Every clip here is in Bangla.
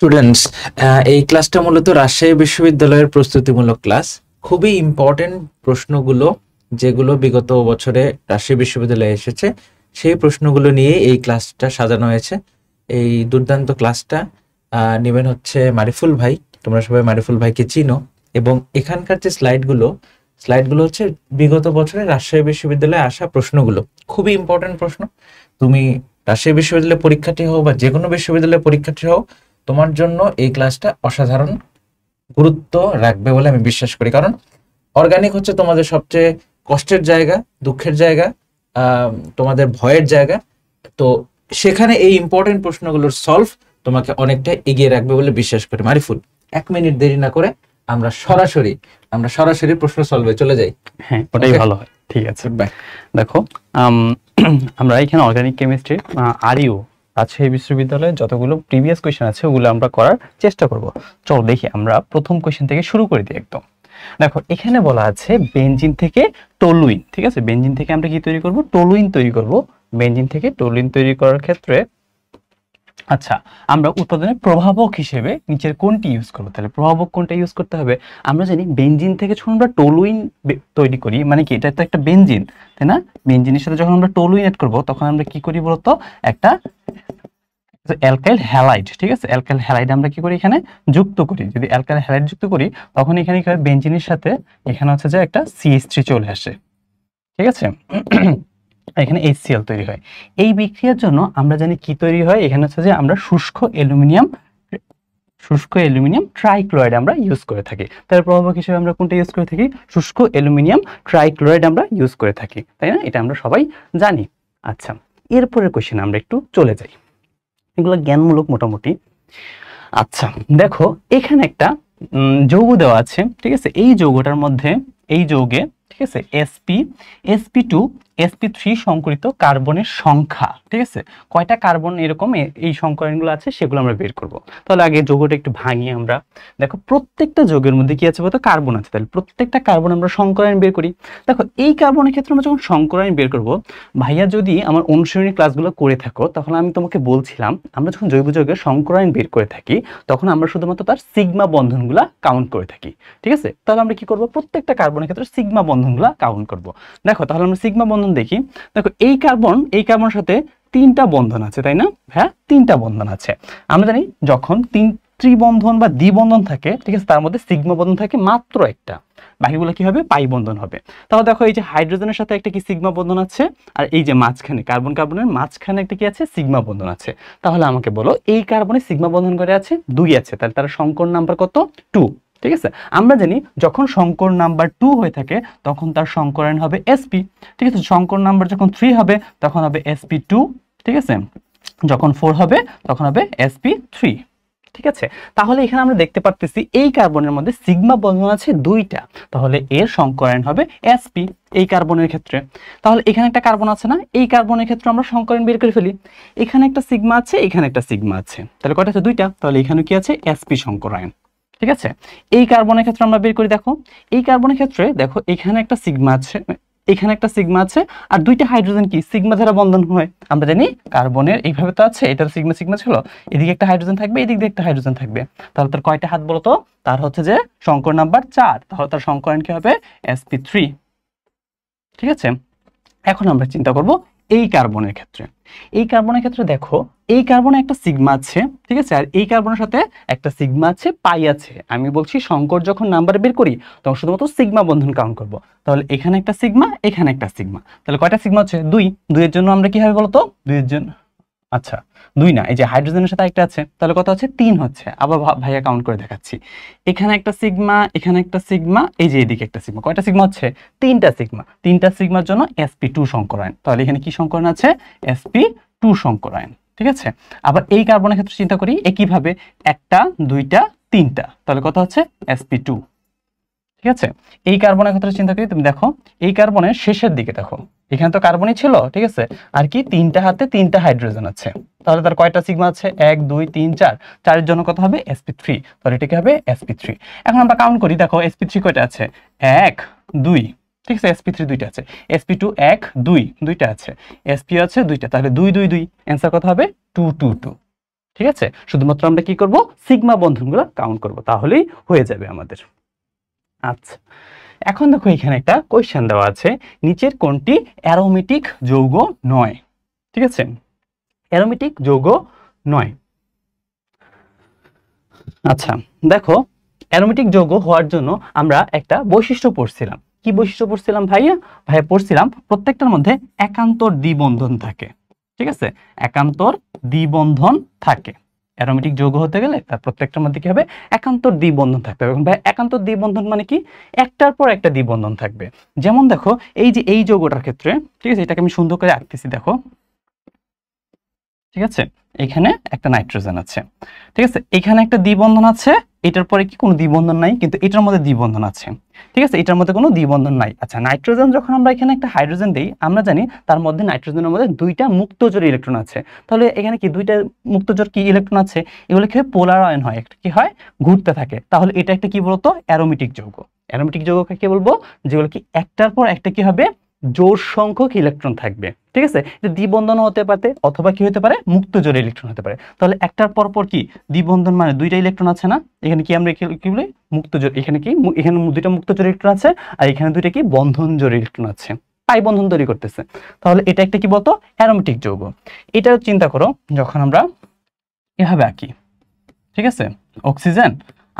স্টুডেন্টস, এই ক্লাসটা মূলত রাজশাহী বিশ্ববিদ্যালয়ের প্রস্তুতিমূলক ক্লাস। খুবই ইম্পর্টেন্ট প্রশ্নগুলো যেগুলো বিগত বছরে রাজশাহী বিশ্ববিদ্যালয়ে এসেছে সেই প্রশ্নগুলো নিয়ে এই ক্লাসটা সাজানো হয়েছে। এই দুর্দান্ত ক্লাসটা নেবেন হচ্ছে মারিফুল ভাই। তোমরা সবাই মারিফুল ভাইকে চিনো। এবং এখানকার যে স্লাইডগুলো হচ্ছে বিগত বছরে রাজশাহী বিশ্ববিদ্যালয়ে আসা প্রশ্নগুলো। খুবই ইম্পর্টেন্ট প্রশ্ন। তুমি রাজশাহী বিশ্ববিদ্যালয়ের পরীক্ষার্থী হও বা যে কোনো বিশ্ববিদ্যালয়ের পরীক্ষার্থী হও, তোমার জন্য এই ক্লাসটা অসাধারণ গুরুত্ব রাখবে বলে আমি বিশ্বাস করি। কারণ অর্গানিক হচ্ছে তোমাদের সবচেয়ে কষ্টের জায়গা, দুঃখের জায়গা, তোমাদের ভয়ের জায়গা। তো সেখানে এই ইম্পর্টেন্ট প্রশ্নগুলোর সলভ তোমাকে অনেকটা এগিয়ে রাখবে বলে বিশ্বাস করি। মারিফুল, 1 মিনিট দেরি না করে আমরা সরাসরি প্রশ্ন সলভে চলে যাই। হ্যাঁ, ওটাই ভালো হয়। ঠিক আছে, দেখো আমরা এখানে অর্গানিক কেমিস্ট্রি আরইউ রাজশাহী বিশ্ববিদ্যালয়ে যতগুলো প্রিভিয়াস কোয়েশ্চেন আছে ওগুলো আমরা করার চেষ্টা করব। চলো দেখি আমরা প্রথম কোয়েশ্চেন থেকে শুরু করে দিই একদম। দেখো এখানে বলা আছে বেনজিন থেকে টলুইন। ঠিক আছে, বেনজিন থেকে আমরা কি তৈরি করব? টলুইন তৈরি করব। বেনজিন থেকে টলুইন তৈরি করার ক্ষেত্রে আচ্ছা, আমরা উৎপাদনের প্রভাবক হিসেবে নিচের কোনটি ইউজ করবো? তাহলে প্রভাবক কোনটা ইউজ করতে হবে? আমরা জানি বেনজিন থেকে যখন আমরা টলুইন তৈরি করি, মানে কি এটা তো একটা বেনজিন, তাই না? বেনজিনের সাথে যখন আমরা টলুইন এড করবো তখন আমরা কি করি বলতো? একটা অ্যালকাইল হ্যালাইড। ঠিক আছে, অ্যালকাইল হ্যালাইড আমরা কি করি এখানে যুক্ত করি। যদি অ্যালকাইল হ্যালাইড যুক্ত করি তখন এখানে কি হয়? বেনজিনের সাথে এখানে হচ্ছে যে একটা CH3 চলে আসে। ঠিক আছে, এখানে HCl তৈরি হয়। এই বিক্রিয়ার জন্য আমরা জানি কি তৈরি হয়? এখানে হচ্ছে যে আমরা শুষ্ক অ্যালুমিনিয়াম ট্রাইক্লোরাইড আমরা ইউজ করে থাকি। তার প্রভাবক হিসেবে আমরা কোনটা ইউজ করে থাকি? শুষ্ক অ্যালুমিনিয়াম ট্রাইক্লোরাইড আমরা ইউজ করে থাকি, তাই না? এটা আমরা সবাই জানি। আচ্ছা, এরপরের কোশ্চেন আমরা একটু চলে যাই। এগুলো জ্ঞানমূলক মোটামুটি। আচ্ছা দেখো এখানে একটা যৌগ দেওয়া আছে। ঠিক আছে, এই যৌগটার মধ্যে এই যৌগে ঠিক আছে sp2 sp3 সংকরিত কার্বনের সংখ্যা। ঠিক আছে, কয়টা কার্বন এরকম এই সংকরণগুলো আছে সেগুলো আমরা বের করব। তাহলে আগে যৌগটা একটু ভাঙি আমরা। দেখো প্রত্যেকটা যৌগের মধ্যে কি আছে বলতো? কার্বন আছে। তাহলে প্রত্যেকটা কার্বন আমরা সংকরণ বের করি। দেখো এই কার্বনের ক্ষেত্রে আমরা যখন সংকরণ বের করব, ভাইয়া যদি আমার অনুশীলনী ক্লাসগুলো করে থাকো তখন আমি তোমাকে বলছিলাম আমরা যখন জৈব যৌগের সংকরণ বের করে থাকি তখন আমরা শুধুমাত্র তার সিগমা বন্ধনগুলা কাউন্ট করে থাকি। ঠিক আছে, তাহলে আমরা কি করব? প্রত্যেকটা কার্বনের ক্ষেত্রে সিগমা বন্ধনগুলা কাউন্ট করব। দেখো তাহলে আমরা সিগমা বন্ধন দেখি। দেখো এই কার্বনের সাথে 3টা বন্ধন আছে, তাই না? হ্যাঁ, 3টা বন্ধন আছে। আমরা জানি যখন 3 ত্রিবন্ধন বা দ্বিবন্ধন থাকে, ঠিক আছে, তার মধ্যে সিগমা বন্ধন থাকে মাত্র একটা, বাকিগুলো কি হবে? পাই বন্ধন হবে। তাহলে দেখো এই যে হাইড্রোজেনের সাথে একটা কি সিগমা বন্ধন আছে, আর এই যে মাঝখানে কার্বনের মাঝখানে একটা কি আছে? সিগমা বন্ধন আছে। তাহলে আমাকে বলো এই কার্বনে সিগমা বন্ধন করে আছে 2 আছে, তাহলে তার সংকর নাম্বার কত? 2। ঠিক আছে, আমরা জানি যখন সংকর নাম্বার 2 হয়ে থাকে তখন তার সংকরণ হবে sp। ঠিক আছে, সংকর নাম্বার যখন 3 হবে তখন হবে sp2। ঠিক আছে, যখন 4 হবে তখন হবে sp3। ঠিক আছে, তাহলে এখানে আমরা দেখতে পারতেছি এই কার্বনের মধ্যে সিগমা বন্ধন আছে 2টা, তাহলে এর সংকরণ হবে sp এই কার্বনের ক্ষেত্রে। তাহলে এখানে একটা কার্বন আছে না, এই কার্বনের ক্ষেত্রে আমরা সংকরণ বের করে ফেলি। এখানে একটা সিগমা আছে, এখানে একটা সিগমা আছে, তাহলে কয়টা আছে? 2টা। তাহলে এখানে কি আছে? sp সংকরণ। ঠিক আছে, এই কার্বনের ক্ষেত্রে আমরা বের করি। দেখো এই কার্বনের ক্ষেত্রে দেখো এখানে একটা সিগমা আছে, এখানে একটা সিগমা আছে, আর 2টা হাইড্রোজেন কি সিগমা দ্বারা বন্ধন হয়। আমরা জানি কার্বনের এইভাবে তো আছে, এটা সিগমা সিগমা ছিল, এদিকে একটা হাইড্রোজেন থাকবে, এদিক দিয়ে একটা হাইড্রোজেন থাকবে। তাহলে তার কয়টা হাত বলতো? তার হচ্ছে যে সংকর নাম্বার 4, তাহলে তার সংকরণ কি হবে? sp3। ঠিক আছে, এখন আমরা চিন্তা করব এই কার্বনের ক্ষেত্রে। এই কার্বনের ক্ষেত্রে দেখো এই কার্বনে একটা সিগমা আছে, ঠিক আছে, আর এই কার্বনের সাথে একটা সিগমা আছে, পাই আছে। আমি বলছি সংকর যখন নাম্বার বের করি তখন শুধুমাত্র সিগমা বন্ধন কাউন্ট করব। তাহলে এখানে একটা সিগমা, এখানে একটা সিগমা, তাহলে কয়টা সিগমা হচ্ছে? 2। 2 এর জন্য আমরা কি হবে বলতো? 2 এর জন্য আচ্ছা 2 না, এই যে হাইড্রোজেনের সাথে একটা আছে, তাহলে কত হচ্ছে? 3 হচ্ছে। আবার ভাইয়া কাউন্ট করে দেখাচ্ছি। এখানে একটা সিগমা, এখানে একটা সিগমা, এই যে এদিকে একটা সিগমা, কয়টা সিগমা হচ্ছে? 3টা সিগমা। 3টা সিগমার জন্য sp2 সংকরায়ন। তাহলে এখানে কি সংকরায়ন আছে? sp2 সংকরায়ন। ঠিক আছে, আবার এই কার্বনের ক্ষেত্রে চিন্তা করি একইভাবে, 1টা 2টা 3টা, তাহলে কত হচ্ছে? sp2। ঠিক আছে, এই কার্বনের ক্ষেত্রে চিন্তা করি, তুমি দেখো এই কার্বনের শেষের দিকে দেখো এখানে তো কার্বনই ছিল, ঠিক আছে, আর কি 3টা হাতে 3টা হাইড্রোজেন আছে, তাহলে তার কয়টা সিগমা আছে? 1 2 3 4, 4 এর জন্য কত হবে? sp3। তাহলে এটা কি হবে? sp3। এখন আমরা কাউন্ট করি, দেখো sp3 কয়টা আছে? 1 2। ঠিক আছে, sp3 2টা আছে, sp2 1 2 2টা আছে, sp আছে 2টা, তাহলে 2 2 2, অ্যান্সার কত হবে? 2 2 2। ঠিক আছে, শুধুমাত্র আমরা কি করব, সিগমা বন্ধনগুলো কাউন্ট করব, তাহলেই হয়ে যাবে আমাদের। আচ্ছা, এখন দেখো এখানে একটা কোয়েশ্চেন দেওয়া আছে, নিচের কোনটি অ্যারোমেটিক যৌগ নয়। ঠিক আছে, অ্যারোমেটিক যৌগ নয়। আচ্ছা দেখো, অ্যারোমেটিক যৌগ হওয়ার জন্য আমরা একটা বৈশিষ্ট্য পড়ছিলাম। কি বৈশিষ্ট্য পড়ছিলাম ভাইয়া? ভাইয়া পড়ছিলাম প্রত্যেকটার মধ্যে একান্তর দ্বিবন্ধন থাকে। ঠিক আছে, একান্তর দ্বিবন্ধন থাকে। অ্যারোমেটিক যৌগ হতে গেলে তার প্রত্যেকটার মধ্যে কি হবে, একান্তর দ্বিবন্ধন থাকতে হবে। ভাই একান্তর দ্বিবন্ধন মানে কি, একটার পর একটা দ্বিবন্ধন থাকবে। যেমন দেখো এই যে এই যৌগটার ক্ষেত্রে, ঠিক আছে, এটাকে আমি সুন্দর করে আঁকতেছি দেখো। ঠিক আছে, এখানে একটা নাইট্রোজেন আছে, ঠিক আছে, এখানে একটা দ্বিবন্ধন আছে, এটার পরে কি কোনো দ্বিবন্ধন নাই, কিন্তু এটার মধ্যে দ্বিবন্ধন আছে। ঠিক আছে, এটার মধ্যে কোনো দ্বিবন্ধন নাই। আচ্ছা, নাইট্রোজেন যখন আমরা এখানে একটা হাইড্রোজেন দেই, আমরা জানি তার মধ্যে নাইট্রোজেনের মধ্যে দুইটা মুক্তজোড় ইলেকট্রন আছে। তাহলে এখানে কি দুইটা মুক্তজোড় কি ইলেকট্রন আছে, এগুলো কি পোলার আয়ন হয়, একটা কি হয়, ঘুরতে থাকে। তাহলে এটা একটা কি বলতো, অ্যারোমেটিক যৌগ। অ্যারোমেটিক যৌগকে কি বলবো, যেগুলো কি একটার পর একটা কি হবে, জোড় সংখ্যক ইলেকট্রন থাকবে। ঠিক আছে, এটা দ্বিবন্ধন হতে পারে অথবা কি হতে পারে, মুক্ত জোড় ইলেকট্রন হতে পারে। তাহলে একটার পর পর কি দ্বিবন্ধন মানে দুইটা ইলেকট্রন আছে না, এখানে কি আমরা কি বলি, মুক্ত জোড়। এখানে কি, এখানে দুইটা মুক্ত জোড় ইলেকট্রন আছে, আর এখানে দুইটা কি বন্ধন জোড় ইলেকট্রন আছে, পাই বন্ধন তৈরি করতেছে। তাহলে এটা একটা কি বলতো, অ্যারোমেটিক যৌগ। এটাও চিন্তা করো, যখন আমরা এভাবে আঁকি, ঠিক আছে, অক্সিজেন,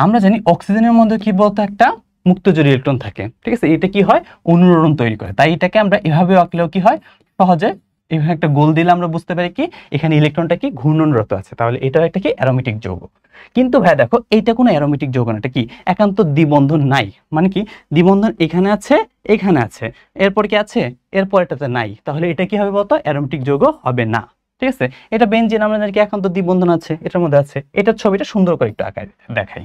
আমরা জানি অক্সিজেনের মধ্যে কি বলতো, একটা মুক্তজোড় ইলেকট্রন থাকে। ঠিক আছে, এটা কি হয়, অনুরণন তৈরি করে। তাই এটাকে আমরা এভাবে আঁকলেও কি হয়, সহজে এভাবে একটা গোল দিলে আমরা বুঝতে পারি কি এখানে ইলেকট্রনটা কি ঘূর্ণনরত আছে। তাহলে এটাও একটা কি অ্যারোমেটিক যৌগ। কিন্তু ভাই দেখো, এইটা কোনো অ্যারোমেটিক যৌগ না, এটা কি একান্ত দ্বিবন্ধন নাই। মানে কি, দ্বিবন্ধন এখানে আছে, এখানে আছে, এরপর কি আছে, এরপর এটাতে নাই। তাহলে এটা কি হবে বলতো, অ্যারোমেটিক যৌগ হবে না। ঠিক আছে, এটা বেনজিন, আমরা জানি কি একান্ত দ্বিবন্ধন আছে, এটার মধ্যে আছে। এটার ছবিটা সুন্দর করে একটু আঁকায় দেখাই।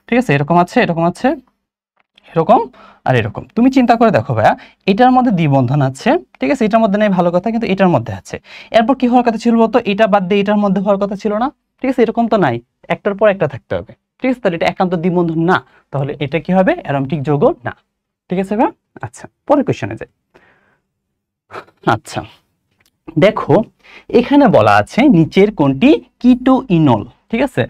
ঠিক আছে, এরকম আছে, এরকম আছে, এরকম আর এরকম। তুমি চিন্তা করে দেখো ভাইয়া, এটার মধ্যে দ্বিবন্ধন আছে, ঠিক আছে, এটার মধ্যে নেই, ভালো কথা, কিন্তু এটার মধ্যে আছে। এরপর কি হওয়ার কথা ছিল বলতো, এটা বাদ দিয়ে এটার মধ্যে হওয়ার কথা ছিল না। ঠিক আছে, এরকম তো নাই, একটার পর একটা থাকতে হবে। ঠিক আছে, তাহলে এটা একান্ত দ্বিবন্ধন না, তাহলে এটা কি হবে, অ্যারোমেটিক যৌগ না। ঠিক আছে ভাই, আচ্ছা পরের কোশ্চেনে যাই। আচ্ছা দেখো, এখানে বলা আছে নিচের কোনটি কিটো ইনল। ঠিক আছে,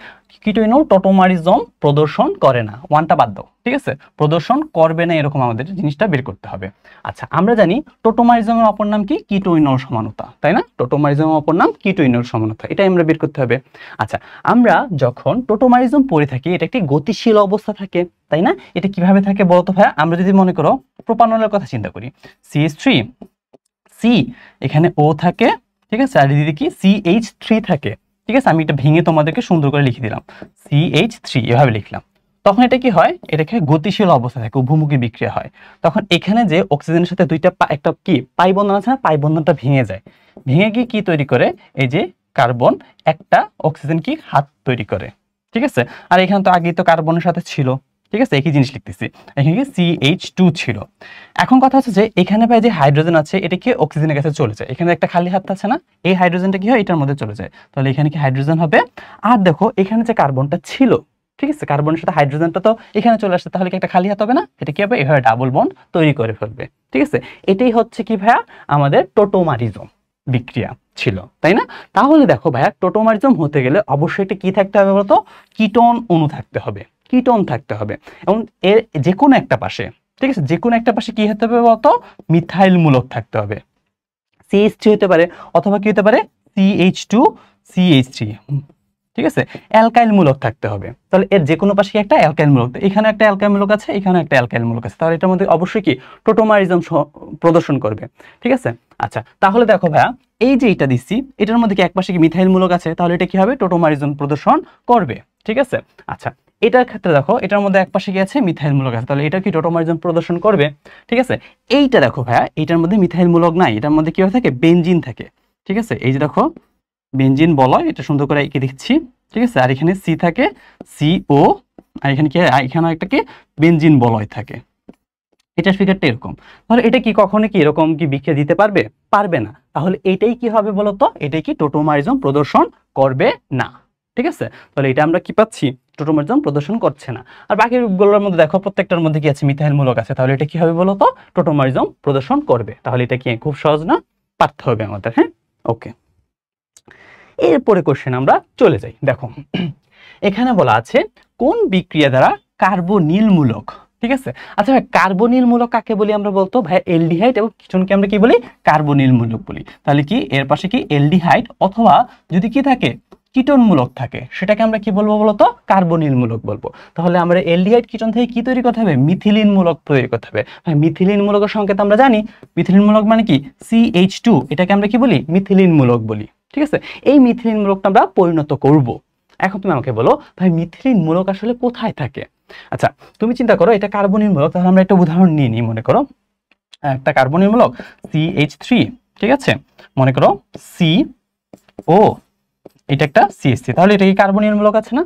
কিটো ইনল টটোমারিজম প্রদর্শন করে না, ওয়ানটা বাদ দাও। ঠিক আছে, প্রদর্শন করবে না, এরকম আমাদের জিনিসটা বের করতে হবে। আচ্ছা, আমরা জানি টোটোমারিজমের অপর নাম কি, কিটো ইনল সমানতা, তাই না? টোটোমারিজমের অপর নাম কিটো ইনল সমানতা, এটাই আমরা বের করতে হবে। আচ্ছা, আমরা যখন টোটোমারিজম পড়ে থাকি, এটা একটি গতিশীল অবস্থা থাকে, তাই না? এটা কিভাবে থাকে বলতো ভাইয়া? আমরা যদি মনে করো প্রোপানলের কথা চিন্তা করি, CH3 সি, এখানে ও থাকে, ঠিক আছে, আর এদিকে কি CH3 থাকে। ঠিক আছে, আমি এটা ভেঙে তোমাদেরকে সুন্দর করে লিখে দিলাম, CH3 এভাবে লিখলাম। তখন এটা কি হয়, এটাকে গতিশীল অবস্থা থাকে, উভমুখী বিক্রিয়া হয়। তখন এখানে যে অক্সিজেনের সাথে দুইটা একটা কি পাই বন্ধন আছে না, পাই বন্ধনটা ভেঙে যায়। ভেঙে গিয়ে কি তৈরি করে, এই যে কার্বন একটা অক্সিজেন কি হাত তৈরি করে। ঠিক আছে, আর এখানে তো আগেই তো কার্বনের সাথে ছিল। ঠিক আছে, একই জিনিস লিখতেছি, এখানে কি CH2 ছিল। এখন কথা হচ্ছে যে এখানে ভাই যে হাইড্রোজেন আছে, এটা কি অক্সিজেনের কাছে চলে যায়, এখানে একটা খালি হাত আছে না, এই হাইড্রোজেনটা কি হয়, এটার মধ্যে চলে যায়, তাহলে এখানে কি হাইড্রোজেন হবে। আর দেখো এখানে যে কার্বনটা ছিল, ঠিক আছে, কার্বনের সাথে হাইড্রোজেনটা তো এখানে চলে আসছে, তাহলে কি একটা খালি হাত হবে না, এটা কি হবে, এভাবে ডাবল বন্ড তৈরি করে ফেলবে। ঠিক আছে, এটাই হচ্ছে কি ভাইয়া, আমাদের টোটোমারিজম বিক্রিয়া ছিল, তাই না? তাহলে দেখো ভাইয়া, টোটোমারিজম হতে গেলে অবশ্যই একটা কি থাকতে হবে বলতো, কিটোন অণু থাকতে হবে, কিটোন থাকতে হবে, এবং এর যে কোনো একটা পাশে, ঠিক আছে, যে কোনো একটা পাশে কি হতে হবে বলতো, মিথাইল মূলক থাকতে হবে। CH3 হতে পারে, অথবা কি হতে পারে, CH2 CH3। ঠিক আছে, অ্যালকাইল মূলক থাকতে হবে। তাহলে এর যে কোনো পাশে একটা অ্যালকাইল মূলক, এখানে একটা অ্যালকাইল মূলক আছে, এখানে একটা অ্যালকাইল মূলক আছে, তাহলে এটার মধ্যে অবশ্যই কি টোটোমারিজম প্রদর্শন করবে। ঠিক আছে, আচ্ছা তাহলে দেখো ভাইয়া, এই যে এটা দিচ্ছি, এটার মধ্যে কি এক পাশে কি মিথাইল মূলক আছে, তাহলে এটা কি হবে, টোটোমারিজম প্রদর্শন করবে। ঠিক আছে, আচ্ছা এটার ক্ষেত্রে দেখো, এটার মধ্যে এক পাশে কি আছে, মিথাইল মূলক আছে, তাহলে এটা কি টোটোমারিজম প্রদর্শন করবে। ঠিক আছে, এইটা দেখো ভাইয়া, এটার মধ্যে মিথাইল মূলক নাই, এটার মধ্যে কি থাকে, বেনজিন থাকে। ঠিক আছে, এই যে দেখো বেনজিন বলয়, এটা সুন্দর করে এঁকে দিচ্ছি। ঠিক আছে, আর এখানে সি থাকে, CO, আর এখানে কি, এখানে একটা কি বেনজিন বলয় থাকে। এটার ফিগারটা এরকম। তাহলে এটা কি কখনো কি এরকম কি বিক্রিয়া দিতে পারবে, পারবে না। তাহলে এটাই কি হবে বলতো, এটাই কি টোটোমারিজম প্রদর্শন করবে না। ঠিক আছে, তাহলে এটা আমরা কি পাচ্ছি, টোটোমারিজম প্রদর্শন করছে না। আর বাকিগুলোর মধ্যে দেখো প্রত্যেকটার মধ্যে কি আছে, মিথাইল মূলক আছে, তাহলে এটা কি হবে বলতো, টোটোমারিজম প্রদর্শন করবে। তাহলে এটা কি খুব সহজ না, পারতে হবে আমাদের। হ্যাঁ, ওকে। এরপরে কোশ্চেন আমরা চলে যাই। দেখো এখানে বলা আছে কোন বিক্রিয়া দ্বারা কার্বনিল মূলক, ঠিক আছে। আচ্ছা ভাই কার্বনিল মূলক কাকে বলি আমরা বলতো? ভাই এলডিহাইড এবং কিটোনকে আমরা কি বলি? কার্বনিল মূলক বলি। তাহলে কি এর পাশে কি এলডিহাইড অথবা যদি কি থাকে কিটোন মূলক থাকে সেটাকে আমরা কি বলবো বলতো? কার্বনিল মূলক বলবো। তাহলে আমরা এলডিহাইড কিটোন থেকে কি তৈরি করতে হবে? মিথিলিন মূলক তৈরি করতে হবে। ভাই মিথিলিন মূলকের সংকেত আমরা জানি, মিথিলিন মূলক মানে কি CH2, এটাকে আমরা কি বলি? মিথিলিন মূলক বলি, ঠিক আছে। এই মিথিলিন মূলকটা আমরা পরিণত করব। এখন তুমি আমাকে বলো ভাই মিথিলিন মূলক আসলে কোথায় থাকে? আচ্ছা তুমি চিন্তা করো এটা কার্বনিল মূলক, তাহলে আমরা একটা উদাহরণ নিয়ে নিই। মনে করো একটা কার্বনিল মূলক CH3, ঠিক আছে। মনে করো CO, এটা একটা CH3, তাহলে এটা কি কার্বনিল মূলক আছে না?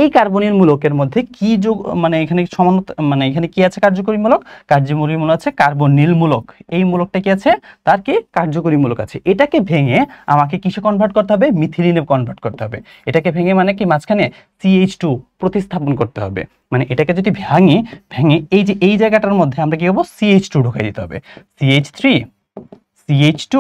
এই কার্বনিল মূলকের মধ্যে কি যোগ মানে এখানে সমানত মানে এখানে কি আছে? কার্যকরী মূলক। কার্যকরী মূলক আছে কার্বনিল মূলক। এই মূলকটা কি আছে? তার কি কার্যকরী মূলক আছে। এটাকে ভেঙে আমাকে কিসে কনভার্ট করতে হবে? মিথিলিনে কনভার্ট করতে হবে। এটাকে ভেঙে মানে কি মাঝখানে CH2 প্রতিস্থাপন করতে হবে। মানে এটাকে যদি ভেঙে এই যে এই জায়গাটার মধ্যে আমরা কি করব? CH2 ঢোকাই দিতে হবে। CH3 CH2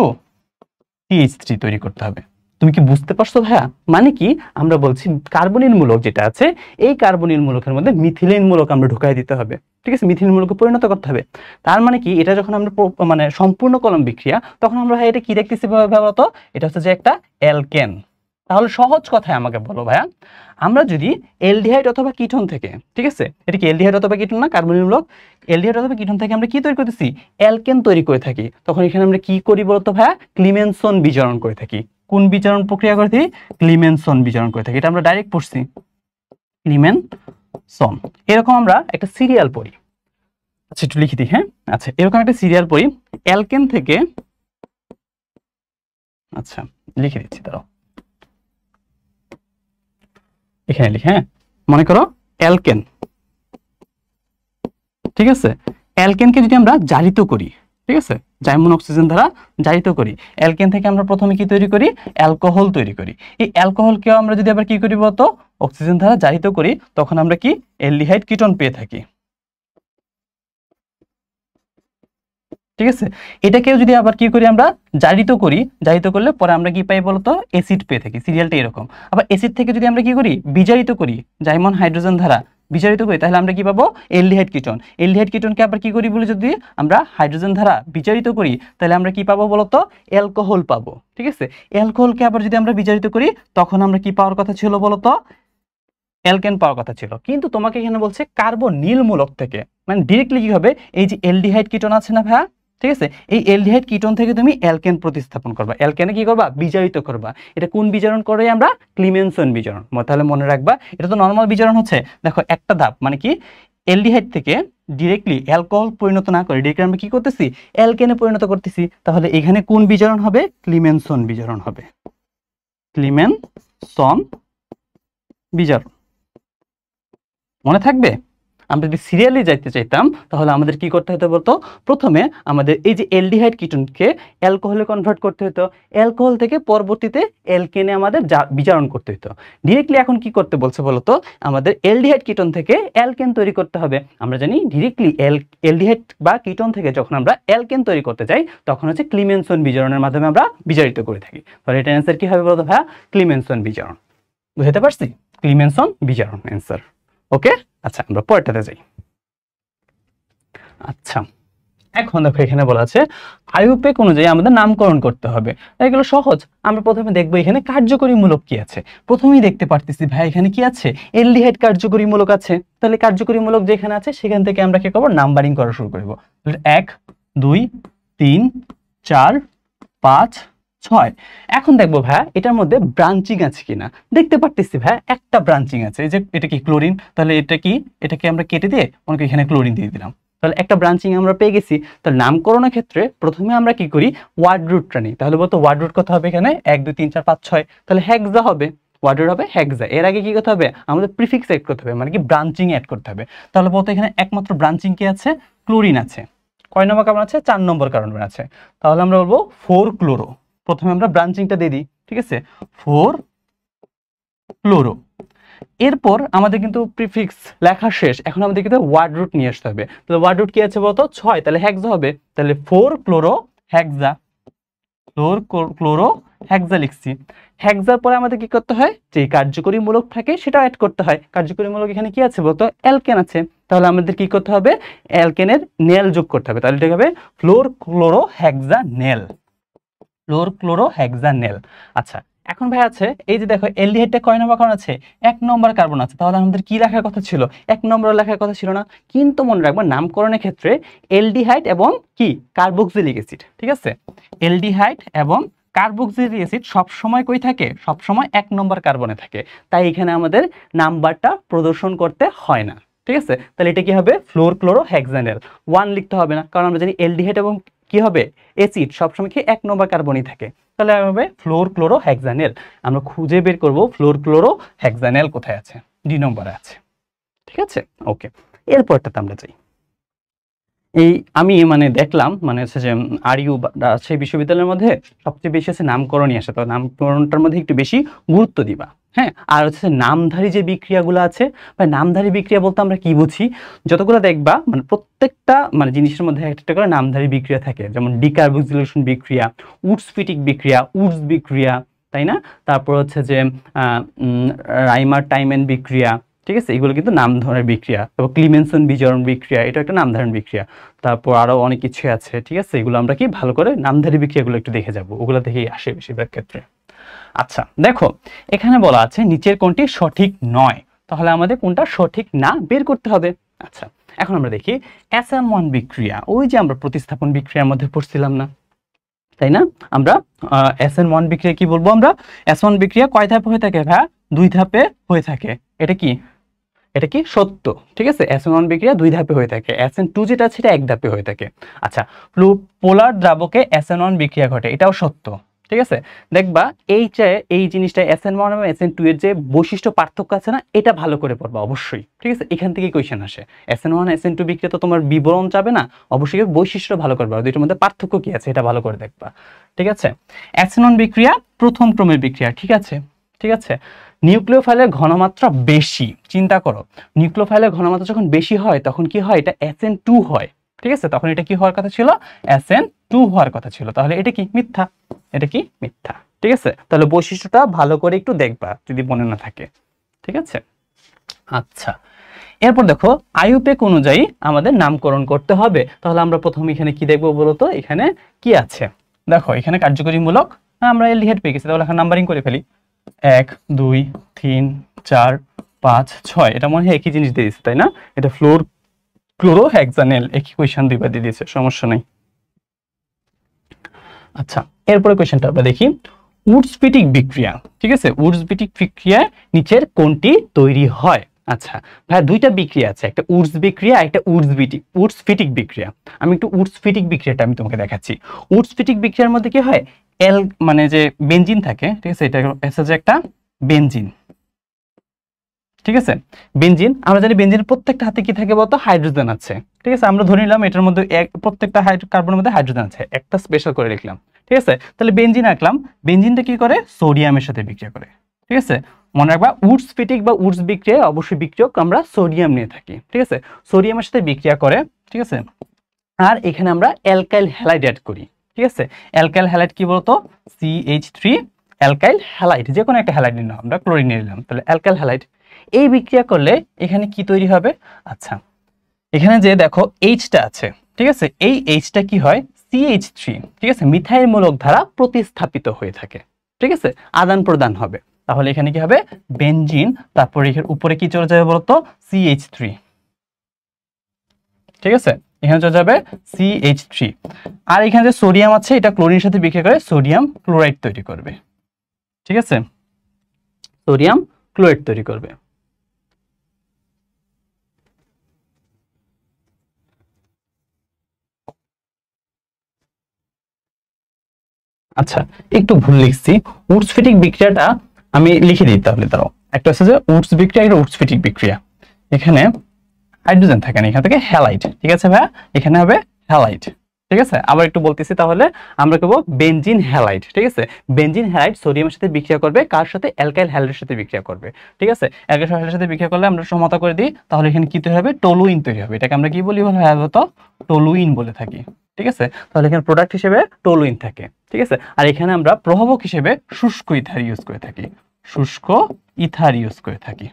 CH3 তৈরি করতে হবে। তুমি কি বুঝতে পারছো ভাইয়া? মানে কি আমরা বলছি কার্বনিল মূলক যেটা আছে এই কার্বনিল মূলকের মধ্যে মিথিলিন মূলক আমরা ঢুকাই দিতে হবে, ঠিক আছে। মিথিলিন মূলকে পরিণত করতে হবে। তার মানে কি এটা যখন আমরা মানে সম্পূর্ণ কলম বিক্রিয়া তখন আমরা ভাই এটা কি দেখতেছি বলতো? এটা হচ্ছে যে একটা অ্যালকেন। তাহলে সহজ কথায় আমাকে বলো ভাইয়া, আমরা যদি এলডিহাইড অথবা কিটোন থেকে, ঠিক আছে, এটা কি এলডিহাইড অথবা কিটোন না কার্বনিল মূলক? এলডিহাইড অথবা কিটোন থেকে আমরা কি তৈরি করতেছি? অ্যালকেন তৈরি করে থাকি। তখন এখানে আমরা কি করি বলতো ভাইয়া? ক্লিমেনসন বিজারণ করে থাকি। কোন বিজারণ প্রক্রিয়া করে থাকি? ক্লিমেনসন বিজারণ করে থাকি। এটা আমরা ডাইরেক্ট পড়ছি ক্লিমেনসন। এরকম আমরা একটা সিরিয়াল পড়ি। আচ্ছা একটু লিখে দিই, হ্যাঁ। আচ্ছা এরকম একটা সিরিয়াল পড়ি অ্যালকেন থেকে, আচ্ছা লিখে দিচ্ছি দাঁড়াও, এখানে লিখে, হ্যাঁ। মনে করো অ্যালকেন, ঠিক আছে। অ্যালকেনকে যদি আমরা জারিত করি, ঠিক আছে, জাইমন অক্সিজেন দ্বারা জারিত করি, অ্যালকেন থেকে আমরা প্রথমে কি তৈরি করি? অ্যালকোহল তৈরি করি। এই অ্যালকোহলকেও আমরা যদি আবার কি করি বলতো? অক্সিজেন দ্বারা জারিত করি, তখন আমরা কি অ্যালডিহাইড কিটোন পেয়ে থাকি, ঠিক আছে। এটাকেও যদি আবার কি করি? আমরা জারিত করি, জারিত করলে পরে আমরা কি পাই বলতো? অ্যাসিড পেয়ে থাকি। সিরিয়ালটা এরকম। আবার অ্যাসিড থেকে যদি আমরা কি করি? বিজারিত করি, জাইমন হাইড্রোজেন দ্বারা বিজারিত করি, তাহলে আমরা কি পাবো? Aldehyde ketone. অ্যালডিহাইড কিটোনকে আবার কি করি বলে যদি আমরা হাইড্রোজেন দ্বারা বিজারিত করি, তাহলে আমরা কি পাবো বলতো? অ্যালকোহল পাবো, ঠিক আছে। অ্যালকোহলকে আবার যদি আমরা বিজারিত করি, তখন আমরা কি পাওয়ার কথা ছিল বলতো? অ্যালকেন পাওয়ার কথা ছিল। কিন্তু তোমাকে এখানে বলছে কার্বনিল মূলক থেকে, মানে ডিরেক্টলি কি হবে? এই যে অ্যালডিহাইড কিটোন আছে না ভাইয়া, ঠিক আছে, এই অ্যালডিহাইড কিটোন থেকে তুমি অ্যালকেন প্রতিস্থাপন করবা। অ্যালকেনে কি করবা? বিজারিত করবা। এটা কোন বিজারণ করে আমরা? ক্লিমেনসন বিজারণ। তাহলে মনে রাখবা এটা তো নরমাল বিজারণ হচ্ছে। দেখো একটা ধাপ মানে কি অ্যালডিহাইড থেকে ডিরেক্টলি অ্যালকোহল পরিণত না করে ডিরেক্টলি আমরা কি করতেছি? অ্যালকেনে পরিণত করতেছি। তাহলে এখানে কোন বিজারণ হবে? ক্লিমেনসন বিজারণ হবে। ক্লিমেনসন বিজারণ মনে থাকবে। আমরা যদি সিরিয়ালি যাইতে চাইতাম তাহলে আমাদের কি করতে হতো বলতো? প্রথমে আমাদের এই যে অ্যালডিহাইড কিটোনকে অ্যালকোহলে কনভার্ট করতে হতো, অ্যালকোহল থেকে পরবর্তীতে অ্যালকেনে আমাদের বিজারণ করতে হতো। ডিরেক্টলি এখন কি করতে বলছে বলতো? আমাদের অ্যালডিহাইড কিটোন থেকে অ্যালকেন তৈরি করতে হবে। আমরা জানি ডিরেক্টলি অ্যালডিহাইড বা কিটোন থেকে যখন আমরা অ্যালকেন তৈরি করতে যাই তখন হচ্ছে ক্লিমেনসন বিজারণের মাধ্যমে আমরা বিজারিত করে থাকি। তাহলে এটা অ্যান্সার কি হবে বলতো ভাইয়া? ক্লিমেনসন বিজারণ। বুঝতে পারছি? ক্লিমেনসন বিজারণ অ্যান্সার। ওকে, আচ্ছা আমরা পরেরটাতে যাই। আচ্ছা এখন দেখো এখানে বলা আছে আইইউপিএক অনুযায়ী আমাদের নামকরণ করতে হবে। এগুলো সহজ। আমরা প্রথমে দেখবো এখানে কার্যকরী মূলক কি আছে। প্রথমেই দেখতে পারতেছি ভাই এখানে কি আছে? অ্যালডিহাইড কার্যকরী মূলক আছে। তাহলে কার্যকরী মূলক যেখানে আছে সেখান থেকে আমরা কি করব? নাম্বারিং করা শুরু করব। 1 2 3 4 5 6। এখন দেখবো ভাইয়া এটার মধ্যে ব্রাঞ্চিং আছে কিনা। দেখতে পারতেছি ভাইয়া একটা ব্রাঞ্চিং আছে। এই যে এটা কি ক্লোরিন, তাহলে এটা কি? এটাকে আমরা কেটে দিয়ে অনেক এখানে ক্লোরিন দিয়ে দিলাম। তাহলে একটা ব্রাঞ্চিং আমরা পেয়ে গেছি। তাহলে নামকরণের ক্ষেত্রে প্রথমে আমরা কি করি? ওয়ার্ড রুটটা নিই। তাহলে বলতো ওয়ার্ড রুট কত হবে এখানে? 1 2 3 4 5 6। তাহলে হেক্সা হবে, ওয়ার্ড রুট হবে হেক্সা। এর আগে কি করতে হবে? আমাদের প্রিফিক্স অ্যাড করতে হবে, মানে কি ব্রাঞ্চিং অ্যাড করতে হবে। তাহলে বলতো এখানে একমাত্র ব্রাঞ্চিং কি আছে? ক্লোরিন আছে। কয় নম্বর কার্বন আছে? 4 নম্বর কার্বন আছে। তাহলে আমরা বলবো 4 ক্লোরো। প্রথমে আমরা ব্রাঞ্চিংটা দিয়ে দিই, ঠিক আছে, 4 ক্লোরো। এরপর আমাদের কিন্তু প্রিফিক্স লেখা শেষ। এখন আমাদের কিন্তু ওয়ার্ড রুট নিয়ে আসতে হবে। তাহলে ওয়ার্ড রুট কি আছে বলতো? 6। তাহলে হেক্সা হবে। তাহলে 4 ক্লোরো হেক্সা। ফ্লোর ক্লোরো হেক্সা লিখছি। হেক্সার পরে আমাদের কি করতে হয়, যে কার্যকরী মূলক থাকে সেটা অ্যাড করতে হয়। কার্যকরী মূলক এখানে কি আছে বলতো, অ্যালকেন আছে, তাহলে আমাদের কি করতে হবে, অ্যালকেনের নেল যোগ করতে হবে, তাহলে এটা হবে ফ্লোর ক্লোরো হেক্সা নেল, ফ্লোর ক্লোরো হেক্সা নেল। আচ্ছা এখন ভাই আছে এই যে দেখো অ্যালডিহাইডটা কয় নম্বর কার্বন আছে, 1 নম্বর কার্বন আছে, তাহলে আমাদের কি লেখার কথা ছিল, 1 নম্বর লেখার কথা ছিল না, কিন্তু মনে রাখবা নামকরণের ক্ষেত্রে অ্যালডিহাইড এবং কি কার্বক্সিলিক অ্যাসিড, ঠিক আছে, অ্যালডিহাইড এবং কার্বক্সিলিক অ্যাসিড সব সময় কই থাকে, সব সময় 1 নম্বর কার্বনে থাকে, তাই এখানে আমাদের নাম্বারটা প্রদর্শন করতে হয় না, ঠিক আছে। তাহলে এটা কি হবে, ফ্লোর ক্লোরো হেক্সানেল, 1 লিখতে হবে না, কারণ আমরা জানি অ্যালডিহাইড এবং কি হবে অ্যাসিড সবসময় কি 1 নম্বর কার্বনই থাকে, তাহলে হবে ফ্লোর ক্লোরো হেক্সানেল। আমরা খুঁজে বের করব ফ্লোর ক্লোরো হেক্সানেল কোথায় আছে, ডি নম্বরে আছে, ঠিক আছে। ওকে, এরপরটাতে আমরা যাই। এই আমি মানে দেখলাম মানে হচ্ছে যে আরইউ সেই বিশ্ববিদ্যালয়ের মধ্যে সবচেয়ে বেশি আছে নামকরণই আসে, তো নামকরণটার মধ্যে একটু বেশি গুরুত্ব দিবা, হ্যাঁ। আর হচ্ছে নামধারী যে বিক্রিয়াগুলো আছে, বা নামধারী বিক্রিয়া বলতে আমরা কি বুঝি, যতগুলো দেখবা মানে প্রত্যেকটা মানে জিনিসের মধ্যে একটা করে নামধারী বিক্রিয়া থাকে, যেমন ডিকার্বক্সিলেশন বিক্রিয়া, উডসফিটিক বিক্রিয়া, উডস বিক্রিয়া, তাই না, তারপর হচ্ছে যে রাইমার টাইমেন বিক্রিয়া, ঠিক আছে, এগুলো কিন্তু নামধারণ বিক্রিয়া। তারপর ক্লিমেনসন বিজারণ বিক্রিয়া, এটা একটা নামধারণ বিক্রিয়া। তারপর আরো অনেক কিছু আছে, ঠিক আছে, এগুলো আমরা কি ভালো করে নামধারী বিক্রিয়াগুলো একটু দেখে যাব, ওগুলো দেখেই আসে বেশিরভাগ ক্ষেত্রে। আচ্ছা দেখো এখানে বলা আছে নিচের কোনটি সঠিক নয়, তাহলে আমাদের কোনটা সঠিক না বের করতে হবে। আচ্ছা এখন আমরা দেখি SN1 বিক্রিয়া, ওই যে আমরা প্রতিস্থাপন বিক্রিয়ার মধ্যে পড়ছিলাম না, তাই না, আমরা SN1 বিক্রিয়া কি বলবো, আমরা S1 বিক্রিয়া কয় ধাপে হয়ে থাকে ভাইয়া, 2 ধাপে হয়ে থাকে, এটা কি, এটা কি সত্য, ঠিক আছে, SN1 বিক্রিয়া 2 ধাপে হয়ে থাকে, SN2 যেটা আছে এটা 1 ধাপে হয়ে থাকে। আচ্ছা পোলার দ্রাবকে SN1 বিক্রিয়া ঘটে, এটাও সত্য, ঠিক আছে। দেখবা এই জিনিসটা SN1 এবং SN2 এর যে বৈশিষ্ট্য পার্থক্য আছে না, এটা ভালো করে পড়বা অবশ্যই, ঠিক আছে, এখান থেকে কোয়েশ্চেন আসে। SN1 SN2 বিক্রিয়া তো তোমার বিবরণ যাবে না, অবশ্যই বৈশিষ্ট্য ভালো করবা, দুইটার মধ্যে পার্থক্য কি আছে এটা ভালো করে দেখবা, ঠিক আছে। SN1 বিক্রিয়া প্রথম ক্রমের বিক্রিয়া, ঠিক আছে, ঠিক আছে। নিউক্লিওফাইলের ঘনমাত্রা বেশি, চিন্তা করো নিউক্লিওফাইলের ঘনমাত্রা যখন বেশি হয় তখন কি হয়, এটা SN2 হয়, ঠিক আছে, তখন এটা কি হওয়ার কথা ছিল, SN2 হওয়ার কথা ছিল, তাহলে এটা কি মিথ্যা, এটা কি মিথ্যা, ঠিক আছে। তাহলে বৈশিষ্ট্যটা ভালো করে একটু দেখবা যদি মনে না থাকে, ঠিক আছে। আচ্ছা এরপর দেখো আইইউপিএক অনুযায়ী আমাদের নামকরণ করতে হবে, তাহলে আমরা প্রথমে এখানে কি দেখবো বলতো, এখানে কি আছে দেখো, এখানে কার্যকরীমূলক আমরা অ্যালডিহাইড পেয়ে গেছি, তাহলে এখন নাম্বারিং করে ফেলি, 1 2 3 4 5 6, এটা মনে হয় একই জিনিস দিয়ে দিচ্ছে তাই না, এটা ফ্লোর ক্লোরো হেক্সানেল, একই কোয়েশ্চেন দুইবার দিয়ে দিয়েছে, সমস্যা নাই। আচ্ছা এরপরে কোয়েশ্চেনটা আমরা দেখি, উডসফিটিক বিক্রিয়া, ঠিক আছে, উডসফিটিক বিক্রিয়ায় নিচের কোনটি তৈরি হয়। আচ্ছা ভাই দুইটা বিক্রিয়া আছে, একটা উডস বিক্রিয়া, একটা উডসফিটিক বিক্রিয়া। আমি একটু উডসফিটিক বিক্রিয়াটা আমি তোমাকে দেখাচ্ছি। উডসফিটিক বিক্রিয়ার মধ্যে কি হয়, মানে যে বেনজিন থাকে, ঠিক আছে, এটা হচ্ছে যে একটা বেনজিন, ঠিক আছে, বেনজিন, আমরা জানি বেনজিনের প্রত্যেকটা হাতে কি থাকে বলতো, হাইড্রোজেন আছে, ঠিক আছে, আমরা ধরে নিলাম এটার মধ্যে প্রত্যেকটা কার্বনের মধ্যে হাইড্রোজেন আছে, একটা স্পেশাল করে লিখলাম, ঠিক আছে। তাহলে বেনজিন আঁকলাম, বেনজিনটা কি করে, সোডিয়ামের সাথে বিক্রিয়া করে, ঠিক আছে। মনে রাখবা উডসফিটিক বা উডস বিক্রিয়া অবশ্যই বিক্রিয়ক আমরা সোডিয়াম নিয়ে থাকি, ঠিক আছে, সোডিয়ামের সাথে বিক্রিয়া করে, ঠিক আছে। আর এখানে আমরা অ্যালকাইল হ্যালাইড অ্যাড করি, ঠিক আছে। অ্যালকাইল হ্যালাইড কি বলতো, CH3 অ্যালকাইল হ্যালাইড, যে কোনো একটা হ্যালাইড নিলাম, আমরা ক্লোরিন নিয়ে নিলাম, তাহলে অ্যালকাইল হ্যালাইড। এই বিক্রিয়া করলে এখানে কি তৈরি হবে, আচ্ছা এখানে যে দেখো এইচটা আছে, ঠিক আছে, এই এইচটা কি হয়, CH3, ঠিক আছে, মিথাইল মূলক দ্বারা প্রতিস্থাপিত হয়ে থাকে, ঠিক আছে, আদান প্রদান হবে, তাহলে এখানে কি হবে, বেনজিন, তারপর এর উপরে কি চলে যাবে বলতো, CH3, ঠিক আছে, এখানে চলে যাবে CH3। আর এখানে যে সোডিয়াম আছে এটা ক্লোরিনের সাথে বিক্রিয়া করে সোডিয়াম ক্লোরাইড তৈরি করবে, ঠিক আছে, সোডিয়াম ক্লোরাইড তৈরি করবে। আচ্ছা একটু ভুল লিখছি, উডসফিটিক বিক্রিয়াটা আমি লিখে দিই তাহলে, দাঁড়াও, একটা হচ্ছে যে উডস বিক্রিয়া, একটা উডসফিটিক বিক্রিয়া, এখানে হাইড্রোজেন থাকে না, এখান থেকে হ্যালাইড, ঠিক আছে ভাইয়া, এখানে হবে হ্যালাইড, ঠিক আছে। আবার একটু বলতেছি, তাহলে আমরা করবো বেনজিন হ্যালাইড, ঠিক আছে, বেনজিন হ্যালাইড সোডিয়ামের সাথে বিক্রিয়া করবে, কার সাথে, অ্যালকাইল হ্যালাইডের সাথে বিক্রিয়া করবে, ঠিক আছে, অ্যালকাইল হ্যালাইডের সাথে বিক্রিয়া করলে আমরা সমতা করে দিই, তাহলে এখানে কি তৈরি হবে, টলুইন তৈরি হবে, এটাকে আমরা কি বলি বলতো, টলুইন বলে থাকি, ঠিক আছে, তাহলে এখানে প্রোডাক্ট হিসেবে টলুইন থাকে। ঠিক আছে, আর এখানে আমরা প্রভাবক হিসেবে শুষ্ক ইথার ইউজ করে থাকি, শুষ্ক ইথার ইউজ করে থাকি।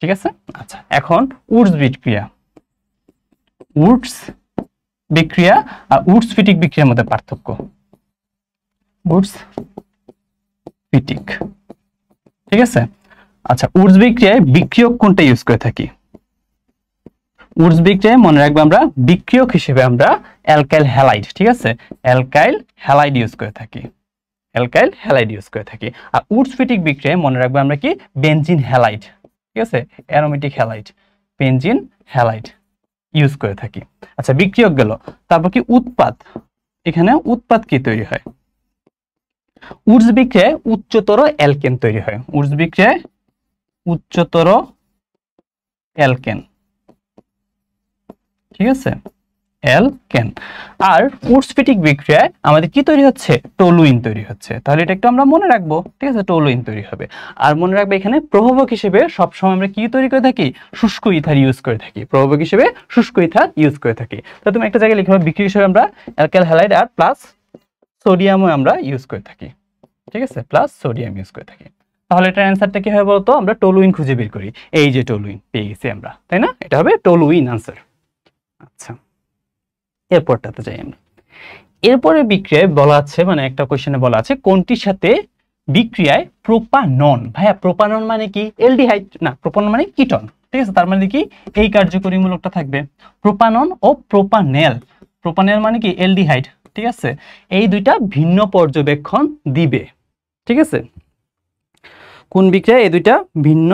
ঠিক আছে, আচ্ছা এখন উডস বিক্রিয়া, উডস বিক্রিয়া আর উডস ফিটিক বিক্রিয়ার মধ্যে পার্থক্য। উডস ফিটিক, ঠিক আছে। আচ্ছা, উডস বিক্রিয়ায় বিক্রিয়ক কোনটা ইউজ করে থাকি? উডস বিক্রিয়ায় মনে রাখবো আমরা বিক্রিয়ক হিসেবে আমরা অ্যালকাইল হ্যালাইড, ঠিক আছে, অ্যালকাইল হ্যালাইড ইউজ করে থাকি, অ্যালকাইল হ্যালাইড ইউজ করে থাকি। আর উডস ফিটিক বিক্রিয়ায় মনে রাখবো আমরা কি বেনজিন হ্যালাইড, ঠিক আছে, aromatic halide, benzene halide use করে থাকি। আচ্ছা, বিক্রিয়ক গেল, তারপর কি উৎপাদ, এখানে উৎপাদ কি তৈরি হয়? উডস বিক্রিয়ায় উচ্চতর অ্যালকেন তৈরি হয়, উডস বিক্রিয়ায় উচ্চতর অ্যালকেন, ঠিক আছে, অ্যালকেন। আর উডস ফিটিক বিক্রিয়ায় আমাদের কি তৈরি হচ্ছে? টলুইন তৈরি হচ্ছে। তাহলে এটা একটু আমরা মনে রাখবো, ঠিক আছে, টলুইন তৈরি হবে। আর মনে রাখবে এখানে প্রভাবক হিসেবে সবসময় আমরা কি তৈরি করে থাকি? শুষ্ক ইথার ইউজ করে থাকি, প্রভাবক হিসেবে শুষ্ক ইথার ইউজ করে থাকি। তো তুমি একটা জায়গায় লিখবে বিক্রিয়া হিসেবে আমরা অ্যালকাইল হ্যালাইড আর প্লাস সোডিয়ামও আমরা ইউজ করে থাকি, ঠিক আছে, প্লাস সোডিয়াম ইউজ করে থাকি। তাহলে এটার অ্যান্সারটা কি হবে বলতো? আমরা টলুইন খুঁজে বের করি, এই যে টলুইন পেয়ে গেছি আমরা, তাই না? এটা হবে টলুইন আনসার। আচ্ছা, এরপরটাতে যাই আমরা। এরপরে বিক্রিয়ায় বলা আছে, মানে একটা কোশ্চেনে বলা আছে কোনটির সাথে বিক্রিয়ায় প্রোপানন, ভাইয়া প্রোপানন মানে কি? এলডিহাইড না, প্রোপানন মানে কিটন, ঠিক আছে, তার মানে কি এই কার্যকরী মূলকটা থাকবে। প্রোপানন ও প্রোপানেল, প্রোপানেল মানে কি এলডিহাইড, ঠিক আছে, এই দুইটা ভিন্ন পর্যবেক্ষণ দিবে, ঠিক আছে। কোন বিক্রিয়া? এই দুইটা ভিন্ন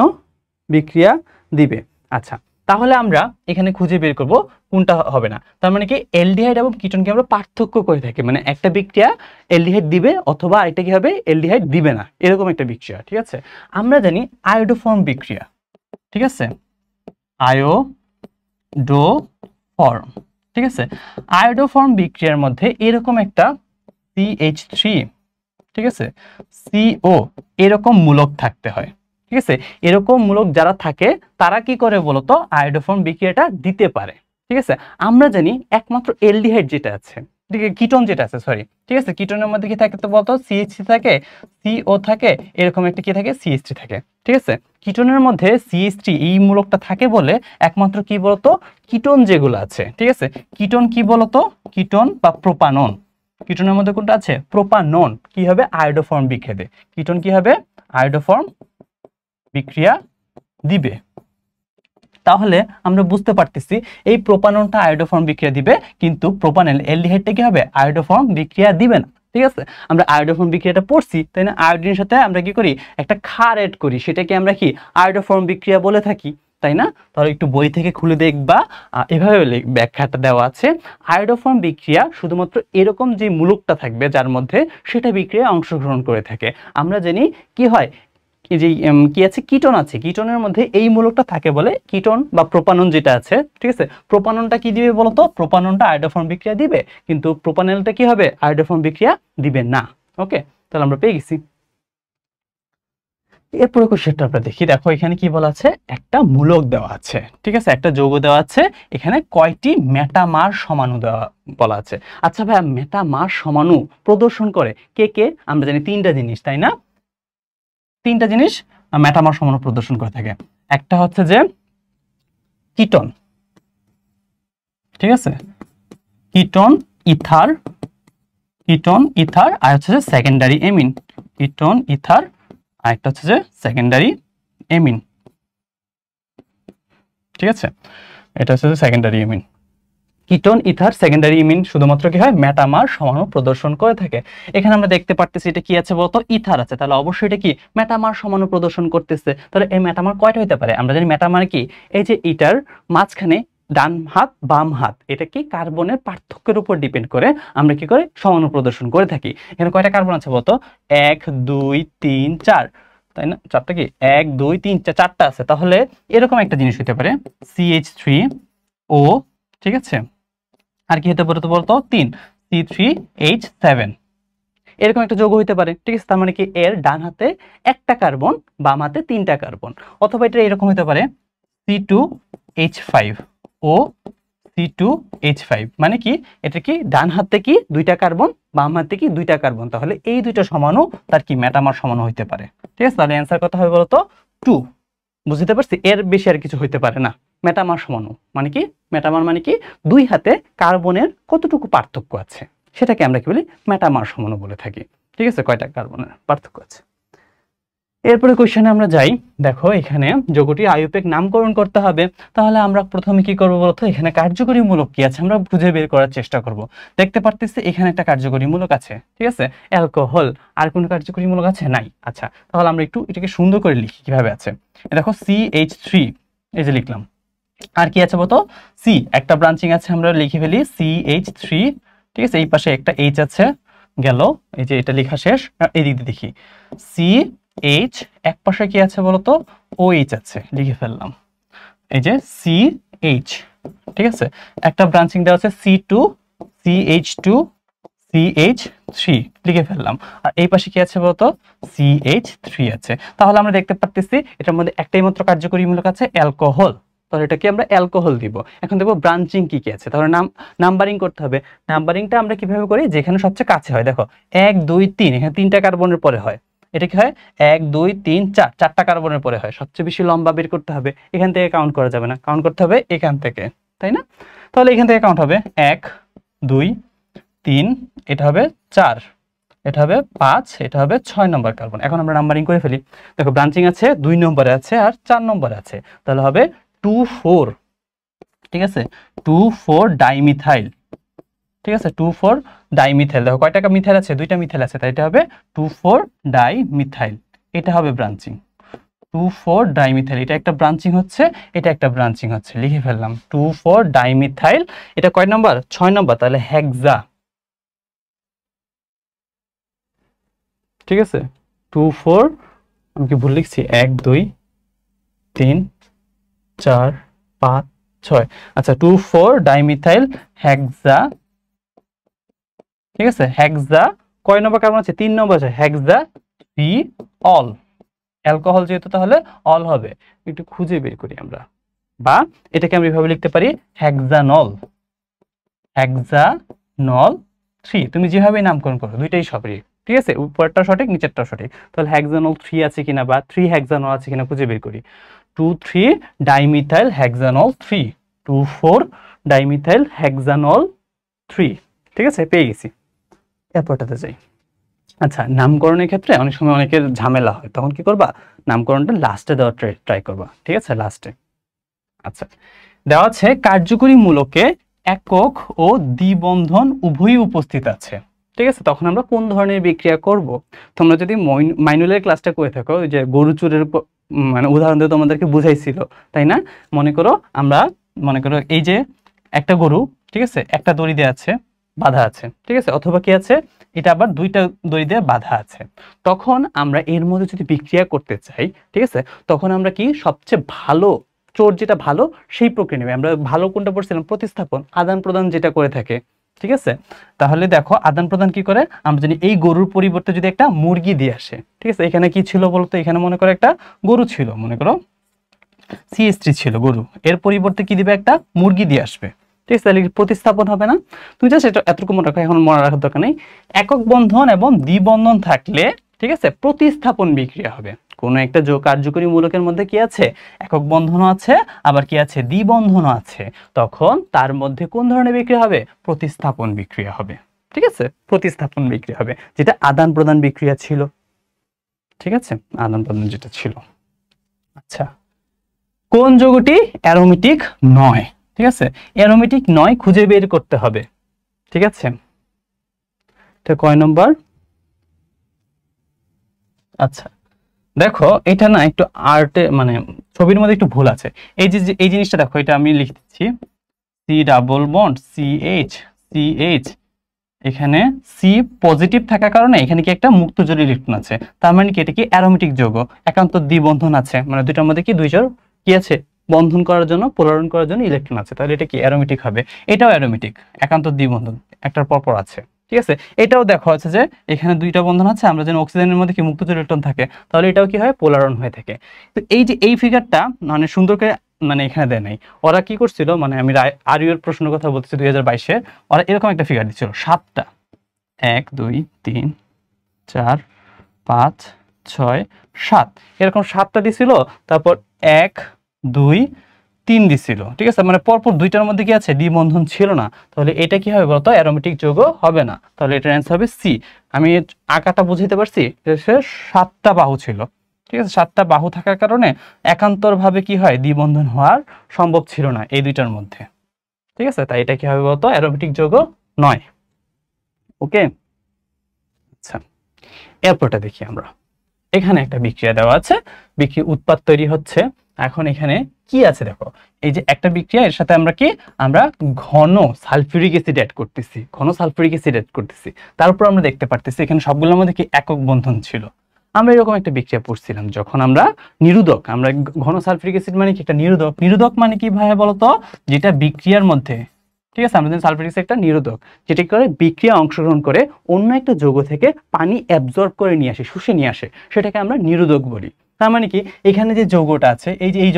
বিক্রিয়া দিবে। আচ্ছা, তাহলে আমরা এখানে খুঁজে বের করব কোনটা হবে না। তার মানে কি এলডিহাইড এবং কিটোনকে আমরা পার্থক্য করে থাকি, মানে একটা বিক্রিয়া এলডিহাইড দিবে অথবা আরেকটা কি হবে? এলডিহাইড দিবে না, এরকম একটা বিক্রিয়া, ঠিক আছে। আমরা জানি আয়োডোফর্ম বিক্রিয়া, ঠিক আছে, আয়োডোফর্ম, ঠিক আছে। আয়োডোফর্ম বিক্রিয়ার মধ্যে এরকম একটা CH3, ঠিক আছে, CO এরকম মূলক থাকতে হয়, ঠিক আছে। এরকম মূলক যারা থাকে তারা কি করে বলতো? আয়োডোফর্ম বিক্রিয়াটা দিতে পারে, ঠিক আছে। আমরা জানি একমাত্র এলডিহাইড যেটা আছে, ঠিক আছে, কিটোন যেটা আছে, সরি, ঠিক আছে, কিটোনের মধ্যে কি থাকে তো বলতো? CH3 থাকে, CO থাকে, এরকম একটা কি থাকে? CH3 থাকে, ঠিক আছে। কিটোনের মধ্যে CH3 এই মূলকটা থাকে বলে একমাত্র কি বলতো? কিটোন যেগুলো আছে, ঠিক আছে, কিটোন কি বলতো? কিটোন বা প্রোপানন, কিটোনের মধ্যে কোনটা আছে? প্রোপানন কি হবে? আয়োডোফর্ম বিক্রিয়া দেয়। কিটোন কি হবে? আয়োডোফর্ম বিক্রিয়া দিবে। তাহলে আমরা বুঝতে পারতেছি এই প্রোপাননটা আয়োডোফর্ম বিক্রিয়া দিবে, কিন্তু প্রোপানেল এলডিহাইডটা কি হবে? আয়োডোফর্ম বিক্রিয়া দিবে না, ঠিক আছে। আমরা আয়োডোফর্ম বিক্রিয়াটা পড়ছি, তাই না? আয়োডিনের সাথে আমরা কি করি? একটা ক্ষার এড করি, সেটাকে আমরা কি আয়োডোফর্ম বিক্রিয়া বলে থাকি, তাই না? তাহলে একটু বই থেকে খুলে দেখবা, এভাবে ব্যাখ্যাটা দেওয়া আছে। আয়োডোফর্ম বিক্রিয়া শুধুমাত্র এরকম যে মূলকটা থাকবে যার মধ্যে, সেটা বিক্রিয়ায় অংশগ্রহণ করে থাকে। আমরা জানি কি হয়, যে কি আছে? কিটোন আছে, কিটোনের মধ্যে এই মূলকটা থাকে বলে কিটোন বা প্রোপানন যেটা আছে, ঠিক আছে, প্রোপাননটা কি দিবে বলতো? প্রোপাননটা আয়োডোফর্ম বিক্রিয়া দিবে, কিন্তু প্রোপানেলটা কি হবে? আয়োডোফর্ম বিক্রিয়া দিবে না। ওকে, তাহলে আমরা পেয়ে গেছি। এরপরে কোশ্চেনটা আমরা দেখি, দেখো এখানে কি বলা আছে? একটা মূলক দেওয়া আছে, ঠিক আছে, একটা যৌগ দেওয়া আছে, এখানে কয়টি মেটামার সমাণু দেওয়া বলা আছে। আচ্ছা ভাই, মেটামার সমাণু প্রদর্শন করে কে কে? আমরা জানি তিনটা জিনিস, তাই না? তিনটা জিনিস মেটামার সমাণু প্রদর্শন করে থাকে। একটা হচ্ছে যে কিটোন, ঠিক আছে, কিটোন ইথার, কিটোন ইথার, আর হচ্ছে যে সেকেন্ডারি এমিন, কিটোন ইথার, আর একটা হচ্ছে যে সেকেন্ডারি এমিন, ঠিক আছে, এটা হচ্ছে যে সেকেন্ডারি এমিন। কিটোন ইথার সেকেন্ডারি ইমিন শুধুমাত্র কি হয়? মেটামার সমাণু প্রদর্শন করে থাকে। এখানে আমরা দেখতে পারতেছি এটা কি আছে বলতো? ইথার আছে, তাহলে অবশ্যই এটা কি মেটামার সমাণু প্রদর্শন করতেছে। তাহলে এই মেটামার কয়টা হতে পারে? আমরা জানি মেটামার কি, এই যে ইটার মাঝখানে ডান হাত বাম হাত, এটা কি কার্বনের পার্থক্যের উপর ডিপেন্ড করে আমরা কি করে সমাণু প্রদর্শন করে থাকি। এখানে কয়টা কার্বন আছে বলতো? 1 2 3 4, তাই না? চারটা কি? 1 2 3 4, চারটা আছে। তাহলে এরকম একটা জিনিস হতে পারে CH3O, ঠিক আছে, আর কি হতে পারে তো বলতো? 3 C3H7, এরকম একটা যৌগ হইতে পারে, ঠিক আছে। তার মানে কি এর ডান হাতে একটা কার্বন, বাম হাতে তিনটা কার্বন। অথবা এটা এরকম হতে পারে C2H5O C2H5 মানে কি এটা কি ডান হাতে কি দুইটা কার্বন বাম হাতে কি দুইটা কার্বন, তাহলে এই দুইটা সমানও তার কি মেটামার সমান হইতে পারে। ঠিক আছে, তাহলে অ্যান্সার কত হবে বলতো 2। বুঝতে পারছি, এর বেশি আর কিছু হইতে পারে না। মেটামার সমানও মানে কি, মেটামার মানে কি দুই হাতে কার্বনের কতটুকু পার্থক্য আছে সেটাকে আমরা কি বলি মেটামার সমানও বলে থাকি। ঠিক আছে, কয়টা কার্বনের পার্থক্য আছে। এরপরে কোশ্চেনে আমরা যাই। দেখো এখানে যৌগটি আইইউপ্যাক নামকরণ করতে হবে, তাহলে আমরা প্রথমে কি করব বলতো, এখানে কার্যকরী মূলক কি আছে আমরা খুঁজে বের করার চেষ্টা করব। দেখতে পারতেছি এখানে একটা কার্যকরী মূলক আছে, ঠিক আছে, অ্যালকোহল। আর কোনো কার্যকরী মূলক আছে? নাই। আচ্ছা, তাহলে আমরা একটু এটাকে সুন্দর করে লিখি কিভাবে আছে। দেখো CH3 এই যে লিখলাম। আর কি আছে বলতো, সি একটা ব্রাঞ্চিং আছে, আমরা লিখে ফেলি CH3। ঠিক আছে, এই পাশে একটা H আছে, গেল, এই যে এটা লেখা শেষ। এই দিক দিয়ে দেখি CH, এক পাশে কি আছে বলতো OH আছে, লিখে ফেললাম এই যে CH। ঠিক আছে, একটা ব্রাঞ্চিং দেওয়া আছে C2 CH2 CH3 লিখে ফেললাম। আর এই পাশে কি আছে বলতো CH3 আছে। তাহলে আমরা দেখতে পারতেছি এটার মধ্যে একটাই মাত্র কার্যকরী মূলক আছে, অ্যালকোহল। তাহলে এটাকে আমরা অ্যালকোহল দিব। এখন দেখবো ব্রাঞ্চিং কি কি আছে, তাহলে নাম্বারিং করতে হবে। নাম্বারিংটা আমরা কিভাবে করি, যেখানে সবচেয়ে কাছে হয়। দেখো 1 2 3, এখানে 3টা কার্বনের পরে হয়। এটা কি হয় 1 2 3 4, 4টা কার্বনের পরে হয়। সবচেয়ে বেশি লম্বা বের করতে হবে, এখান থেকে কাউন্ট করা যাবে না, কাউন্ট করতে হবে এখান থেকে, তাই না? তাহলে এখান থেকে কাউন্ট হবে 1 2 3, এটা হবে 4, এটা হবে 5, এটা হবে 6 নম্বর কার্বন। এখন আমরা নাম্বারিং করে ফেলি। দেখো ব্রাঞ্চিং আছে 2 নম্বরে আছে আর 4 নম্বরে আছে, তাহলে হবে 2 4। ঠিক আছে, 2 4 ডাইমিথাইল। ঠিক আছে, 2 4 ডাইমিথাইল। দেখো কয়টা মিথাইল আছে, দুইটা মিথাইল আছে, তাই এটা হবে 2 4 ডাইমিথাইল। এটা হবে ব্রাঞ্চিং 2 4 ডাইমিথাইল। এটা একটা ব্রাঞ্চিং হচ্ছে, এটা একটা ব্রাঞ্চিং হচ্ছে, লিখে ফেললাম 2 4 ডাইমিথাইল। এটা কয় নম্বর? 6 নম্বর, তাহলে হেক্সা। ঠিক আছে, 2 4, আমি কি ভুল লিখছি? 1 2 3 4 5 6। আচ্ছা, 2 4 ডাইমিথাইল হেক্সা। ঠিক আছে, হেক্সা কয় নম্বর কার্বন আছে? 3 নম্বর আছে, হেক্সা 3 অল। অ্যালকোহল যেহেতু তাহলে অল হবে। একটু খুঁজে বের করি আমরা, বা এটাকে আমরা এভাবে লিখতে পারি হেক্সানল। হেক্সানল 3, তুমি যেভাবে নামকরণ করো দুইটাই সবই ঠিক আছে, উপরটা সঠিক নিচেরটা সঠিক। তাহলে হেক্সানল 3 আছে কিনা বা 3 হেক্সানল আছে কিনা খুঁজে বের করি। 2 3 ডাইমিথাইল হেক্সানল 3, 2 4 ডাইমিথাইল হেক্সানল 3। ঠিক আছে, পেয়ে গেছি। এরপরটাতে যাই। আচ্ছা, নামকরণের ক্ষেত্রে অনেক সময় অনেকের ঝামেলা হয়, তখন কি করবা, নামকরণটা লাস্টে দেওয়ার ট্রাই করবা। ঠিক আছে, লাস্টে। আচ্ছা, দেওয়া আছে কার্যকরী মূলকে একক ও দ্বিবন্ধন উভয়ই উপস্থিত আছে। ঠিক আছে, তখন আমরা কোন ধরনের বিক্রিয়া করব? তোমরা যদি মাইনুলের ক্লাসটা করে থাকো, যে গরু চুরের মানে উদাহরণ দিয়ে তোমাদেরকে বুঝাইছিল, তাই না? মনে করো এই যে একটা গরু, ঠিক আছে, একটা দড়ি দিয়ে আছে, বাধা আছে, ঠিক আছে, অথবা কি আছে, এটা আবার দুইটা দড়ি দিয়ে বাধা আছে। তখন আমরা এর মধ্যে যদি বিক্রিয়া করতে চাই, ঠিক আছে, তখন আমরা কি সবচেয়ে ভালো চোর যেটা ভালো সেই প্রক্রিয়া নেবে। আমরা ভালো কোনটা পড়ছিলাম? প্রতিস্থাপন, আদান প্রদান যেটা করে থাকে। ঠিক আছে, তাহলে দেখো আদান প্রদান কি করে, আমরা জানি এই গরুর পরিবর্তে যদি একটা মুরগি দিয়ে আসে। ঠিক আছে, এখানে কি ছিল বলতো, এখানে মনে করো একটা গরু ছিল, মনে করো CH3 ছিল গরু, এর পরিবর্তে কি দিবে, একটা মুরগি দিয়ে আসবে। ঠিক আছে, তাহলে প্রতিস্থাপন হবে না? তুমি জাস্ট এটা এতটুকু মনে রাখো, এখন মনে রাখার দরকার নেই। একক বন্ধন এবং দ্বিবন্ধন থাকলে, ঠিক আছে, প্রতিস্থাপন বিক্রিয়া হবে। কোনো একটা কার্যকরী মূলকের মধ্যে কি আছে, একক বন্ধনও আছে, আবার কি আছে, দ্বিবন্ধনও আছে। তখন তার মধ্যে কোন ধরনের বিক্রিয়া হবে? প্রতিস্থাপন বিক্রিয়া হবে। ঠিক আছে, প্রতিস্থাপন বিক্রিয়া হবে, যেটা আদান প্রদান বিক্রিয়া ছিল। ঠিক আছে, আদান প্রদান যেটা ছিল। আচ্ছা, কোন যৌগটি অ্যারোমেটিক নয়? ঠিক আছে, অ্যারোমেটিক নয় খুঁজে বের করতে হবে। ঠিক আছে, এটা কয় নম্বর? আচ্ছা, দেখো এটা না একটু আর্টে মানে ছবির মধ্যে একটু ভুল আছে। এই জিনিসটা দেখো, এটা আমি লিখতেছি সি ডাবল বন্ড CH, এখানে সি পজিটিভ থাকার কারণে এখানে কি একটা মুক্ত জোড় ইলেকট্রন আছে, তার মানে কি এটা কি অ্যারোমেটিক যৌগ। একান্ত দ্বিবন্ধন আছে, মানে দুইটার মধ্যে কি দুই জোড় কি আছে, বন্ধন করার জন্য, পোলারন করার জন্য ইলেকট্রন আছে, তাহলে এটা কি অ্যারোমেটিক হবে। এটাও অ্যারোমেটিক, একান্ত দ্বিবন্ধন একটার পর পর আছে। ঠিক আছে, এটাও দেখো আছে যে এখানে দুইটা বন্ধন আছে, আমরা যেন অক্সিজেনের মধ্যে কি মুক্ত জোড় ইলেকট্রন থাকে, তাহলে এটাও কি হয়, পোলারন হয়ে থাকে। তো এই যে এই ফিগারটা মানে সুন্দর করে মানে এখানে দেয় নাই। ওরা কি করছিল, মানে আমি আরইউ এর প্রশ্নের কথা বলতেছি 2022-এ, ওরা এরকম একটা ফিগার দিচ্ছিল 7টা, 1 2 3 4 5 6 7, এরকম 7টা দিছিল। তারপর 1 2 3 দিছিল, ঠিক আছে, মানে পরপর দুইটার মধ্যে কি আছে, দ্বিবন্ধন ছিল না। তাহলে এটা কি হবে বলতো, অ্যারোমেটিক যৌগ হবে না। তাহলে এটার অ্যান্সার হবে সি। আমি আঁকাটা বুঝাইতে পারছি, এটা 7টা বাহু ছিল, ঠিক আছে, 7টা বাহু থাকার কারণে একান্তরভাবে কি হয়, দ্বিবন্ধন হওয়ার সম্ভব ছিল না এই দুইটার মধ্যে, ঠিক আছে। তাই এটা কি হবে বলতো, অ্যারোমেটিক যৌগ নয়। ওকে, আচ্ছা, এরপরটা দেখি আমরা। এখানে একটা বিক্রিয়া দেওয়া আছে, বিক্রিয়া উৎপাদ তৈরি হচ্ছে। এখন এখানে কি আছে দেখো, এই যে একটা বিক্রিয়া, এর সাথে আমরা কি, আমরা ঘন সালফিউরিক অ্যাসিড অ্যাড করতেছি, ঘন সালফিউরিক অ্যাসিড অ্যাড করতেছি। তারপর আমরা দেখতে পারতেছি এখানে সবগুলোর মধ্যে কি একক বন্ধন ছিল। আমরা এরকম একটা বিক্রিয়া পড়ছিলাম যখন আমরা নিরোধক, আমরা ঘন সালফিউরিক অ্যাসিড মানে কি, একটা নিরোধক। নিরোধক মানে কি ভাই বলতো, যেটা বিক্রিয়ার মধ্যে, ঠিক আছে, আমাদের সালফিউরিক অ্যাসিড একটা নিরোধক, যেটা করে বিক্রিয়া অংশগ্রহণ করে অন্য একটা যৌগ থেকে পানি অ্যাবজর্ব করে নিয়ে আসে, শুষে নিয়ে আসে, সেটাকে আমরা নিরোধক বলি। তার মানে কি, এখানে যে যৌগটা আছে, এই যে এই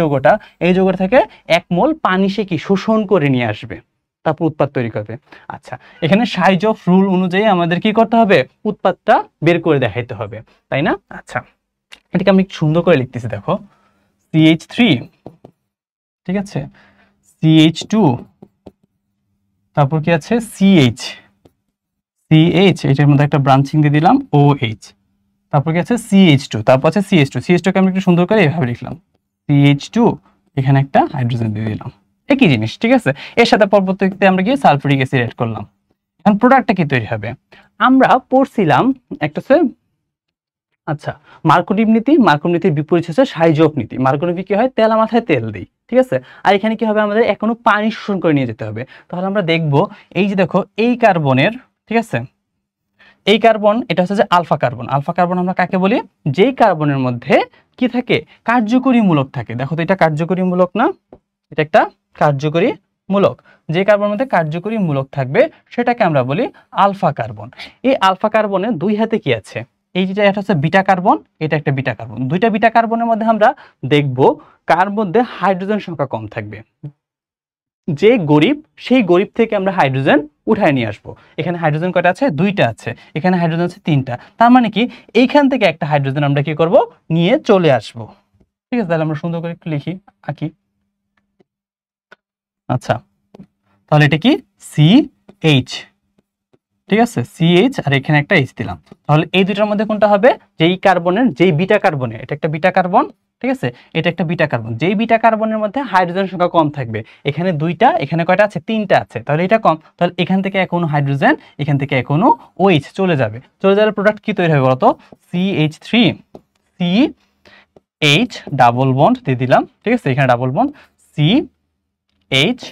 যৌগটা থেকে 1 মোল পানি সে কি শোষণ করে নিয়ে আসবে, তারপর উৎপাদ তৈরি করবে। আচ্ছা, এখানে সাইজ অফ রুল অনুযায়ী আমাদের কি করতে হবে, উৎপাদটা বের করে দেখাইতে হবে, তাই না? আচ্ছা, এটাকে আমি সুন্দর করে লিখতেছি, দেখো CH3, ঠিক আছে, CH2, তারপর কি আছে CH, এটার মধ্যে একটা ব্রাঞ্চিং দিয়ে দিলাম OH, তারপর কি আছে CH2, তারপর আছে CH2 কে আমি একটু সুন্দর করে এভাবে লিখলাম CH2, এখানে একটা হাইড্রোজেন দিয়ে দিলাম, একই জিনিস, ঠিক আছে। এর সাথে পরবর্তীতে আমরা গিয়ে সালফিউরিক অ্যাসিড অ্যাড করলাম। এখন প্রোডাক্টটা কি তৈরি হবে, আমরা পড়ছিলাম একটা হচ্ছে, আচ্ছা, মার্কোনিভ নীতি, মার্কোনিভ নীতির বিপরীত হচ্ছে সাইজোফ নীতি। মার্কোনিভ কি হয়, তেলা মাথায় তেল দিই, ঠিক আছে। আর এখানে কি হবে, আমাদের এখনো পানি শোষণ করে নিয়ে যেতে হবে। তাহলে আমরা দেখব, এই যে দেখো এই কার্বনের, ঠিক আছে, এই কার্বন, এটা হচ্ছে যে আলফা কার্বন। আলফা কার্বন আমরা কাকে বলি, যেই কার্বনের মধ্যে কি থাকে, কার্যকরী মূলক থাকে। দেখো তো এটা কার্যকরী মূলক না, এটা একটা কার্যকরী মূলক। যে কার্বনের মধ্যে কার্যকরী মূলক থাকবে সেটাকে আমরা বলি আলফা কার্বন। এই আলফা কার্বনের দুই হাতে কি আছে, এই যেটা, এটা হচ্ছে বিটা কার্বন, এটা একটা বিটা কার্বন। দুইটা বিটা কার্বনের মধ্যে আমরা দেখব কার মধ্যে হাইড্রোজেন সংখ্যা কম থাকবে। যে গরিব, সেই গরিব থেকে আমরা হাইড্রোজেন উঠায় নিয়ে আসবো। এখানে হাইড্রোজেন কয়টা আছে, 2টা আছে, এখানে হাইড্রোজেন আছে 3টা। তার মানে কি, এইখান থেকে একটা হাইড্রোজেন আমরা কি করব, নিয়ে চলে আসব, ঠিক আছে। তাহলে আমরা সুন্দর করে একটু লিখি, আঁকি। আচ্ছা, তাহলে এটা কি CH, ঠিক আছে, CH, আর এখানে একটা H দিলাম। তাহলে এই দুইটার মধ্যে কোনটা হবে, যেই কার্বনের, যেই বিটা কার্বনের, এটা একটা বিটা কার্বন, ঠিক আছে, এটা একটা বিটা কার্বন, যেই বিটা কার্বনের মধ্যে হাইড্রোজেন সংখ্যা কম থাকবে। এখানে 2টা, এখানে কয়টা আছে, 3টা আছে, তাহলে এটা কম। তাহলে এখান থেকে এখনো হাইড্রোজেন, এখান থেকে এখনো OH চলে যাবে। চলে যাওয়ার প্রোডাক্ট কি তৈরি হবে বলতো, CH3, CH ডাবল বন্ড দিয়ে দিলাম, ঠিক আছে, এখানে ডাবল বন্ড CH,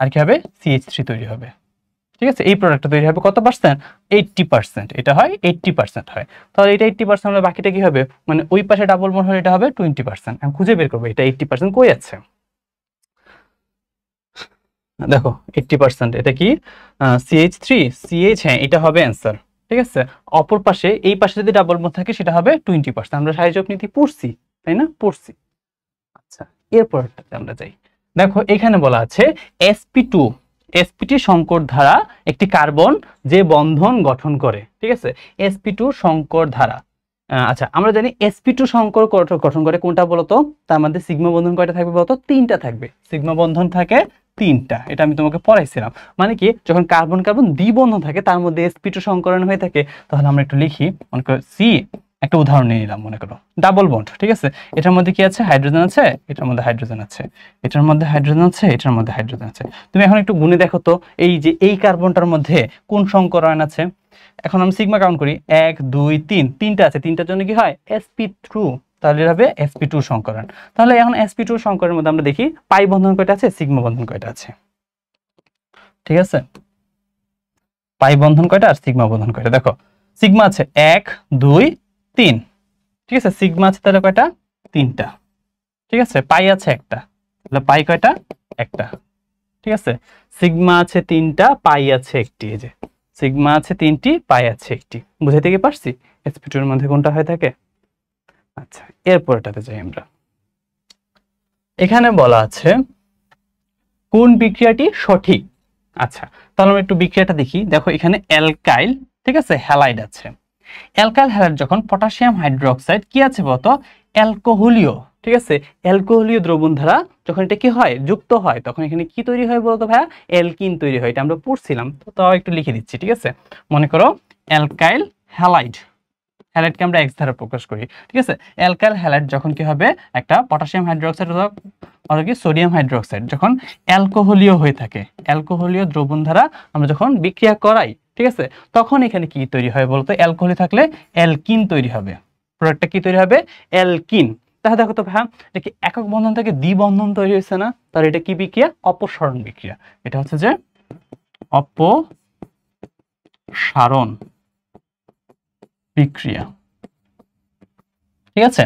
আর কি হবে, CH3 তৈরি হবে, ঠিক আছে। এই প্রোডাক্টটা তৈরি হবে কত পার্সেন্ট, 80%। এটা হয় 80% হয়। তাহলে এটা 80% হলে বাকিটা কি হবে, মানে ওই পাশে ডাবল বন্ড হলে এটা হবে 20%। আমি খুঁজে বের করবো এটা 80% কই আছে। দেখো 80%, এটা কি CH3, CH, হ্যাঁ এটা হবে অ্যান্সার, ঠিক আছে। অপর পাশে, এই পাশে যদি ডাবল বন্ড থাকে সেটা হবে 20%। আমরা সাইজোফ নীতি পড়ছি, তাই না, পড়ছি। আচ্ছা, এরপরটাতে আমরা যাই। দেখো এখানে বলা আছে sp2, sp2 সংকর ধারা একটি কার্বন যে বন্ধন গঠন করে, ঠিক আছে, sp2 সংকর ধারা। আচ্ছা, আমরা জানি sp2 সংকর গঠন করে কোনটা বলতো, তার মধ্যে সিগমা বন্ধন কয়টা থাকবে বলতো, 3টা থাকবে, সিগমা বন্ধন থাকে 3টা। এটা আমি তোমাকে পড়াইছিলাম। মানে কি, যখন কার্বন কার্বন দ্বিবন্ধন থাকে তার মধ্যে sp2 সংকরণ হয়ে থাকে। তাহলে আমরা একটু লিখি, মনে করো সি, একটা উদাহরণ নিয়ে নিলাম, মনে করো ডাবল বন্ড, ঠিক আছে, এটার মধ্যে কি আছে, হাইড্রোজেন আছে, এটার মধ্যে হাইড্রোজেন আছে, এটার মধ্যে হাইড্রোজেন আছে, এটার মধ্যে হাইড্রোজেন আছে। তুমি এখন একটু গুণে দেখো তো, এই যে এই কার্বনটার মধ্যে কোন সংকরণ আছে। এখন আমি সিগমা কাউন্ট করি, 1 2 3, 3টা আছে, 3টার জন্য কি হয় sp2, তাহলে এটা হবে sp2 সংকরণ। তাহলে এখন sp2 সংকরণের মধ্যে আমরা দেখি পাই বন্ধন কয়টা আছে, সিগমা বন্ধন কয়টা আছে, ঠিক আছে, পাই বন্ধন কয়টা আর সিগমা বন্ধন কয়টা। দেখো সিগমা আছে 1 2 3, ঠিক আছে, সিগমা আছে তাহলে কয়টা, 3টা, ঠিক আছে। পাই আছে একটা, তাহলে পাই কয়টা, একটা, ঠিক আছে। সিগমা আছে 3টা, পাই আছে একটি, এই যে সিগমা আছে 3টি, পাই আছে একটি। বুঝাইতে কি পারছি sp2 এর মধ্যে কোনটা হয়ে থাকে। আচ্ছা, এরপরটাতে যাই আমরা। এখানে বলা আছে কোন বিক্রিয়াটি সঠিক। আচ্ছা, তাহলে আমরা একটু বিক্রিয়াটা দেখি। দেখো এখানে অ্যালকাইল, ঠিক আছে, হ্যালাইড আছে। অ্যালকাইল হ্যালাইড যখন পটাশিয়াম হাইড্রোক্সাইড কি আছে বলতো, অ্যালকোহলীয়, ঠিক আছে, অ্যালকোহলীয় দ্রবণ দ্বারা যখন এটা কি হয়, যুক্ত হয়, তখন এখানে কি তৈরি হয় বলতো ভাইয়া, অ্যালকিন তৈরি হয়। এটা আমরা পড়ছিলাম, তো তাও একটু লিখে দিচ্ছি, ঠিক আছে। মনে করো অ্যালকাইল হ্যালাইড, হ্যালাইডকে আমরা এক্স দ্বারা প্রকাশ করি, ঠিক আছে। অ্যালকাইল হ্যালাইড যখন কি হবে, একটা পটাশিয়াম হাইড্রোক্সাইড অথবা কি সোডিয়াম হাইড্রোক্সাইড যখন অ্যালকোহলীয় হয়ে থাকে, অ্যালকোহলীয় দ্রবণ দ্বারা আমরা যখন বিক্রিয়া করাই, ঠিক আছে, তখন এখানে কি তৈরি হয় বলতো, অ্যালকোহলি থাকলে অ্যালকিন তৈরি হবে। প্রোডাক্টটা কি তৈরি হবে, অ্যালকিন। তাহলে দেখো তো ভাই, এটা কি একক বন্ধন থেকে দ্বিবন্ধন তৈরি হয়েছে না? তাহলে এটা কি বিক্রিয়া, অপসারণ বিক্রিয়া। এটা হচ্ছে যে অপসারণ বিক্রিয়া, ঠিক আছে।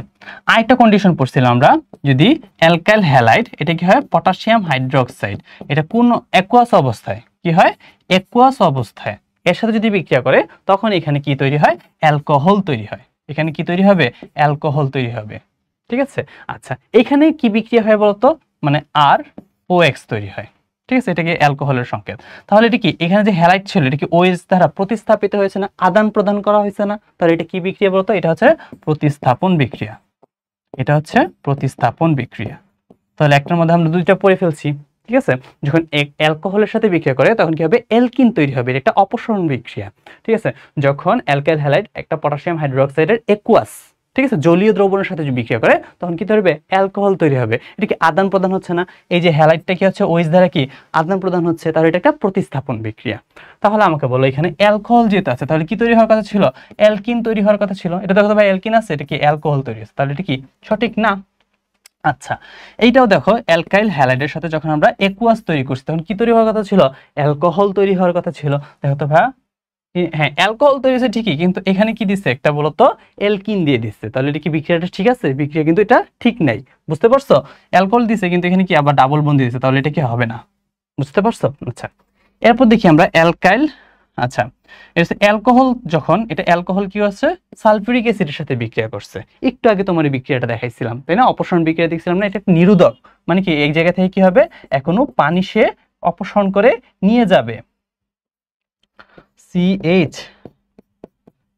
আরেকটা কন্ডিশন পড়ছিলাম আমরা, যদি অ্যালকাইল হ্যালাইড, এটা কি হয় পটাশিয়াম হাইড্রোক্সাইড, এটা পূর্ণ অ্যাকুয়াস অবস্থায় কি হয়, অ্যাকুয়াস অবস্থায় এর সাথে যদি বিক্রিয়া করে, তখন এখানে কি তৈরি হয়, অ্যালকোহল তৈরি হয়। এখানে কি তৈরি হবে, অ্যালকোহল তৈরি হবে, ঠিক আছে। আচ্ছা, এখানে কি বিক্রিয়া হয় বলতো, মানে আর ও এক্স তৈরি হয়, ঠিক আছে, এটাকে অ্যালকোহলের সংকেত। তাহলে এটা কি, এখানে যে হ্যালাইড ছিল এটা কি ওএইচ দ্বারা প্রতিস্থাপিত হয়েছে না, আদান প্রদান করা হয়েছে না? তাহলে এটা কি বিক্রিয়া বলতো, এটা হচ্ছে প্রতিস্থাপন বিক্রিয়া। এটা হচ্ছে প্রতিস্থাপন বিক্রিয়া। তাহলে একটার মধ্যে আমরা দুইটা পড়ে ফেলছি, ঠিক আছে। যখন অ্যালকোহলের সাথে বিক্রিয়া করে তখন কি হবে, অ্যালকিন তৈরি হবে, এটা একটা অপসারণ বিক্রিয়া, ঠিক আছে। যখন অ্যালকাইল হ্যালাইড একটা পটাশিয়াম হাইড্রোক্সাইডের একুয়াস, ঠিক আছে, জলীয় দ্রবণের সাথে যদি বিক্রিয়া করে, তখন কি তৈরি হবে, অ্যালকোহল তৈরি হবে। এটা কি আদান প্রদান হচ্ছে না? এই যে হ্যালাইডটা কি হচ্ছে, ওএইচ দ্বারা কি আদান প্রদান হচ্ছে, তাহলে এটা একটা প্রতিস্থাপন বিক্রিয়া। তাহলে আমাকে বলো, এখানে অ্যালকোহল যেটা আছে, তাহলে কি তৈরি হওয়ার কথা ছিল, অ্যালকিন তৈরি হওয়ার কথা ছিল। এটা দেখো তো ভাই, অ্যালকিন আছে, এটা কি অ্যালকোহল তৈরি হচ্ছে, তাহলে এটা কি সঠিক না? আচ্ছা, এইটাও দেখো, অ্যালকাইল হ্যালাইডের সাথে যখন আমরা একুয়াস তৈরি করছি, তখন কি তৈরি হওয়ার কথা ছিল, অ্যালকোহল তৈরি হওয়ার কথা ছিল। দেখো তো ভাই, হ্যাঁ অ্যালকোহল তৈরি হয়েছে ঠিকই, কিন্তু এখানে কি দিচ্ছে, একটা বলতো অ্যালকিন দিয়ে দিচ্ছে। তাহলে এটা কি বিক্রিয়াটা ঠিক আছে? বিক্রিয়া কিন্তু এটা ঠিক নাই, বুঝতে পারছো? অ্যালকোহল দিছে, কিন্তু এখানে কি আবার ডাবল বন্ড দিয়েছে, তাহলে এটা কি হবে না, বুঝতে পারছো? আচ্ছা, এরপর দেখি আমরা অ্যালকাইল, আচ্ছা, অ্যালকোহল যখন, এটা অ্যালকোহল কি হচ্ছে, সালফিউরিক অ্যাসিডের সাথে বিক্রিয়া করছে। একটু আগে তোমার এই বিক্রিয়াটা দেখাইছিলাম, তাই না? অপসারণ বিক্রিয়া দেখছিলাম না? এটা একটা নিরোধক, মানে কি এক জায়গা থেকে কি হবে, এখনো পানি সে অপসারণ করে নিয়ে যাবে। CH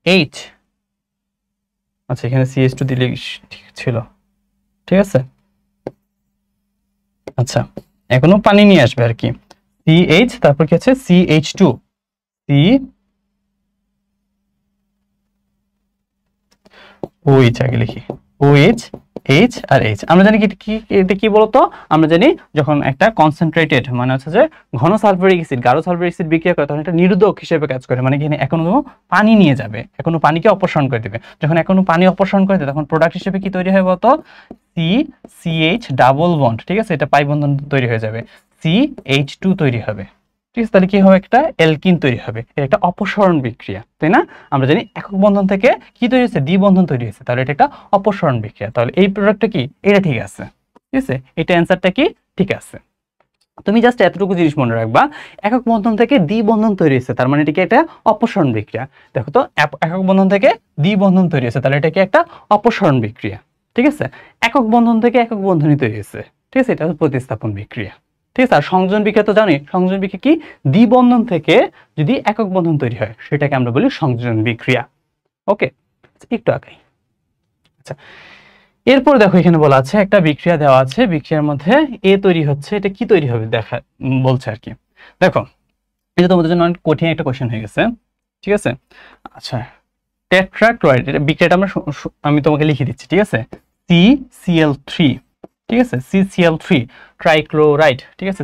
H, আচ্ছা, এখানে CH2 দিলে ঠিক ছিল, ঠিক আছে। আচ্ছা, এখনো পানি নিয়ে আসবে আর কি, CH, তারপর কি আছে CH2, OH আগে লিখি, OH, H আর H। আমরা জানি কি এটা কি বলতো, আমরা জানি যখন একটা কনসেন্ট্রেটেড, মানে হচ্ছে যে ঘন সালফিউরিক অ্যাসিড, গাঢ় সালফিউরিক অ্যাসিড বিক্রিয়া করে, তখন এটা নিরোধক হিসেবে কাজ করে, মানে এখানে এখনো পানি নিয়ে যাবে, এখনো পানিকে অপসারণ করে দেবে। যখন এখনো পানি অপসারণ করে দেবে, তখন প্রোডাক্ট হিসেবে কি তৈরি হয় বলতো, CH ডাবল বন্ড, ঠিক আছে, এটা পাই বন্ধন তৈরি হয়ে যাবে, CH2 তৈরি হবে, ঠিক আছে। তাহলে কি হবে, একটা অ্যালকিন তৈরি হবে, এটা একটা অপসারণ বিক্রিয়া, তাই না? আমরা জানি একক বন্ধন থেকে কি তৈরি হয়েছে, দ্বিবন্ধন তৈরি হয়েছে, তাহলে এটা একটা অপসারণ বিক্রিয়া। তাহলে এই প্রোডাক্টটা কি, এটা ঠিক আছে, ঠিক আছে, এটা অ্যান্সারটা কি ঠিক আছে। তুমি জাস্ট এতটুকু জিনিস মনে রাখবা, একক বন্ধন থেকে দ্বিবন্ধন তৈরি হয়েছে, তার মানে এটা কি একটা অপসারণ বিক্রিয়া। দেখো তো, একক বন্ধন থেকে দ্বিবন্ধন তৈরি হয়েছে, তাহলে এটা কি একটা অপসারণ বিক্রিয়া, ঠিক আছে। একক বন্ধন থেকে একক বন্ধনই তৈরি হয়েছে, ঠিক আছে, এটা হচ্ছে প্রতিস্থাপন বিক্রিয়া, ঠিক আছে। আর সংযোজন বিক্রিয়া তো জানি, সংযোজন বিক্রিয়া কি, দ্বিবন্ধন থেকে যদি একক বন্ধন তৈরি হয়, সেটাকে আমরা বলি সংযোজন বিক্রিয়া। ওকে, একটু আগাই। আচ্ছা, এরপর দেখো এখানে বলা আছে, একটা বিক্রিয়া দেওয়া আছে, বিক্রিয়ার মধ্যে এ তৈরি হচ্ছে, এটা কি তৈরি হবে দেখা বলছে আর কি। দেখো, এটা তোমাদের জন্য অনেক কঠিন একটা কোশ্চেন হয়ে গেছে, ঠিক আছে। আচ্ছা, টেট্রাক্লোরাইড, এটা বিক্রিয়াটা আমি তোমাকে লিখে দিচ্ছি, ঠিক আছে। CCl3, ঠিক আছে, CCl3 ট্রাইক্লোরাইড, ঠিক আছে,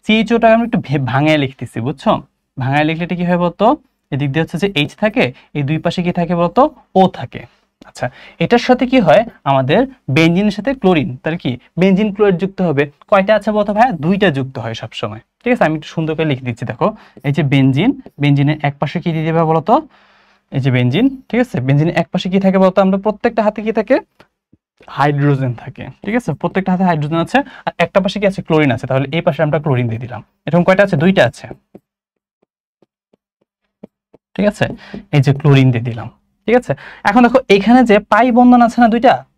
CHOটা আমি একটু ভাঙায় লিখতেছি, বুঝছো? ভাঙায় লিখলে এটা কি হয় বলতো, এদিক দিয়ে হচ্ছে যে H থাকে, এই দুই পাশে কি থাকে বলতো, O থাকে। আচ্ছা, এটার সাথে কি হয়, আমাদের বেনজিনের সাথে ক্লোরিন, তাহলে কি বেনজিন ক্লোরাইড যুক্ত হবে। কয়টা আছে বলতো ভাইয়া, দুইটা যুক্ত হয় সব সময়, ঠিক আছে। আমি একটু সুন্দর করে লিখে দিচ্ছি, দেখো, এই যে বেনজিনের এক পাশে কি দিয়ে দেবে বলতো, এই যে বেনজিন, ঠিক আছে, বেনজিনের এক পাশে কি থাকে বলতো, আমরা প্রত্যেকটা হাতে কি থাকে, হাইড্রোজেন থাকে, ঠিক আছে, প্রত্যেকটা হাতে হাইড্রোজেন আছে, আর একটা পাশে কি আছে, ক্লোরিন আছে, তাহলে এই পাশে আমরা ক্লোরিন দিয়ে দিলাম। এরকম কয়টা আছে, দুইটা আছে, ঠিক আছে, এই যে ক্লোরিন দিয়ে দিলাম, ঠিক আছে। এখন দেখো এখানে যে পাই বন্ধন আছে না,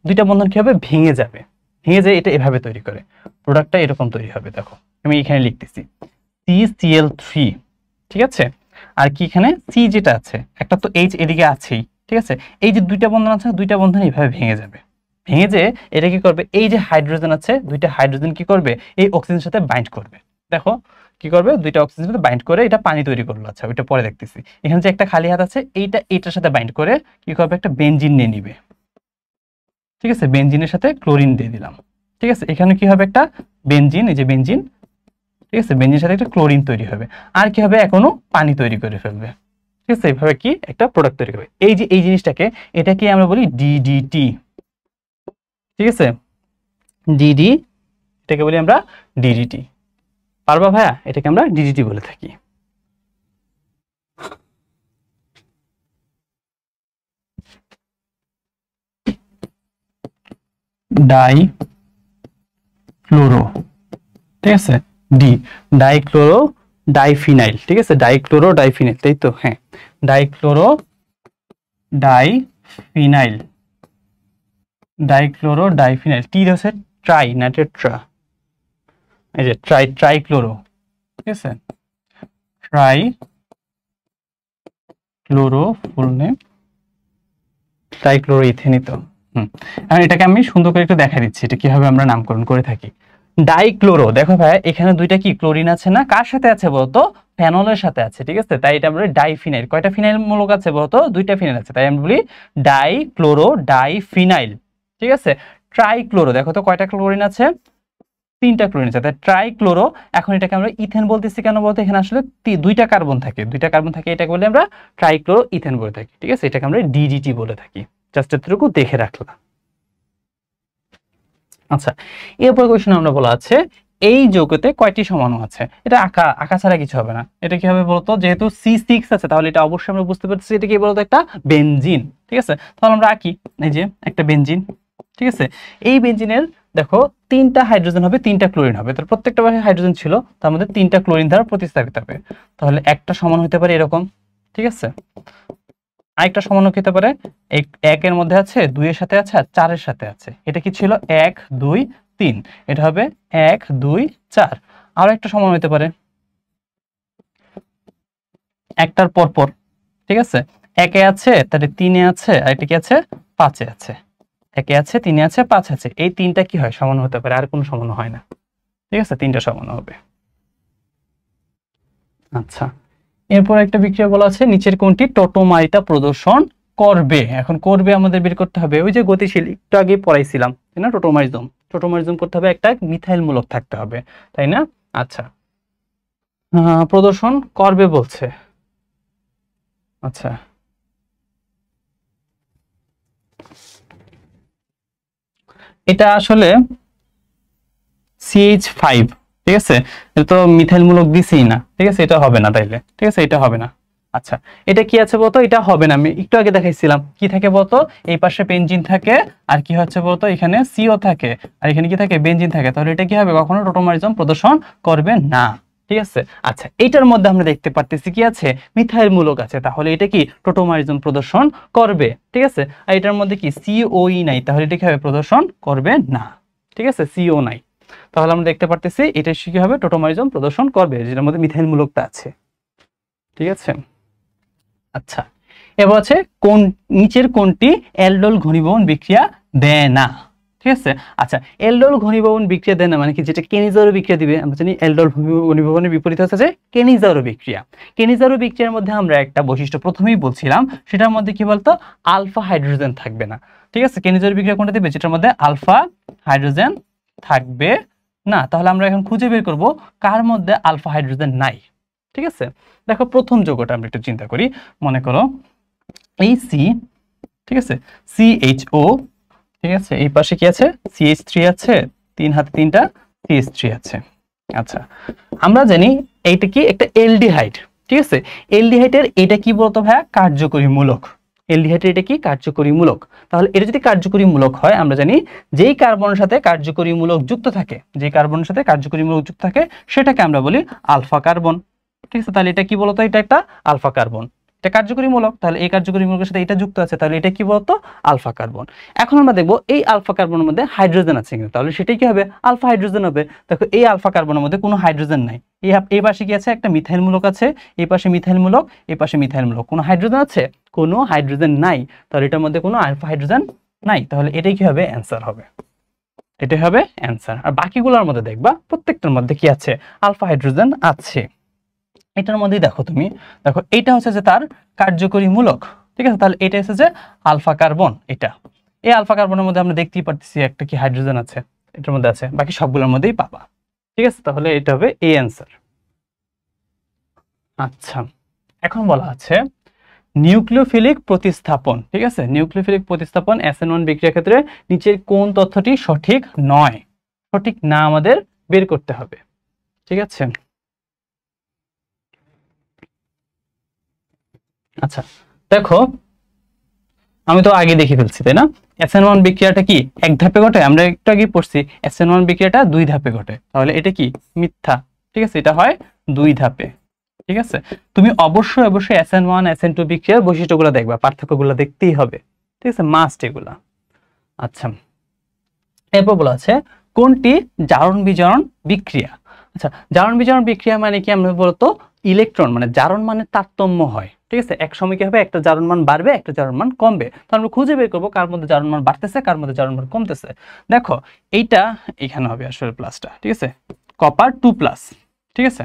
দুইটা বন্ধন কি হবে, ভেঙে যাবে, ভেঙে যায় এটা এভাবে তৈরি করে, প্রোডাক্টটা এরকম তৈরি হবে। দেখো আমি এখানে লিখতেছি CCl3, ঠিক আছে। আর কি এখানে সি যেটা আছে, একটা তো এইচ এদিকে আছেই, ঠিক আছে। এই যে দুইটা বন্ধন আছে, দুইটা বন্ধন এইভাবে ভেঙে যাবে, ভেঙে যে এটা কি করবে, এই যে হাইড্রোজেন আছে, দুইটা হাইড্রোজেন কি করবে, এই অক্সিজেনের সাথে বাইন্ড করবে। দেখো কি করবে, দুইটা অক্সিজেনের সাথে বাইন্ড করে এটা পানি তৈরি করলো। আচ্ছা ওইটা পরে দেখতেছি। এখানে যে একটা খালি হাত আছে, এইটা এটার সাথে বাইন্ড করে কি করবে, একটা বেনজিন নিয়ে নিবে, ঠিক আছে। বেনজিনের সাথে ক্লোরিন দিয়ে দিলাম, ঠিক আছে। এখানে কি হবে, একটা বেনজিন, এই যে বেনজিন, ঠিক আছে, বেনজিনের সাথে একটা ক্লোরিন তৈরি হবে। আর কি হবে, এখনো পানি তৈরি করে ফেলবে, ঠিক আছে। এইভাবে কি একটা প্রোডাক্ট তৈরি করবে। এই যে এই জিনিসটাকে, এটাকে আমরা বলি ডিডিটি, ঠিক আছে। ডিডি, এটাকে বলি আমরা ডিডিটি। পারবা ভাইয়া, এটাকে আমরা ডিডিটি বলে থাকি। ডাই ক্লোরো, ঠিক আছে, ডি, ডাইক্লোরো ডাইফিনাইল, ঠিক আছে, ডাইক্লোরো ডাইফিনাইল, তাই তো, হ্যাঁ, ডাইক্লোরো ডাইফিনাইল, ডাইক্লোরো ডাইফিনাইল। টি হচ্ছে ট্রাই না টেট্রা, এই যে ট্রাইক্লোরো, ঠিক আছে, ট্রাইক্লোরো ফুল নেম ট্রাইক্লোরো ইথেনই তো। এখন এটাকে আমি সুন্দর করে একটু দেখা দিচ্ছি এটা কিভাবে আমরা নামকরণ করে থাকি। ডাইক্লোরো, দেখো ভাই এখানে দুইটা কি ক্লোরিন আছে না, কার সাথে আছে বলতো, ফেনলের সাথে আছে, ঠিক আছে। তাই এটা আমরা বলি ডাইফিনাইল। কয়টা ফিনাইল মূলক আছে বলতো, দুইটা ফিনাইল আছে, তাই আমরা বলি ডাইক্লোরো ডাইফিনাইল, ঠিক আছে। ট্রাইক্লোরো, দেখো তো কয়টা ক্লোরিন আছে, তিনটা ক্লোরিন আছে, তাই ট্রাইক্লোরো। এখন এটাকে আমরা ইথেন বলতেছি কেন বলতো, এখানে আসলে দুইটা কার্বন থাকে, এটাকে বলে আমরা ট্রাইক্লোরো ইথেন বলে থাকি, ঠিক আছে। এটাকে আমরা ডিডিটি বলে থাকি, জাস্ট এতটুকু দেখে রাখলাম। আচ্ছা, এরপর কোশ্চেন আমরা বলা আছে এই যৌগতে কয়টি সমাণু আছে। এটা আঁকা ছাড়া কিছু হবে না। এটা কি হবে বলতো, যেহেতু C6 আছে তাহলে এটা অবশ্যই আমরা বুঝতে পারছি এটা কি বলতো, একটা বেনজিন, ঠিক আছে। তাহলে আমরা আঁকি, এই যে একটা বেনজিন, ঠিক আছে। এই বেনজিনের দেখো তিনটা হাইড্রোজেন হবে, তিনটা ক্লোরিন হবে, তার প্রত্যেকটা পাশে হাইড্রোজেন ছিল, তার মধ্যে তিনটা ক্লোরিন দ্বারা প্রতিস্থাপিত হবে। তাহলে একটা সমান হতে পারে এরকম, ঠিক আছে। আরেকটা সমানক হতে পারে একের মধ্যে আছে, দুইয়ের সাথে আছে, আর চারের সাথে আছে। এটা কি ছিল 1 2 3, এটা হবে 1 2 4। আরো একটা সমান হতে পারে একটার পর পর, ঠিক আছে। একে আছে, তাহলে তিনে আছে, আর এটা কি আছে, পাঁচে আছে। একে আছে, তিনে আছে, পাঁচ আছে, এই তিনটা কি হয়, সমান হতে পারে, আর কোনো সমান হয় না, ঠিক আছে। তিনটা সমান হবে। আচ্ছা, এরপর একটা বিক্রিয়া বলা আছে নিচের কোনটি টোটোমারিটা প্রদর্শন করবে। এখন করবে আমাদের বের করতে হবে, ওই যে গতিশীল একটু আগে পড়াইছিলাম, তাই না, টোটোমারিজম করতে হবে, একটা মিথাইল মূলক থাকতে হবে, তাই না। আচ্ছা, প্রদর্শন করবে বলছে। আচ্ছা, এটা আসলে CH5, ঠিক আছে। এটা তো মিথাইল মূলক দিছেই না, ঠিক আছে, এটা হবে না তাইলে, ঠিক আছে, এটা হবে না। আচ্ছা, এটা কি আছে বলতো, এটা হবে না, আমি একটু আগে দেখাইছিলাম কি থাকে বলতো, এই পাশে বেনজিন থাকে, আর কি হচ্ছে বলতো, এখানে CO থাকে, আর এখানে কি থাকে, বেনজিন থাকে। তাহলে এটা কি হবে, কখনো টোটোমারিজম প্রদর্শন করবে না, ঠিক আছে। আচ্ছা, এইটার মধ্যে আমরা দেখতে পারতেছি কি আছে, মিথাইল মূলক আছে, তাহলে এটা কি টোটোমারিজম প্রদর্শন করবে, ঠিক আছে। আর এটার মধ্যে কি COE নাই, তাহলে এটা কি হবে, প্রদর্শন করবে না, ঠিক আছে, CO নাই। তাহলে আমরা দেখতে পারতেছি এটা কি হবে, টোটোমারিজম প্রদর্শন করবে, যেটার মধ্যে মিথাইল মূলকটা আছে, ঠিক আছে। আচ্ছা, এবার আছে কোন নিচের কোনটি অ্যালডোল ঘনীভবন বিক্রিয়া দেয় না, ঠিক আছে। আচ্ছা, অ্যালডোল ঘনীভবন বিক্রিয়া দেয় না মানে কি, যেটা কেনিজারো বিক্রিয়া দিবে। আমরা জানি অ্যালডোল ঘনীভবনের বিপরীত হচ্ছে কেনিজারো বিক্রিয়া। কেনিজারো বিক্রিয়ার মধ্যে আমরা একটা বৈশিষ্ট্য প্রথমেই বলছিলাম, সেটার মধ্যে কি বলতো, আলফা হাইড্রোজেন থাকবে না, ঠিক আছে। কেনিজারো বিক্রিয়া কোনটা দিবে, যেটার মধ্যে আলফা হাইড্রোজেন থাকবে না। তাহলে আমরা এখন খুঁজে বের করব কার মধ্যে আলফা হাইড্রোজেন নাই, ঠিক আছে। দেখো প্রথম যৌগটা আমরা একটু চিন্তা করি, মনে করো এই C, ঠিক আছে, CHO, ঠিক আছে, এই পাশে কি আছে, CH3 আছে, তিন হাতে তিনটা CH3 আছে। আচ্ছা, আমরা জানি এইটা কি একটা অ্যালডিহাইড, ঠিক আছে। অ্যালডিহাইডের এটা কি বলতো ভাইয়া, কার্যকরী মূলক। অ্যালডিহাইডের এটা কি, কার্যকরী মূলক। তাহলে এটা যদি কার্যকরী মূলক হয়, আমরা জানি যেই কার্বনের সাথে কার্যকরী মূলক যুক্ত থাকে, যেই কার্বনের সাথে কার্যকরী মূলক যুক্ত থাকে সেটাকে আমরা বলি আলফা কার্বন, ঠিক আছে। তাহলে এটা কি বলতো, এটা একটা আলফা কার্বন, এটা কার্যকরী মূলক, তাহলে এই কার্যকরী মূলকের সাথে এটা যুক্ত আছে, তাহলে এটা কি বলতো আলফা কার্বন। এখন আমরা দেখবো এই আলফা কার্বনের মধ্যে হাইড্রোজেন আছে কিনা, তাহলে সেটাই কি হবে আলফা হাইড্রোজেন হবে। দেখো এই আলফা কার্বনের মধ্যে কোনো হাইড্রোজেন নাই, এই পাশে কি আছে একটা মিথাইল মূলক আছে, এই পাশে মিথাইল মূলক, এই পাশে মিথাইল মূলক, কোনো হাইড্রোজেন আছে, কোনো হাইড্রোজেন নাই, তাহলে এটার মধ্যে কোনো আলফা হাইড্রোজেন নাই, তাহলে এটাই কি হবে অ্যান্সার হবে, এটাই হবে অ্যান্সার। আর বাকিগুলোর মধ্যে দেখবা প্রত্যেকটার মধ্যে কি আছে আলফা হাইড্রোজেন আছে। এটার মধ্যেই দেখো তুমি, দেখো এইটা হচ্ছে যে তার কার্যকরী মূলক, ঠিক আছে, তাহলে এটা হচ্ছে যে আলফা কার্বন। এটা এই আলফা কার্বনের মধ্যে আমরা দেখতেই পারতেছি একটা কি হাইড্রোজেন আছে, এটার মধ্যে আছে, বাকি সবগুলোর মধ্যেই পাবা, ঠিক আছে, তাহলে এটা হবে এই অ্যান্সার। আচ্ছা, এখন বলা আছে নিউক্লিওফিলিক প্রতিস্থাপন, ঠিক আছে, নিউক্লিওফিলিক প্রতিস্থাপন SN1 বিক্রিয়ার ক্ষেত্রে নিচের কোন তথ্যটি সঠিক নয়, সঠিক না আমাদের বের করতে হবে, ঠিক আছে। আচ্ছা দেখো, আমি তো আগে দেখে ফেলছি তাই না, SN1 বিক্রিয়াটা কি এক ধাপে ঘটে, আমরা একটু আগে পড়ছি SN1 বিক্রিয়াটা 2 ধাপে ঘটে, তাহলে এটা কি মিথ্যা, ঠিক আছে, এটা হয় 2 ধাপে, ঠিক আছে। তুমি অবশ্যই অবশ্যই SN1 SN2 বিক্রিয়ার বৈশিষ্ট্যগুলো দেখবা, পার্থক্যগুলো দেখতেই হবে, ঠিক আছে, মাস্ট এগুলা। আচ্ছা, এরপর বলা আছে কোনটি জারণ বিজারণ বিক্রিয়া। আচ্ছা, জারণ বিজারণ বিক্রিয়া মানে কি, আমরা বলতো ইলেকট্রন মানে জারণ মানে তারতম্য হয়, ঠিক আছে, এক সময় কি হবে একটা জারণ মান বাড়বে একটা জারণ মান কমবে, তো আমরা খুঁজে বের করবো কার মধ্যে জারণ মান বাড়তেছে কার মধ্যে জারণ মান কমতেছে। দেখো এইটা এখানে হবে আসলে প্লাসটা, ঠিক আছে, কপার 2+, ঠিক আছে।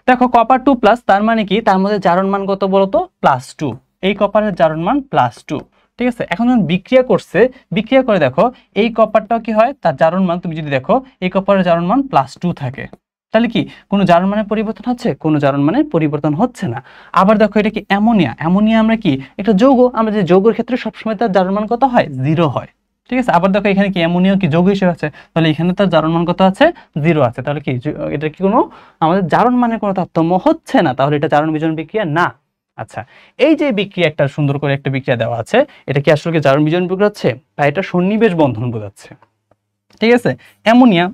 দেখো কপার 2+, তার মানে কি তার মধ্যে জারণ মান কত বলতো +2, এই কপারের জারণ মান +2, ঠিক আছে। এখন যখন বিক্রিয়া করছে, বিক্রিয়া করে দেখো এই কপারটাও কি হয় তার জারণ মান, তুমি যদি দেখো এই কপারের জারণ মান +2 থাকে, তাহলে কি কোনো জারণ মানের পরিবর্তন হচ্ছে, কোনো জারণ মানের পরিবর্তন হচ্ছে না। আবার দেখো এটা কি অ্যামোনিয়া, অ্যামোনিয়া আমরা কি একটা যৌগ, আমরা যে যৌগের ক্ষেত্রে সবসময় তার জারণ মান কত হয় 0 হয়, ঠিক আছে। আবার দেখো এখানে কি অ্যামোনিয়া কি যৌগ হিসেবে আছে, তাহলে এখানে তার জারণ মান কত আছে 0 আছে, তাহলে কি এটা কি কোনো আমাদের জারণ মানের কোনো তারতম্য হচ্ছে না, তাহলে এটা জারণ বিজারণ বিক্রিয়া না। আচ্ছা, এই যে বিক্রিয়া একটা সুন্দর করে একটা বিক্রিয়া দেওয়া আছে, এটা কি আসলে জারণ বিজারণ বিক্রিয়া হচ্ছে, বা এটা সন্নিবেশ বন্ধন বোঝাচ্ছে, ঠিক আছে। অ্যামোনিয়া,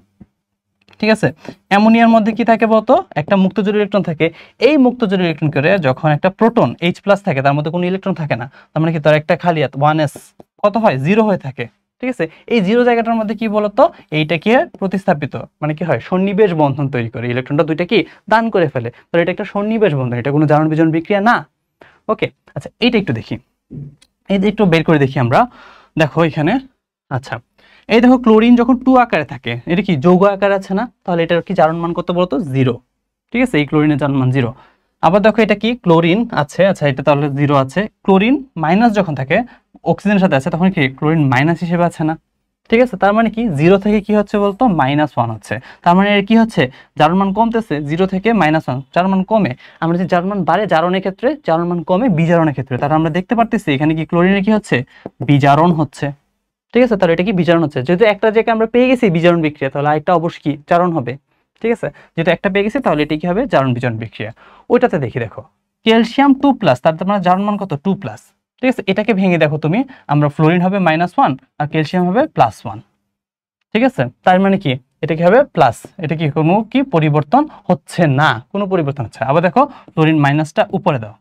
ঠিক আছে, অ্যামোনিয়ার মধ্যে কি থাকে বলতো একটা মুক্তজোড় ইলেকট্রন থাকে, এই মুক্তজোড় ইলেকট্রন করে যখন একটা প্রোটন H+ থাকে তার মধ্যে কোনো ইলেকট্রন থাকে না, তার মানে কি তার একটা খালি 1s কত হয় 0 হয়ে থাকে, ঠিক আছে। এই 0 জায়গাটার মধ্যে কি বলতো এইটা কি প্রতিস্থাপিত মানে কি হয় সন্নিবেশ বন্ধন তৈরি করে, ইলেকট্রনটা দুইটা কি দান করে ফেলে, তাহলে এটা একটা সন্নিবেশ বন্ধন, এটা কোনো জারণ বিজারণ বিক্রিয়া না। ওকে, আচ্ছা এইটা একটু দেখি, এই একটু বের করে দেখি আমরা, দেখো এখানে, আচ্ছা এই দেখো ক্লোরিন যখন 2 আকারে থাকে, এটা কি যৌগ আকার আছে না, তাহলে এটার কি জারণ মান কত বলতো 0, ঠিক আছে, এই ক্লোরিনের জারণ মান 0। আবার দেখো এটা কি ক্লোরিন আছে, আচ্ছা এটা তাহলে 0 আছে, ক্লোরিন মাইনাস যখন থাকে অক্সিজেনের সাথে আছে তখন কি ক্লোরিন মাইনাস হিসেবে আছে না, ঠিক আছে, তার মানে কি 0 থেকে কি হচ্ছে বলতো -1 হচ্ছে, তার মানে এর কি হচ্ছে জারণ মান কমতেছে, 0 থেকে -1 জারণ মান কমে, আমরা যে জারণ মান বাড়ে জারণের ক্ষেত্রে, জারণ মান কমে বিজারণের ক্ষেত্রে, তার আমরা দেখতে পারতেছি এখানে কি ক্লোরিনের কি হচ্ছে বিজারণ হচ্ছে, ঠিক আছে, তাহলে এটা কি বিজারণ হচ্ছে, যেহেতু একটা জায়গায় আমরা পেয়ে গেছি বিজারণ বিক্রিয়া, তাহলে আরেকটা অবশ্যই কি জারণ হবে, ঠিক আছে, যেহেতু একটা পেয়ে গেছি তাহলে এটা কি হবে জারণ বিজারণ বিক্রিয়া। ওইটাতে দেখি, দেখো ক্যালসিয়াম 2+, তার মানে জারণ মান কত 2+, ঠিক আছে, এটাকে ভেঙে দেখো তুমি, আমরা ফ্লোরিন হবে -1 আর ক্যালসিয়াম হবে +1, ঠিক আছে, তার মানে কি এটা কি হবে প্লাস, এটা কি কোনো কি পরিবর্তন হচ্ছে না, কোনো পরিবর্তন হচ্ছে। আবার দেখো ফ্লোরিন মাইনাসটা উপরে দাও,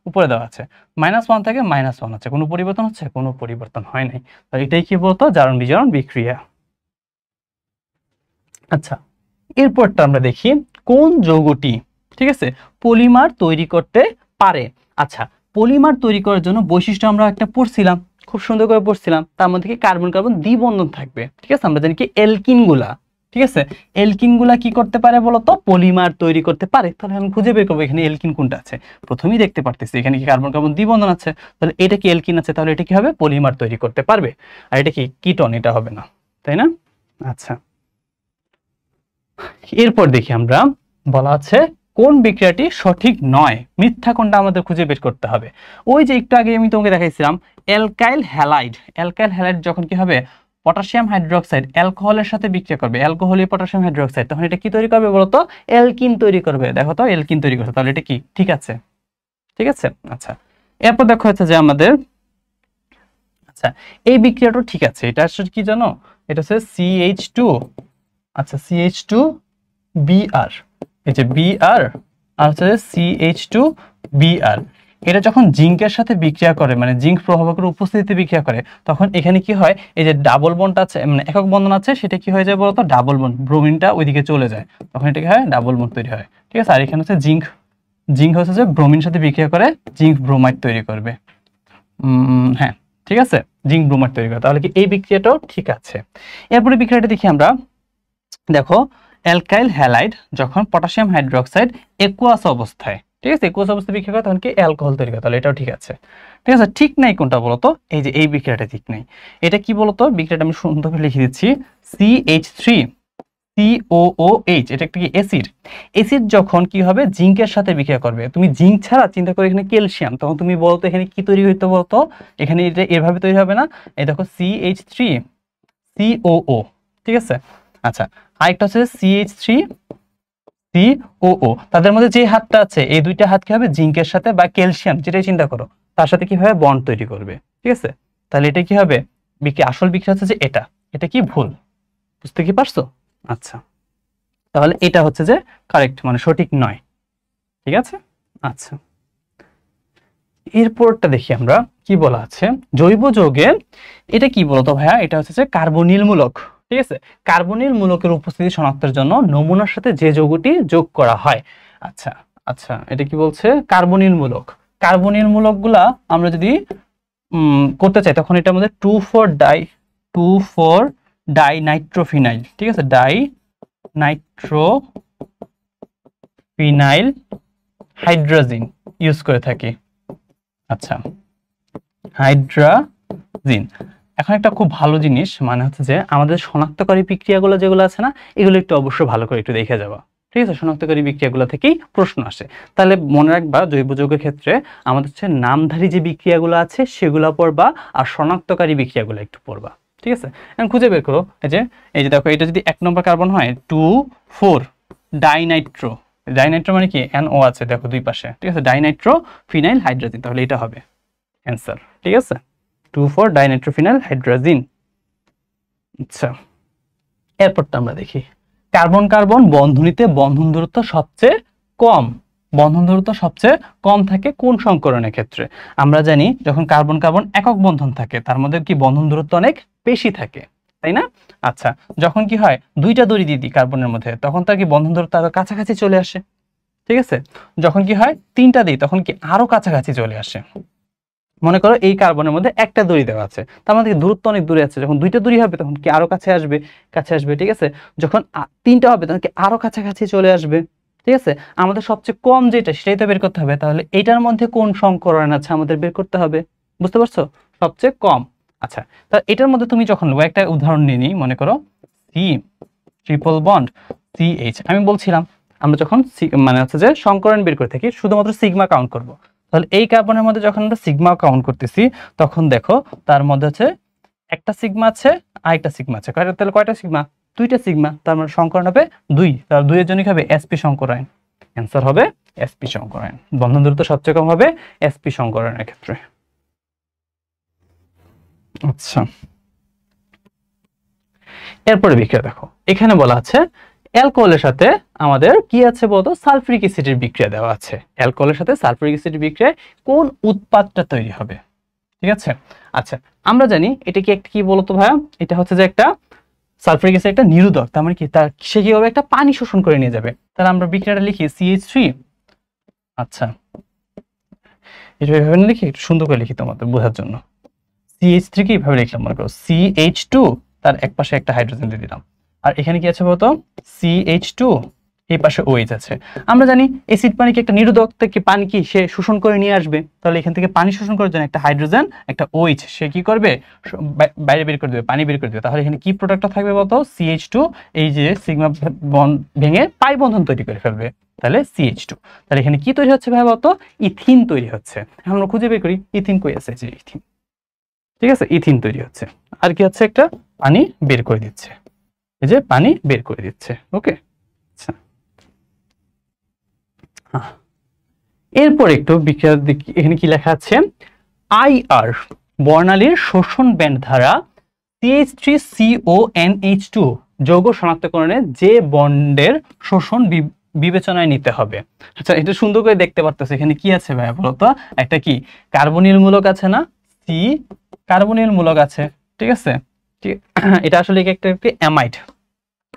উপরে দেওয়া আছে, -1 থেকে -1 আছে, কোনো পরিবর্তন হচ্ছে, কোনো পরিবর্তন হয় নাই, তো এটাই কি বলতো জারণ বিজারণ বিক্রিয়া। আচ্ছা, এরপরটা আমরা দেখি কোন যৌগটি, ঠিক আছে, পলিমার তৈরি করতে পারে। আচ্ছা, পলিমার তৈরি করার জন্য বৈশিষ্ট্য আমরা একটা পড়ছিলাম, খুব সুন্দর করে পড়ছিলাম, তার মধ্যে কি কার্বন কার্বন দ্বিবন্ধন থাকবে, ঠিক আছে, আমরা জানি কি এলকিন গুলা, ঠিক আছে, এলকিন গুলা কি করতে পারে বলতো পলিমার তৈরি করতে পারে, তাহলে আমি খুঁজে বের করবো এখানে এলকিন কোনটা আছে, প্রথমেই দেখতে পারতেছি এখানে কি কার্বন কার্বন দ্বিবন্ধন আছে, তাহলে এটা কি এলকিন আছে, তাহলে এটা কি হবে পলিমার তৈরি করতে পারবে, আর এটা কি কিটোন, এটা হবে না, তাই না। আচ্ছা, এরপর দেখি আমরা, বলা আছে কোন বিক্রিয়াটি সঠিক নয়, মিথ্যা কোনটা আমাদের খুঁজে বের করতে হবে। ওই যে একটু আগে আমি তোমাকে দেখাইছিলাম অ্যালকাইল হ্যালাইড, অ্যালকাইল হ্যালাইড যখন কি হবে পটাশিয়াম হাইড্রোক্সাইড অ্যালকোহলের সাথে বিক্রিয়া করবে, অ্যালকোহল পটাশিয়াম হাইড্রোক্সাইড, তখন এটা কি তৈরি করবে বলতো অ্যালকিন তৈরি করবে, দেখো তো অ্যালকিন তৈরি করছে, তাহলে এটা কি ঠিক আছে, ঠিক আছে। আচ্ছা, এরপর দেখো হচ্ছে যে আমাদের, আচ্ছা এই বিক্রিয়াটা ঠিক আছে, এটা আসলে কি জানো, এটা হচ্ছে CH2, আচ্ছা CH2Br, এই যে Br আর হচ্ছে CH2Br, এটা যখন জিঙ্কের সাথে বিক্রিয়া করে, মানে জিঙ্ক প্রভাবকের উপস্থিতিতে বিক্রিয়া করে, তখন এখানে কি হয়, এই যে ডাবল বন্ড আছে, মানে একক বন্ধন আছে, সেটা কি হয়ে যায় বলতো, ডাবল বন্ড, ব্রোমিনটা ওইদিকে চলে যায়, তখন এটা কি হয়, ডাবল বন্ড তৈরি হয়। ঠিক আছে, আর এখানে হচ্ছে জিঙ্ক, জিঙ্ক হচ্ছে যে ব্রোমিন সাথে বিক্রিয়া করে জিঙ্ক ব্রোমাইড তৈরি করবে। হ্যাঁ, ঠিক আছে, জিঙ্ক ব্রোমাইড তৈরি করে, তাহলে কি এই বিক্রিয়াটাও ঠিক আছে। এরপরে বিক্রিয়াটা দেখি আমরা, দেখো অ্যালকাইল হ্যালাইড যখন পটাশিয়াম হাইড্রোক্সাইড একুয়াস অবস্থায়, ঠিক আছে, একুয়াস অবস্থায় বিক্রিয়া করে তখন কি অ্যালকোহল তৈরি করে, তাহলে এটাও ঠিক আছে। ঠিক আছে, ঠিক নাই কোনটা বলতো, এই যে এই বিক্রিয়াটা ঠিক নাই। এটা কি বলতো, বিক্রিয়াটা আমি সুন্দর করে লিখে দিচ্ছি, CH3COOH, এটা একটা কি অ্যাসিড। অ্যাসিড যখন কি হবে, জিঙ্কের সাথে বিক্রিয়া করবে, তুমি জিঙ্ক ছাড়া চিন্তা করে এখানে ক্যালসিয়াম, তখন তুমি বলতো এখানে কি তৈরি হইতো বলতো, এখানে এটা এভাবে তৈরি হবে না, এই দেখো CH3COO, ঠিক আছে। আচ্ছা, আরেকটা হচ্ছে CH3COO, তাদের মধ্যে যে হাতটা আছে, এই দুইটা হাত কি হবে, জিঙ্কের সাথে বা ক্যালসিয়াম যেটাই চিন্তা করো তার সাথে কি হবে, বন্ড তৈরি করবে। ঠিক আছে, তাহলে এটা কি হবে, আসল বিক্রিয়া হচ্ছে যে এটা, এটা কি ভুল, বুঝতে কি পারছো? আচ্ছা, তাহলে এটা হচ্ছে যে কারেক্ট, মানে সঠিক নয়। ঠিক আছে, আচ্ছা, এরপরটা দেখি আমরা কি বলা আছে, জৈব যৌগে এটা কি বলতো ভাইয়া, এটা হচ্ছে যে কার্বনিল মূলক। ঠিক আছে, কার্বনিল মূলকের উপস্থিতি শনাক্তের জন্য নমুনার সাথে যে যৌগটি যোগ করা হয়। আচ্ছা আচ্ছা, এটা কি বলছে, কার্বনিল মূলক। কার্বনিল মূলকগুলা আমরা যদি করতে চাই, তখন এটার মধ্যে 2,4 ডাইনাইট্রোফিনাইল, ঠিক আছে, ডাইনাইট্রোফিনাইল হাইড্রোজিন ইউজ করে থাকি। আচ্ছা, হাইড্রোজিন, এখন একটা খুব ভালো জিনিস, মানে হচ্ছে যে আমাদের শনাক্তকারী বিক্রিয়াগুলো যেগুলো আছে না, এগুলো একটু অবশ্যই ভালো করে একটু দেখে যাবা। ঠিক আছে, শনাক্তকারী বিক্রিয়াগুলো থেকেই প্রশ্ন আসে, তাহলে মনে রাখবা জৈব যৌগের ক্ষেত্রে আমাদের হচ্ছে নামধারী যে বিক্রিয়াগুলো আছে সেগুলো পড়বা, আর শনাক্তকারী বিক্রিয়াগুলো একটু পড়বা। ঠিক আছে, এখন খুঁজে বের করো, এই যে দেখো, এটা যদি 1 নম্বর কার্বন হয় 2,4 ডাইনাইট্রো, ডাইনাইট্রো মানে কি, NO আছে দেখো দুই পাশে। ঠিক আছে, ডাইনাইট্রো ফিনাইল হাইড্রোজেন, তাহলে এটা হবে অ্যান্সার। ঠিক আছে, 2,4 ডাইনাইট্রোফিনাইল হাইড্রোজিন। আচ্ছা, এরপরটা আমরা দেখি, কার্বন কার্বন বন্ধনীতে বন্ধন দূরত্ব সবচেয়ে কম, বন্ধন দূরত্ব সবচেয়ে কম থাকে কোন সংকরণের ক্ষেত্রে? আমরা জানি যখন কার্বন কার্বন একক বন্ধন থাকে তার মধ্যে কি বন্ধন দূরত্ব অনেক বেশি থাকে, তাই না? আচ্ছা, যখন কি হয়, দুইটা দড়ি দিয়ে দিই কার্বনের মধ্যে, তখন তার কি বন্ধন দূরত্ব আরো কাছাকাছি চলে আসে। ঠিক আছে, যখন কি হয়, 3টা দিই, তখন কি আরো কাছাকাছি চলে আসে। মনে করো এই কার্বনের মধ্যে একটা দড়ি দেওয়া আছে, তার মধ্যে দূরত্ব অনেক দূরে আছে, যখন 2টা দড়ি হবে তখন কি আরো কাছে আসবে, কাছে আসবে। ঠিক আছে, যখন 3টা হবে তখন কি আরো কাছাকাছি চলে আসবে। ঠিক আছে, আমাদের সবচেয়ে কম যেটা সেটাই তো বের করতে হবে, তাহলে এটার মধ্যে কোন সংকরণ আছে আমাদের বের করতে হবে, বুঝতে পারছো, সবচেয়ে কম। আচ্ছা, তা এটার মধ্যে তুমি যখন একটা উদাহরণ নিয়ে নিই, মনে করো C ট্রিপল বন্ড CH, আমি বলছিলাম আমরা যখন মানে হচ্ছে যে সংকরণ বের করে থাকি শুধুমাত্র সিগমা কাউন্ট করব, তাহলে এই কার্বনের মধ্যে যখন আমরা সিগমা কাউন্ট করতেছি তখন দেখো তার মধ্যে হচ্ছে একটা সিগমা আছে আর একটা সিগমা আছে, তাহলে কয়টা সিগমা, 2টা সিগমা, তার মানে সংকরণ হবে 2, তার 2 এর জন্য কি হবে, SP সংকরণ, অ্যান্সার হবে SP সংকরণ। বন্ধন দূরত্ব সবচেয়ে কম হবে SP সংকরণের ক্ষেত্রে। আচ্ছা, এরপরে বিক্রিয়া দেখো, এখানে বলা আছে অ্যালকোহলের সাথে আমাদের কি আছে বলতো, সালফিউরিক অ্যাসিডের বিক্রিয়া দেওয়া আছে। অ্যালকোহলের সাথে সালফিউরিক অ্যাসিডের বিক্রিয়ায় কোন উৎপাদটা তৈরি হবে? ঠিক আছে, আচ্ছা, আমরা জানি এটা কি একটা কি বলতো ভাইয়া, এটা হচ্ছে যে একটা সালফিউরিক অ্যাসিড একটা নিরোধক, তার মানে কি, তার সে কি হবে, একটা পানি শোষণ করে নিয়ে যাবে। তাহলে আমরা বিক্রিয়াটা লিখি CH3, আচ্ছা এটা এভাবে লিখি, একটু সুন্দর করে লিখি তোমাদের বোঝার জন্য। CH3 কে এইভাবে লিখলাম, মনে করো CH2, তার এক পাশে একটা হাইড্রোজেন দিয়ে দিলাম, আর এখানে কি আছে বলতো, CH2, এই পাশে OH আছে। আমরা জানি অ্যাসিড পানি কি একটা নিরোধক, থেকে পানি কি সে শোষণ করে নিয়ে আসবে, তাহলে এখান থেকে পানি শোষণ করার জন্য একটা হাইড্রোজেন একটা OH সে কি করবে, বাইরে বের করে দেবে, পানি বের করে দেবে। তাহলে এখানে কি প্রোডাক্টটা থাকবে বলতো, CH2, এই যে সিগমা বন্ড ভেঙে পাই বন্ধন তৈরি করে ফেলবে, তাহলে CH2। তাহলে এখানে কি তৈরি হচ্ছে ভাই বলতো, ইথিন তৈরি হচ্ছে। আমরা খুঁজে বের করি ইথিন কই আছে, যে ইথিন। ঠিক আছে, ইথিন তৈরি হচ্ছে, আর কি হচ্ছে, একটা পানি বের করে দিচ্ছে, এই যে পানি বের করে দিচ্ছে। ওকে, আচ্ছা, এরপর একটু বিক্রিয়ার দিক, এখানে কি লেখা আছে, IR বর্ণালীর শোষণ ব্যান্ড দ্বারা CH3CONH2 যৌগ শনাক্তকরণে যে বন্ডের শোষণ বিবেচনায় নিতে হবে। আচ্ছা, এটা সুন্দর করে দেখতে পারতেছে এখানে কি আছে ভাইয়া বলতো, একটা কি কার্বনিল মূলক আছে না, সি কার্বনিল মূলক আছে, ঠিক আছে। এটা আসলে একটা অ্যামাইড,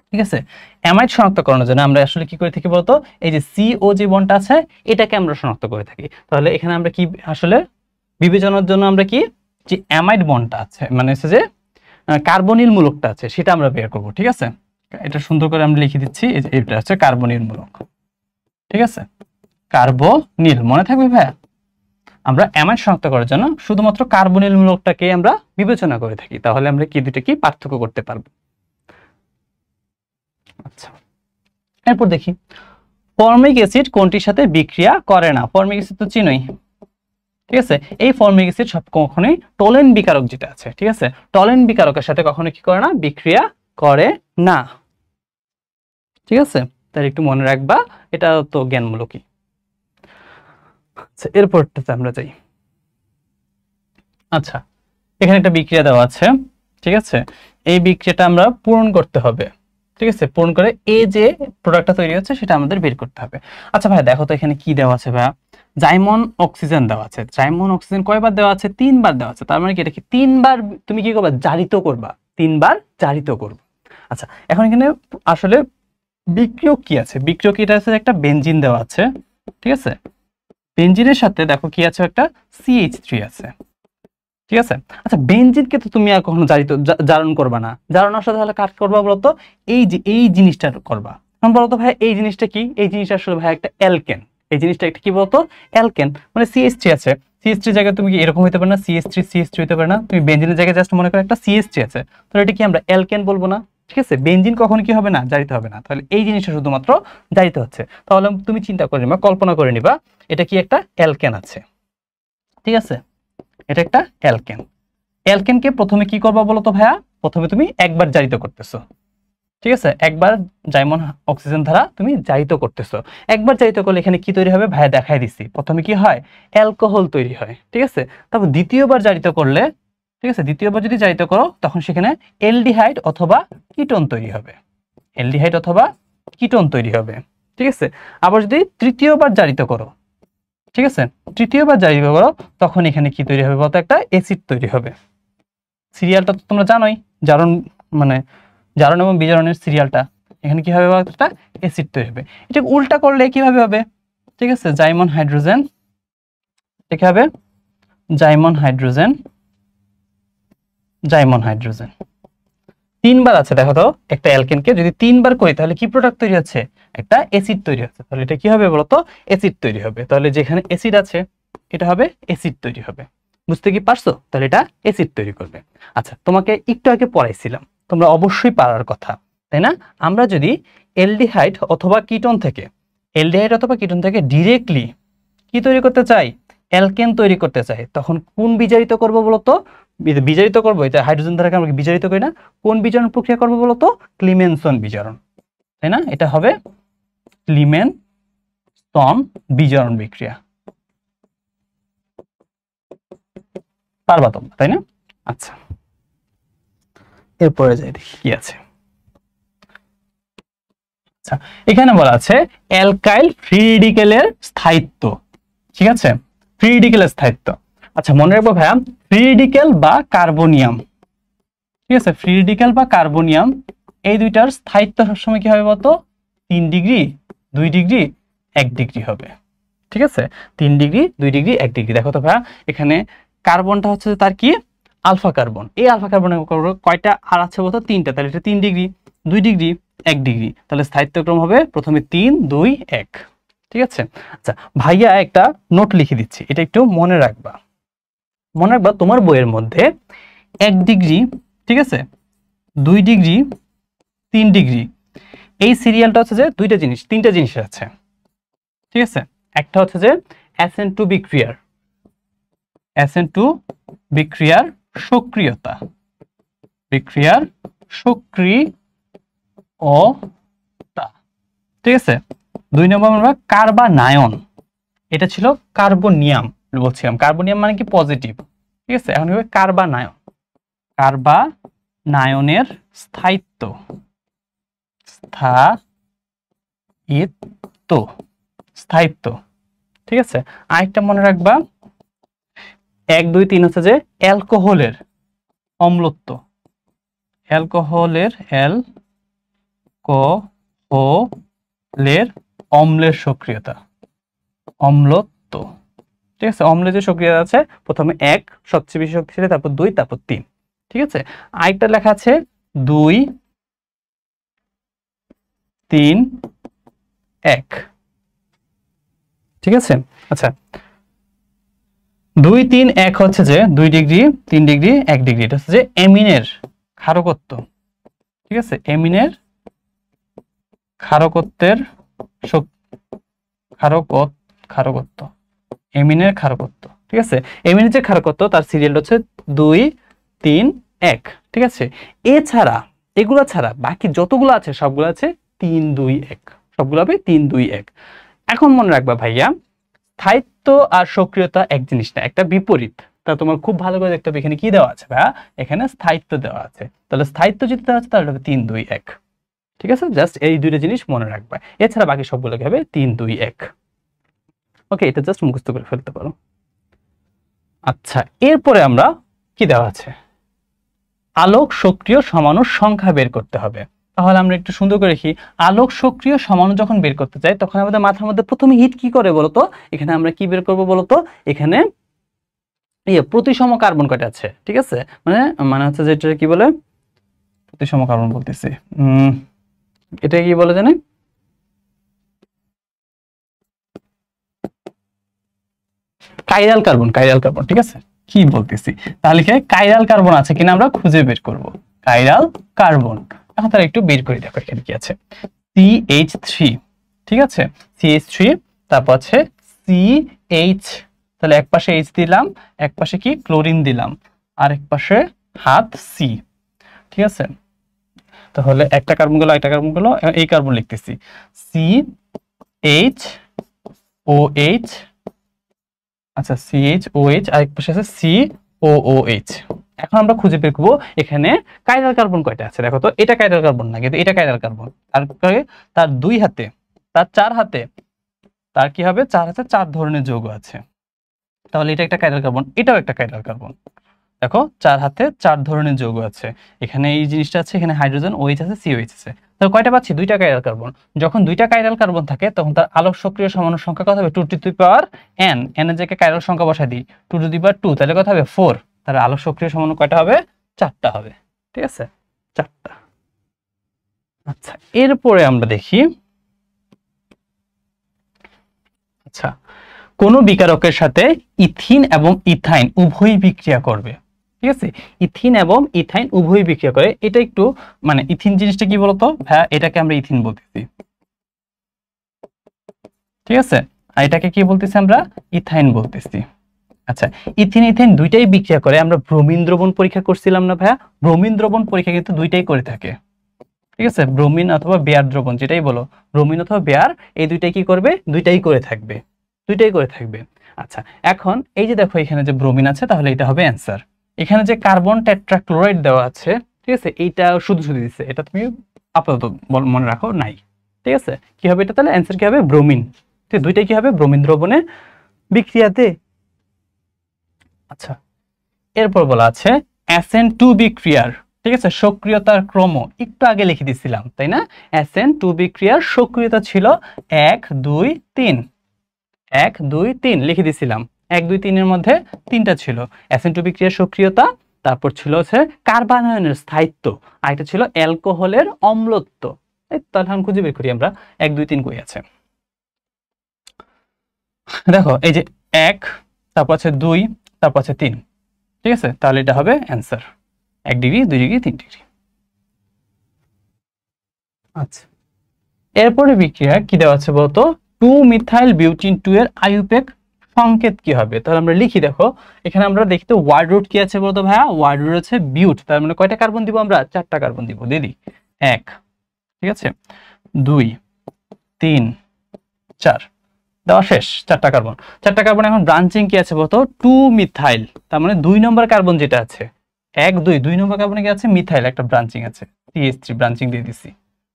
ঠিক আছে। অ্যামাইড শনাক্তকরণের জন্য আমরা আসলে কি করে থাকি বলতো, এই যে সিও যে বন্ডটা আছে এটাকে আমরা শনাক্ত করে থাকি। তাহলে এখানে আমরা কি আসলে বিবেচনার জন্য আমরা কি, যে অ্যামাইড বন্ডটা আছে মানে হচ্ছে যে কার্বনিল মূলকটা আছে সেটা আমরা বের করব, ঠিক আছে। এটা সুন্দর করে আমরা লিখে দিচ্ছি, এই যে এটা হচ্ছে কার্বনিল মূলক, ঠিক আছে। কার্বনিল মনে থাকবে ভাইয়া, আমরা অ্যামাইড শনাক্ত করার জন্য শুধুমাত্র কার্বনিল মূলকটাকে আমরা বিবেচনা করে থাকি, তাহলে আমরা কি দুটো কি পার্থক্য করতে পারবো। আচ্ছা, এরপর দেখি ফর্মিক অ্যাসিড কোনটির সাথে বিক্রিয়া করে না। ফর্মিক অ্যাসিড তো চিনোই, ঠিক আছে। এই ফর্মিক অ্যাসিড সব কখনোই টলেন বিকারক যেটা আছে, ঠিক আছে, টলেন বিকারকের সাথে কখনো কি করে না, বিক্রিয়া করে না, ঠিক আছে। তার একটু মনে রাখবা, এটা তো জ্ঞানমূলকই। আচ্ছা, এরপরটাতে আমরা যাই। আচ্ছা, এখানে একটা বিক্রিয়া দেওয়া আছে, ঠিক আছে। এই বিক্রিয়াটা আমরা পূরণ করতে হবে, ঠিক আছে। পূরণ করে এই যে প্রোডাক্টটা তৈরি হচ্ছে সেটা আমাদের বের করতে হবে। আচ্ছা ভাই দেখো তো এখানে কি দেওয়া আছে ভাইয়া, জাইমন অক্সিজেন দেওয়া আছে। জাইমন অক্সিজেন কয়বার দেওয়া আছে, 3বার দেওয়া আছে। তার মানে কি এটা কি 3বার তুমি কি করবা, জারিত করবা, 3বার জারিত করবা। আচ্ছা, এখন এখানে আসলে বিক্রিয়ক কি আছে, বিক্রিয়ক এটা আছে একটা বেনজিন দেওয়া আছে, ঠিক আছে। বেনজিনের সাথে দেখো কি আছে, একটা CH3 আছে, ঠিক আছে। আচ্ছা, বেনজিনকে তো তুমি আর কখনো জারণ করবা না, জারণের সাথে তাহলে কাজ করবা বলতো, এই যে এই জিনিসটা করবা। এখন বলতো ভাই এই জিনিসটা কি, এই জিনিসটা আসলে ভাই একটা অ্যালকেন। এই জিনিসটা একটা কি বলতো, অ্যালকেন। মানে CH3 আছে, CH3 জায়গায় তুমি কি এরকম হইতে পারে না, CH3 হইতে পারে না, তুমি বেনজিনের জায়গায় জাস্ট মনে করো একটা CH3 আছে, তাহলে এটা কি আমরা অ্যালকেন বলবো না, ঠিক আছে। বেনজিন কখনো কি হবে না, জারিত হবে না। তাহলে এই জিনিসটা শুধুমাত্র জারিত হচ্ছে। তাহলে তুমি চিন্তা করে নিবা, কল্পনা করে নিবা, এটা কি একটা অ্যালকেন আছে, ঠিক আছে। এটা একটা অ্যালকেন। অ্যালকেনকে প্রথমে কি করবা বলো তো ভাইয়া, প্রথমে তুমি একবার জারিত করতেছো, ঠিক আছে। একবার জাইমন অক্সিজেন দ্বারা তুমি জারিত করতেছো। একবার জারিত করলে এখানে কি তৈরি হবে ভাইয়া দেখাই দিছি, প্রথমে কি হয়, অ্যালকোহল তৈরি হয়, ঠিক আছে। তারপর দ্বিতীয়বার জারিত করলে, ঠিক আছে, দ্বিতীয়বার যদি জারিত করো তখন সেখানে অ্যালডিহাইড অথবা কিটোন তৈরি হবে, অ্যালডিহাইড অথবা কিটোন তৈরি হবে, ঠিক আছে। আবার যদি তৃতীয়বার জারিত করো, ঠিক আছে, তৃতীয়বার জারিত করো তখন এখানে কি তৈরি হবে বলতো, একটা অ্যাসিড তৈরি হবে। সিরিয়ালটা তো তোমরা জানোই, জারণ মানে জারণ এবং বিজারণের সিরিয়ালটা, এখানে কি হবে একটা অ্যাসিড তৈরি হবে। এটা উল্টা করলে কিভাবে হবে, ঠিক আছে, জাইমন হাইড্রোজেন, এটা হবে জাইমন হাইড্রোজেন, জাইমন হাইড্রোজেন। 3বার আছে দেখো তো, একটা অ্যালকেনকে যদি 3বার করি তাহলে কি প্রোডাক্ট তৈরি হচ্ছে, একটা অ্যাসিড তৈরি হচ্ছে। তাহলে এটা কি হবে বলতো, অ্যাসিড তৈরি হবে। তাহলে যেখানে অ্যাসিড আছে এটা হবে অ্যাসিড তৈরি হবে, বুঝতে কি পারছো, তাহলে এটা অ্যাসিড তৈরি করবে। আচ্ছা, তোমাকে একটু আগে পড়াইছিলাম, তোমরা অবশ্যই পারার কথা, তাই না। আমরা যদি অ্যালডিহাইড অথবা কিটোন থেকে, অ্যালডিহাইড অথবা কিটোন থেকে ডিরেক্টলি কি তৈরি করতে চাই, অ্যালকেন তৈরি করতে চাই, তখন কোন বিজারিত করব বলতো, বিজারিত করবো, এটা হাইড্রোজেন দ্বারা আমরা বিজারিত করি না, কোন বিজারণ প্রক্রিয়া করবো বলতো, ক্লিমেনসন বিজারণ, তাই না। এটা হবে ক্লিমেনসন বিজারণ বিক্রিয়া, পারবা তোমরা, তাই না। আচ্ছা, এরপরে যাই দেখি কি আছে। আচ্ছা, এখানে বলা আছে অ্যালকাইল ফ্রি রেডিকেলের স্থায়িত্ব, ঠিক আছে, ফ্রি রেডিকেলের স্থায়িত্ব। আচ্ছা, মনে রাখবো ভাইয়া, ফ্রি রেডিকেল বা কার্বনিয়াম, ঠিক আছে, ফ্রি রেডিকেল বা কার্বনিয়াম এই দুইটার স্থায়িত্ব সবসময় কি হবে বলতো, 3 ডিগ্রি 2 ডিগ্রি 1 ডিগ্রি হবে, ঠিক আছে। 3 ডিগ্রি 2 ডিগ্রি 1 ডিগ্রি। দেখো তো ভাইয়া, এখানে কার্বনটা হচ্ছে তার কি, আলফা কার্বন। এই আলফা কার্বনের কয়টা আর আছে বলতো, 3টা। তাহলে এটা 3 ডিগ্রি 2 ডিগ্রি 1 ডিগ্রি, তাহলে স্থায়িত্বক্রম হবে প্রথমে 3 2 1, ঠিক আছে। আচ্ছা ভাইয়া একটা নোট লিখে দিচ্ছি, এটা একটু মনে রাখবা, মনে রাখবা তোমার বইয়ের মধ্যে 1 ডিগ্রি, ঠিক আছে, 2 ডিগ্রি 3 ডিগ্রি, এই সিরিয়ালটা হচ্ছে যে তিনটা জিনিসের আছে, ঠিক আছে। একটা হচ্ছে যে SN2 বিক্রিয়ার, SN2 বিক্রিয়ার সক্রিয়তা, বিক্রিয়ার সক্রিয়তা, ঠিক আছে। 2 নম্বর আমরা কার্বানায়ন, এটা ছিল কার্বনিয়াম বলছিলাম, কার্বনিয়াম মানে কি পজিটিভ, ঠিক আছে। এখন হবে কার্বানায়ন, কার্বানায়নের স্থায়িত্ব, স্থায়িত্ব, স্থায়িত্ব, স্থায়িত্ব। ঠিক আছে, আরেকটা মনে রাখবা 1 2 3 হচ্ছে যে অ্যালকোহলের অম্লত্ব, অ্যালকোহলের অ্যালকোহলের অম্লের সক্রিয়তা, অম্লত্ব। ঠিক আছে, অম্লের যে সক্রিয়তা আছে প্রথমে 1 সবচেয়ে বেশি শক্তিশালী, তারপর 2, তারপর 3। ঠিক আছে, আরেকটা লেখা আছে 2 3 1। ঠিক আছে, আচ্ছা 2 3 1 হচ্ছে যে 2 ডিগ্রি 3 ডিগ্রি 1 ডিগ্রি, এটা হচ্ছে যে অ্যামিনের ক্ষারকত্ব। ঠিক আছে, অ্যামিনের ক্ষারকত্বের ক্ষারকত্ব, অ্যামিনের ক্ষারকত্ব। ঠিক আছে, অ্যামিনের যে ক্ষারকত্ব তার সিরিয়াল হচ্ছে 2 3 1। ঠিক আছে, এছাড়া এগুলো ছাড়া বাকি যতগুলো আছে সবগুলো আছে 3 2 1, সবগুলো হবে 3 2 1। এখন মনে রাখবা ভাইয়া স্থায়িত্ব আর সক্রিয়তা এক জিনিস না, একটা বিপরীত। তা তোমার খুব ভালো করে দেখতে হবে এখানে কি দেওয়া আছে ভাইয়া, এখানে স্থায়িত্ব দেওয়া আছে, তাহলে স্থায়িত্ব যদি দেওয়া আছে তাহলে হবে 3 2 1। ঠিক আছে, জাস্ট এই দুইটা জিনিস মনে রাখবা, এছাড়া বাকি সবগুলো হবে 3 2 1। ওকে, এটা জাস্ট মুখস্থ করে ফেলতে পারো। আচ্ছা, এরপরে আমরা কি দেওয়া আছে, আলোক সক্রিয় সমাণুর সংখ্যা বের করতে হবে। তাহলে আমরা একটু সুন্দর করে দেখি, আলোক সক্রিয় সমাণু যখন বের করতে চাই তখন আমাদের মাথার মধ্যে প্রথমে হিট কি করে বলতো, এখানে আমরা কি বের করব বলতো, এখানে প্রতিসম কার্বন কয়টা আছে। ঠিক আছে, মানে মানে হচ্ছে যে এটা কি বলে, প্রতিসম কার্বন বলতেছি, এটা কি বলে জানেন, কাইরাল কার্বন, কাইরাল কার্বন। ঠিক আছে, কি বলতেছি, তাহলে কি কাইরাল কার্বন আছে কিনা আমরা খুঁজে বের করব, কাইরাল কার্বন। এখন তারা একটু বের করে দেখো এখানে কি আছে, CH3। ঠিক আছে, CH3, তারপর আছে CH, তাহলে এক পাশে H দিলাম, এক পাশে কি ক্লোরিন দিলাম, আর এক পাশে হাত C। ঠিক আছে, তাহলে একটা কার্বন গেল, একটা কার্বন গেল, এই কার্বন লিখতেছি CHOH। আচ্ছা CHOH, আর এক পাশে আছে COOH। এখন আমরা খুঁজে বের করবো এখানে কাইরাল কার্বন কয়টা আছে। দেখো তো, এটা কাইরাল কার্বন না, কিন্তু এটা কাইরাল কার্বন। তার 2 হাতে, তার 4 হাতে, তার কি হবে 4 হাতে 4 ধরনের যৌগ আছে, তাহলে এটা একটা কাইরাল কার্বন, এটাও একটা কাইরাল কার্বন। দেখো 4 হাতে 4 ধরনের যৌগ আছে, এখানে এই জিনিসটা আছে, এখানে হাইড্রোজেন OH আছে, COH আছে, তাহলে কয়টা পাচ্ছি, 2টা কাইরাল কার্বন। যখন 2টা কাইরাল কার্বন থাকে তখন তার আলোক সক্রিয় সমাণুর সংখ্যা কত হবে, 2 to the power n, n এর জায়গায় কাইরাল সংখ্যা বসাই দিই 2 টু দি পাওয়ার 2, তাহলে কত হবে 4। তাহলে আলোক সক্রিয় সমাণু কয়টা হবে, 4টা হবে। ঠিক আছে, 4টা। আচ্ছা, এরপরে আমরা দেখি, আচ্ছা কোন বিকারকের সাথে ইথিন এবং ইথাইন উভয়ই বিক্রিয়া করবে। ঠিক আছে, ইথিন এবং ইথাইন উভয়ই বিক্রিয়া করে, এটা একটু মানে ইথিন জিনিসটা কি বলতো ভাইয়া, এটাকে আমরা ইথিন বলতেছি। ঠিক আছে, আর এটাকে কি বলতেছি আমরা, ইথাইন বলতেছি। আচ্ছা, ইথিন ইথাইন দুইটাই বিক্রিয়া করে। আমরা ব্রোমিন দ্রবণ পরীক্ষা করছিলাম না ভাইয়া, ব্রোমিন দ্রবণ পরীক্ষা কিন্তু দুইটাই করে থাকে। ঠিক আছে, ব্রোমিন অথবা বেয়ার দ্রবণ যেটাই বলো, ব্রোমিন অথবা বেয়ার, এই দুইটাই কি করবে, দুইটাই করে থাকবে, দুইটাই করে থাকবে। আচ্ছা, এখন এই যে দেখো এখানে যে ব্রোমিন আছে, তাহলে এটা হবে অ্যান্সার। এখানে যে কার্বন টেট্রাক্লোরাইড দেওয়া আছে, ঠিক আছে, এইটা শুধু শুধু দিচ্ছে, এটা তুমি আপাতত মনে রাখো নাই। ঠিক আছে, কি হবে এটা, তাহলে অ্যান্সার কি হবে, ব্রোমিন। ঠিক, দুইটাই কি হবে, ব্রোমিন দ্রবণে বিক্রিয়াতে। আচ্ছা, এরপর বলা আছে SN2 বিক্রিয়ার, ঠিক আছে, সক্রিয়তার ক্রম একটু আগে লিখে দিছিলাম তাই না, SN2 বিক্রিয়ার সক্রিয়তা ছিল 1 2 3, 1 2 3 লিখে দিছিলাম, 1 2 3 এর মধ্যে 3টা ছিল SN2 বিক্রিয়ার সক্রিয়তা, তারপর ছিল হচ্ছে কার্বনায়নের স্থায়িত্ব, আর এটা ছিল অ্যালকোহলের অম্লত্ব। তাহলে এখন খুঁজে বের করি আমরা 1 2 3 কই আছে। দেখো এই যে 1, তারপর আছে 2, তারপর আছে 3। ঠিক আছে, তাহলে এটা হবে অ্যান্সার, 1 ডিগ্রি 2 ডিগ্রি 3 ডিগ্রি। আচ্ছা, এরপরে বিক্রিয়া কি দেওয়া আছে বলতো, 2 মিথাইল বিউটিন 2 এর আইউপেক সংকেত কি হবে। তাহলে আমরা লিখি, দেখো এখানে আমরা দেখতে ওয়ার্ড রুট কি আছে বলতো ভাইয়া, ওয়ার্ড রুট আছে বিউট, তার মানে কয়টা কার্বন দিব আমরা, 4টা কার্বন দিব দিদি। 1, ঠিক আছে, 2 3 4, দেওয়া শেষ, 4টা কার্বন, 4টা কার্বন। এখন ব্রাঞ্চিং কি আছে বলতো, 2 মিথাইল, তার মানে 2 নম্বর কার্বন যেটা আছে, 1 2 2 নম্বর কার্বনে কি আছে, মিথাইল একটা ব্রাঞ্চিং আছে, CH3 ব্রাঞ্চিং দিয়ে দিছি।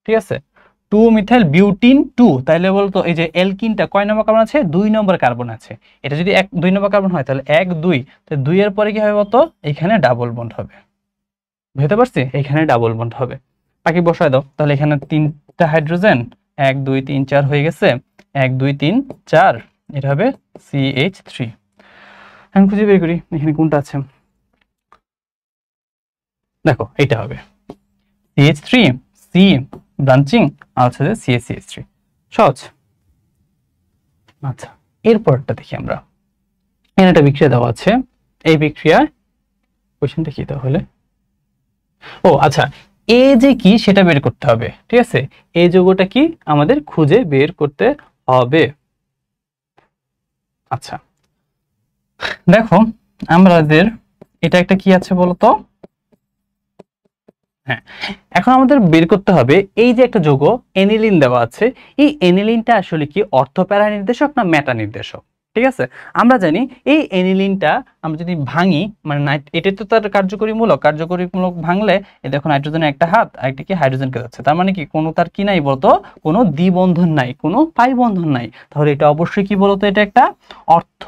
ঠিক আছে, 2 মিথাইল বিউটিন 2, তাহলে বলতো এই যে অ্যালকিনটা কয় নম্বর কার্বন আছে, 2 নম্বর কার্বন আছে। এটা যদি 2 নম্বর কার্বন হয় তাহলে 1 2, তাহলে 2 এর পরে কি হবে বলতো, এখানে ডাবল বন্ড হবে। বুঝতে পারছি, এখানে ডাবল বন্ড হবে। বাকি বসায় দাও, তাহলে এখানে 3টা হাইড্রোজেন, 1 2 3 4 হয়ে গেছে, 1 2 3 4, এটা হবে CH3। এখন খুঁজে বের করি এখানে কোনটা আছে। দেখো এটা হবে CH3 C ব্রাঞ্চিং আর হচ্ছে CH3, সহজ। আচ্ছা, এরপরটা দেখি আমরা। এখানে একটা বিক্রিয়া দেওয়া আছে, এই বিক্রিয়ায় কোশ্চেনটা কি তাহলে, ও আচ্ছা, এ যে কি সেটা বের করতে হবে, ঠিক আছে। এই যৌগটা কি আমাদের খুঁজে বের করতে হবে। আচ্ছা দেখো আমাদের এটা একটা কি আছে বলতো, হ্যাঁ এখন আমাদের বের করতে হবে এই যে একটা যৌগ এনিলিন দেওয়া আছে, এই এনিলিনটা আসলে কি অর্থপ্যারা নির্দেশক না মেটা নির্দেশক। ঠিক আছে, আমরা জানি এই এনিলিনটা আমরা যদি ভাঙি, মানে এটা তো তার কার্যকরীমূলক ভাঙলে এই দেখো নাইট্রোজেনের একটা হাত আর একটা কি হাইড্রোজেনকে যাচ্ছে, তার মানে কি কোনো তার কি নাই বলতো, কোনো দ্বিবন্ধন নাই, কোনো পাই বন্ধন নাই। তাহলে এটা অবশ্যই কি বলতো, এটা একটা অর্থ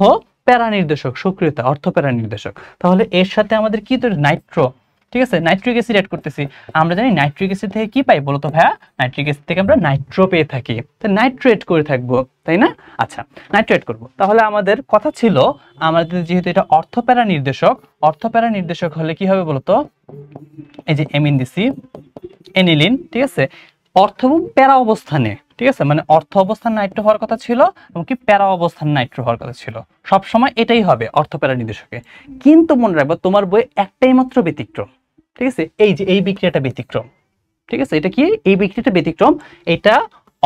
প্যারা নির্দেশক, সক্রিয়তা অর্থ প্যারা নির্দেশক। তাহলে এর সাথে আমাদের কি তৈরি, নাইট্রো, ঠিক আছে, নাইট্রিক অ্যাসিড অ্যাড করতেছি। আমরা জানি নাইট্রিক অ্যাসিড থেকে কি পাই বলতো ভাইয়া, নাইট্রিক অ্যাসিড থেকে আমরা নাইট্রো পেয়ে থাকি, তো নাইট্রেট করে থাকবো, তাই না। আচ্ছা নাইট্রেট করব, তাহলে আমাদের কথা ছিল আমাদের যেহেতু এটা অর্থপ্যারা নির্দেশক, অর্থপ্যারা নির্দেশক হলে কি হবে বলতো, এই যে এমিন দিছি এনিলিন, ঠিক আছে, অর্থ এবং প্যারা অবস্থানে, ঠিক আছে, মানে অর্থ অবস্থান নাইট্রো হওয়ার কথা ছিল এবং কি প্যারা অবস্থান নাইট্রো হওয়ার কথা ছিল, সব সময় এটাই হবে অর্থ প্যারা নির্দেশকে। কিন্তু মনে রাখবা তোমার বইয়ে একটাই মাত্র ব্যতিক্রম, ঠিক আছে, এই যে এই বিক্রিয়াটা ব্যতিক্রম, ঠিক আছে, এটা কি এই বিক্রিয়াটা ব্যতিক্রম, এটা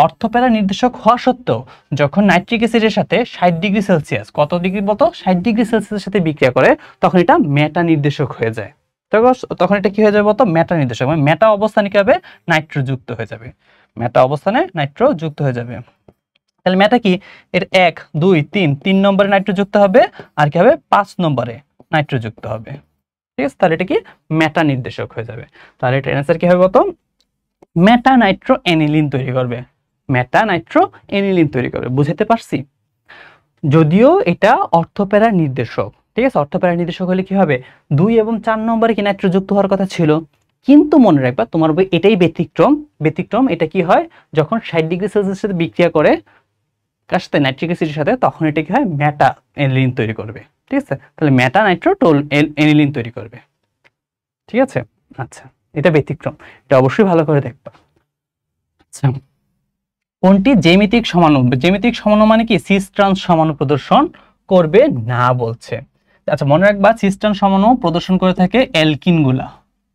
অর্থপ্যারা নির্দেশক হওয়া সত্ত্বেও যখন নাইট্রিক অ্যাসিডের সাথে 60°C, কত ডিগ্রি বলতো, 60°C সাথে বিক্রিয়া করে, তখন এটা মেটা নির্দেশক হয়ে যায়। তখন এটা কি হয়ে যাবে বলতো, মেটা নির্দেশক, মানে মেটা অবস্থানে কি হবে, নাইট্রো যুক্ত হয়ে যাবে, মেটা অবস্থানে নাইট্রো যুক্ত হয়ে যাবে। তাহলে মেটা কি, এর 1 2 3 নম্বরে নাইট্রো যুক্ত হবে, আর কি হবে 5 নম্বরে নাইট্রো যুক্ত হবে, ঠিক আছে, তাহলে এটা কি মেটা নির্দেশক হয়ে যাবে। তাহলে এটা অ্যান্সার কি হবে বলতো, মেটা নাইট্রো এনিলিন তৈরি করবে, মেটা নাইট্রো এনিলিন তৈরি করবে। বুঝতে পারছি, যদিও এটা অর্থপ্যারা নির্দেশক, ঠিক আছে, অর্থপ্যারা নির্দেশক হলে কি হবে 2 এবং 4 নম্বরে কি নাইট্রো যুক্ত হওয়ার কথা ছিল, কিন্তু মনে রাখবা তোমার বই এটাই ব্যতিক্রম, এটা কি হয় যখন 60°C সাথে বিক্রিয়া করে কার সাথে, নাইট্রিক অ্যাসিডের সাথে, তখন এটা কি হয় মেটা এনিলিন তৈরি করবে, ঠিক আছে, তাহলে মেটা নাইট্রো এনিলিন তৈরি করবে, ঠিক আছে। আচ্ছা এটা ব্যতিক্রম, এটা অবশ্যই ভালো করে দেখবা। আচ্ছা কোনটি জ্যামিতিক সমাণু মানে কি সিস ট্রান্স সমাণু প্রদর্শন করবে না বলছে। আচ্ছা মনে রাখবা সিস ট্রান্স সমাণু প্রদর্শন করে থাকে অ্যালকিন গুলা,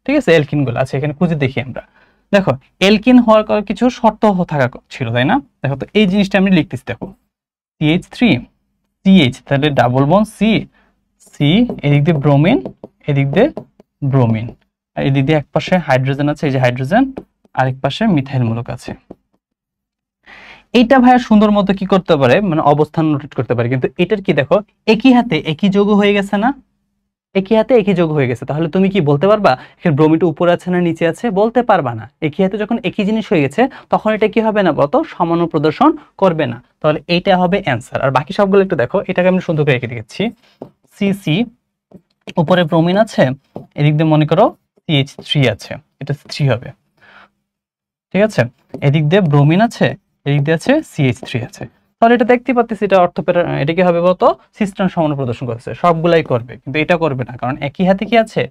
ঠিক আছে, অ্যালকিন গুলা। আচ্ছা এখানে খুঁজে দেখি আমরা, দেখো অ্যালকিন হওয়ার কিছু শর্ত থাকা ছিল, তাই না। দেখো তো এই জিনিসটা আমি লিখতেছি, দেখো CH3 CH, তাহলে ডাবল বন্ড C, এদিক দিয়ে ব্রোমিন, এদিক দিয়ে ব্রোমিন, আর এদিক দিয়ে এক পাশে হাইড্রোজেন আছে, এই যে হাইড্রোজেন, আরেক পাশে মিথাইল মূলক আছে। এইটা ভাইয়া সুন্দর মতো কি করতে পারে, মানে অবস্থান নোটেট করতে পারে, কিন্তু এটার কি দেখো একই হাতে একই যৌগ হয়ে গেছে না, একই হাতে একই যৌগ হয়ে গেছে, তাহলে তুমি কি বলতে পারবা এখানে ব্রোমিনটা উপরে আছে না নিচে আছে, বলতে পারবা না। একই হাতে যখন একই জিনিস হয়ে গেছে তখন এটা কি হবে না বলতো, সমাণু প্রদর্শন করবে না, তাহলে এইটা হবে অ্যান্সার। আর বাকি সবগুলো একটু দেখো, এটাকে আমি সুন্দর করে রেখে দিচ্ছি, CC উপরে ব্রোমিন আছে, এদিক দিয়ে মনে করো CH3 আছে, এটা 3 হবে, ঠিক আছে, এদিক দিয়ে ব্রোমিন আছে, এদিক দিয়ে আছে CH3 আছে, তাহলে এটা দেখতে পাচ্ছি এটা অর্থপ্যারা, এটা কি হবে বলতো সিস ট্রান্স সমাণু প্রদর্শন করছে, সবগুলাই করবে, কিন্তু এটা করবে না, কারণ একই হাতে কি আছে,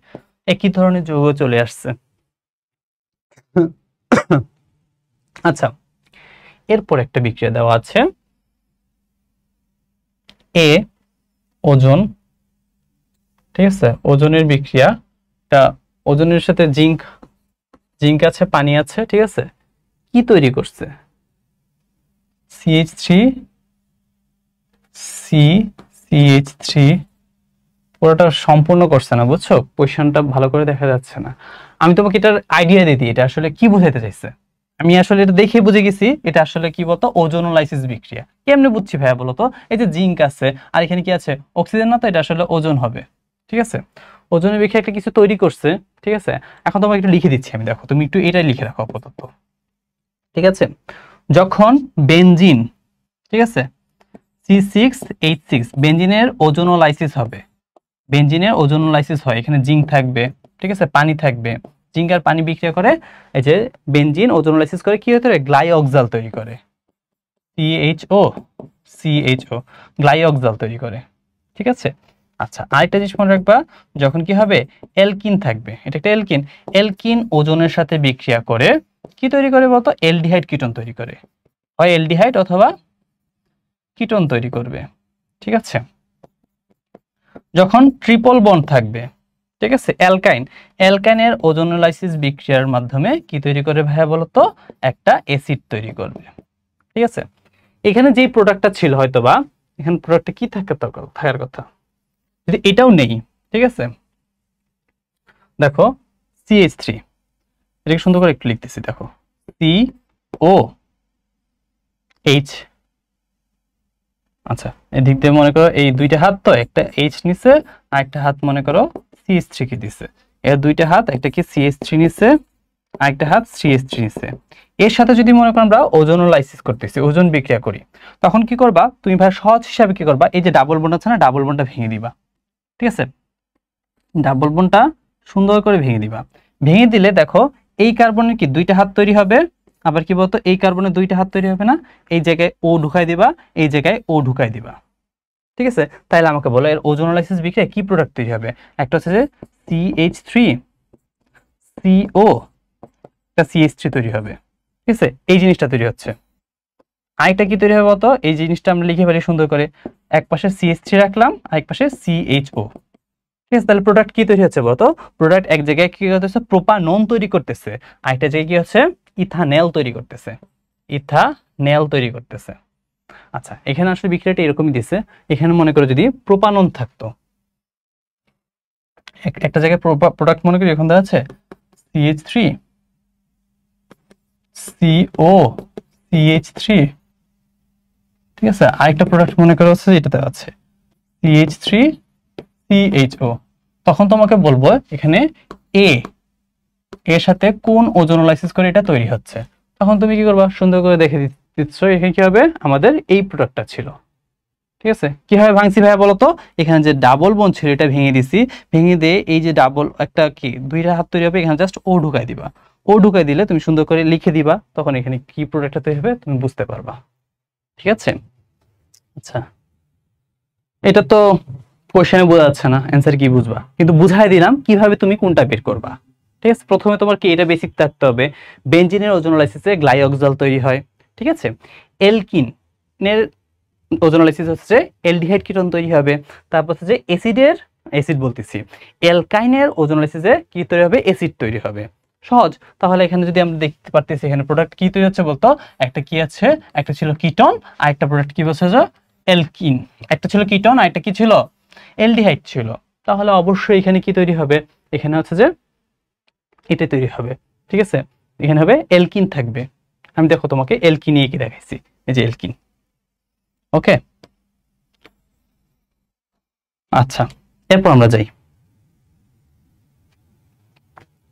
একই ধরনের যৌগ চলে আসছে। আচ্ছা এরপর একটা বিক্রিয়া দেওয়া আছে, এ ওজন, ঠিক আছে, ওজনের বিক্রিয়া, এটা ওজনের সাথে জিঙ্ক আছে, পানি আছে, ঠিক আছে, কি তৈরি করছে, CH3 CH3, পুরোটা সম্পূর্ণ করছে না, বুঝছো, কোশ্চেনটা ভালো করে দেখা যাচ্ছে না, আমি তোমাকে এটার আইডিয়া দিয়ে দিই এটা আসলে কি বোঝাতে চাইছে। আমি আসলে এটা দেখে বুঝে গেছি এটা আসলে কি বলতো, ওজোনোলাইসিস বিক্রিয়া। কেমনে বুঝছি ভাইয়া বলো তো, এই যে জিঙ্ক আছে আর এখানে কি আছে অক্সিজেন, না তো এটা আসলে ওজন হবে, ঠিক আছে, ওজনের বিক্রিয়া একটা কিছু তৈরি করছে, ঠিক আছে। এখন তোমাকে একটু লিখে দিচ্ছি আমি, দেখো তুমি একটু এটাই লিখে রাখো আপাতত, ঠিক আছে। যখন বেনজিন, ঠিক আছে, C6H6 বেনজিনের ওজোনোলাইসিস হবে, বেনজিনের ওজোনোলাইসিস হয়, এখানে জিঙ্ক থাকবে, ঠিক আছে, পানি থাকবে, জিঙ্ক আর পানি বিক্রিয়া করে এই যে বেনজিন ওজোনোলাইসিস করে কি হতে পারে, গ্লাইঅক্সাল তৈরি করে, CHO গ্লাইঅক্সাল তৈরি করে, ঠিক আছে। আচ্ছা, আরেকটা জিনিস মনে রাখবা, যখন কি হবে অ্যালকিন থাকবে, এটা একটা অ্যালকিন, অ্যালকিন ওজনের সাথে বিক্রিয়া করে কি তৈরি করে বলতো, অ্যালডিহাইড কিটোন তৈরি করে, হয় অ্যালডিহাইড অথবা কিটোন তৈরি করবে, ঠিক আছে। যখন ট্রিপল বন্ড থাকবে, ঠিক আছে, অ্যালকাইন, অ্যালকাইনের ওজোনোলাইসিস বিক্রিয়ার মাধ্যমে কি তৈরি করে ভাইয়া বলতো, একটা অ্যাসিড তৈরি করবে, ঠিক আছে। এখানে যেই প্রোডাক্টটা ছিল হয়তো বা এখানে প্রোডাক্টটা কি থাকার কথা, যদি এটাও নেই, ঠিক আছে, দেখো CH3, এটাকে সুন্দর করে একটু লিখতেছি, দেখো COH, আচ্ছা এদিক দিয়ে মনে করো এই দুইটা হাত তো, একটা H নিছে আর একটা হাত মনে করো CH3 কে দিছে, এর দুইটা হাত, একটা কি CH3 নিছে আর একটা হাত CH3 নিছে। এর সাথে যদি মনে করো আমরা ওজোনোলাইসিস করতেছি, ওজন বিক্রিয়া করি, তখন কি করবা তুমি ভাই, সহজ হিসাবে কি করবা, এই যে ডাবল বন্ড আছে না, ডাবল বন্ডটা ভেঙে দিবা, ঠিক আছে, ডাবল বন্ডটা সুন্দর করে ভেঙে দিবা। ভেঙে দিলে দেখো এই কার্বনের কি দুইটা হাত তৈরি হবে, আবার কি বলতো এই কার্বনের দুইটা হাত তৈরি হবে না, এই জায়গায় O ঢুকাই দিবা, এই জায়গায় O ঢুকাই দিবা, ঠিক আছে। তাহলে আমাকে বলো এর ওজোনোলাইসিস বিক্রিয়ায় কি প্রোডাক্ট তৈরি হবে, একটা হচ্ছে যে CH3CO, একটা CH3 তৈরি হবে, ঠিক আছে, এই জিনিসটা তৈরি হচ্ছে। আরেকটা কি তৈরি হবে বলতো, এই জিনিসটা আমরা লিখে পারি সুন্দর করে, এক পাশে CH3 রাখলাম আর এক পাশে CHO, ঠিক আছে। তাহলে প্রোডাক্ট কি তৈরি হচ্ছে বলতো, প্রোডাক্ট এক জায়গায় কি করতেছে, প্রোপানন তৈরি করতেছে, আরেকটা জায়গায় কি হচ্ছে, ইথানেল তৈরি করতেছে, ইথানেল তৈরি করতেছে। আচ্ছা, এখানে আসলে বিক্রিয়াটা এরকমই দিছে, এখানে মনে করো যদি প্রোপানন থাকতো, একটা জায়গায় প্রোডাক্ট মনে করি এখন দেওয়া আছে CH3CO CH3, ঠিক আছে, আরেকটা প্রোডাক্ট মনে করো হচ্ছে এটা দেওয়া আছে CH3CHO, তখন তোমাকে বলবো এখানে এর সাথে কোন ওজোনোলাইসিস করে এটা তৈরি হচ্ছে, তখন তুমি কি করবা, সুন্দর করে দেখে দিচ্ছ এখানে কি হবে, আমাদের এই প্রোডাক্টটা ছিল, ঠিক আছে। কিভাবে ভাঙছি ভাইয়া বলতো, এখানে যে ডাবল বন্ড ছিল এটা ভেঙে দিছি, ভেঙে দিয়ে এই যে ডাবল একটা কি দুইটা হাত তৈরি হবে, এখানে জাস্ট O ঢুকাই দিবা, O ঢুকাই দিলে তুমি সুন্দর করে লিখে দিবা, তখন এখানে কি প্রোডাক্টটা তৈরি হবে তুমি বুঝতে পারবা, ঠিক আছে। আচ্ছা, এটা তো কোশ্চেনে বোঝা যাচ্ছে না, অ্যান্সার কি বুঝবা, কিন্তু বুঝাই দিলাম কিভাবে তুমি কোনটা বের করবা, ঠিক আছে। প্রথমে তোমার কি এটা বেসিক থাকতে হবে, বেনজিনের ওজোনোলাইসিসে গ্লাইঅক্সাল তৈরি হয়, ঠিক আছে, অ্যালকিনের ওজোনোলাইসিস হচ্ছে অ্যালডিহাইড কিটোন তৈরি হবে, তারপর হচ্ছে যে অ্যাসিড বলতেছি, অ্যালকাইনের ওজোনোলাইসিসে কি তৈরি হবে, অ্যাসিড তৈরি হবে, সহজ। তাহলে এখানে যদি আমরা দেখতে পারতেছি এখানে প্রোডাক্ট কি তৈরি হচ্ছে বলতো, একটা কি আছে, একটা ছিল কিটোন আর একটা প্রোডাক্ট কি বলছে যে অ্যালকিন, একটা ছিল কিটোন আর একটা কি ছিল, অ্যালডিহাইড ছিল, তাহলে অবশ্যই এখানে কি তৈরি হবে, এখানে হচ্ছে যে এটা তৈরি হবে, ঠিক আছে, এখানে হবে অ্যালকিন থাকবে, আমি দেখো তোমাকে অ্যালকিন কি দেখাইছি, এই যে অ্যালকিন, ওকে। আচ্ছা, এরপর আমরা যাই,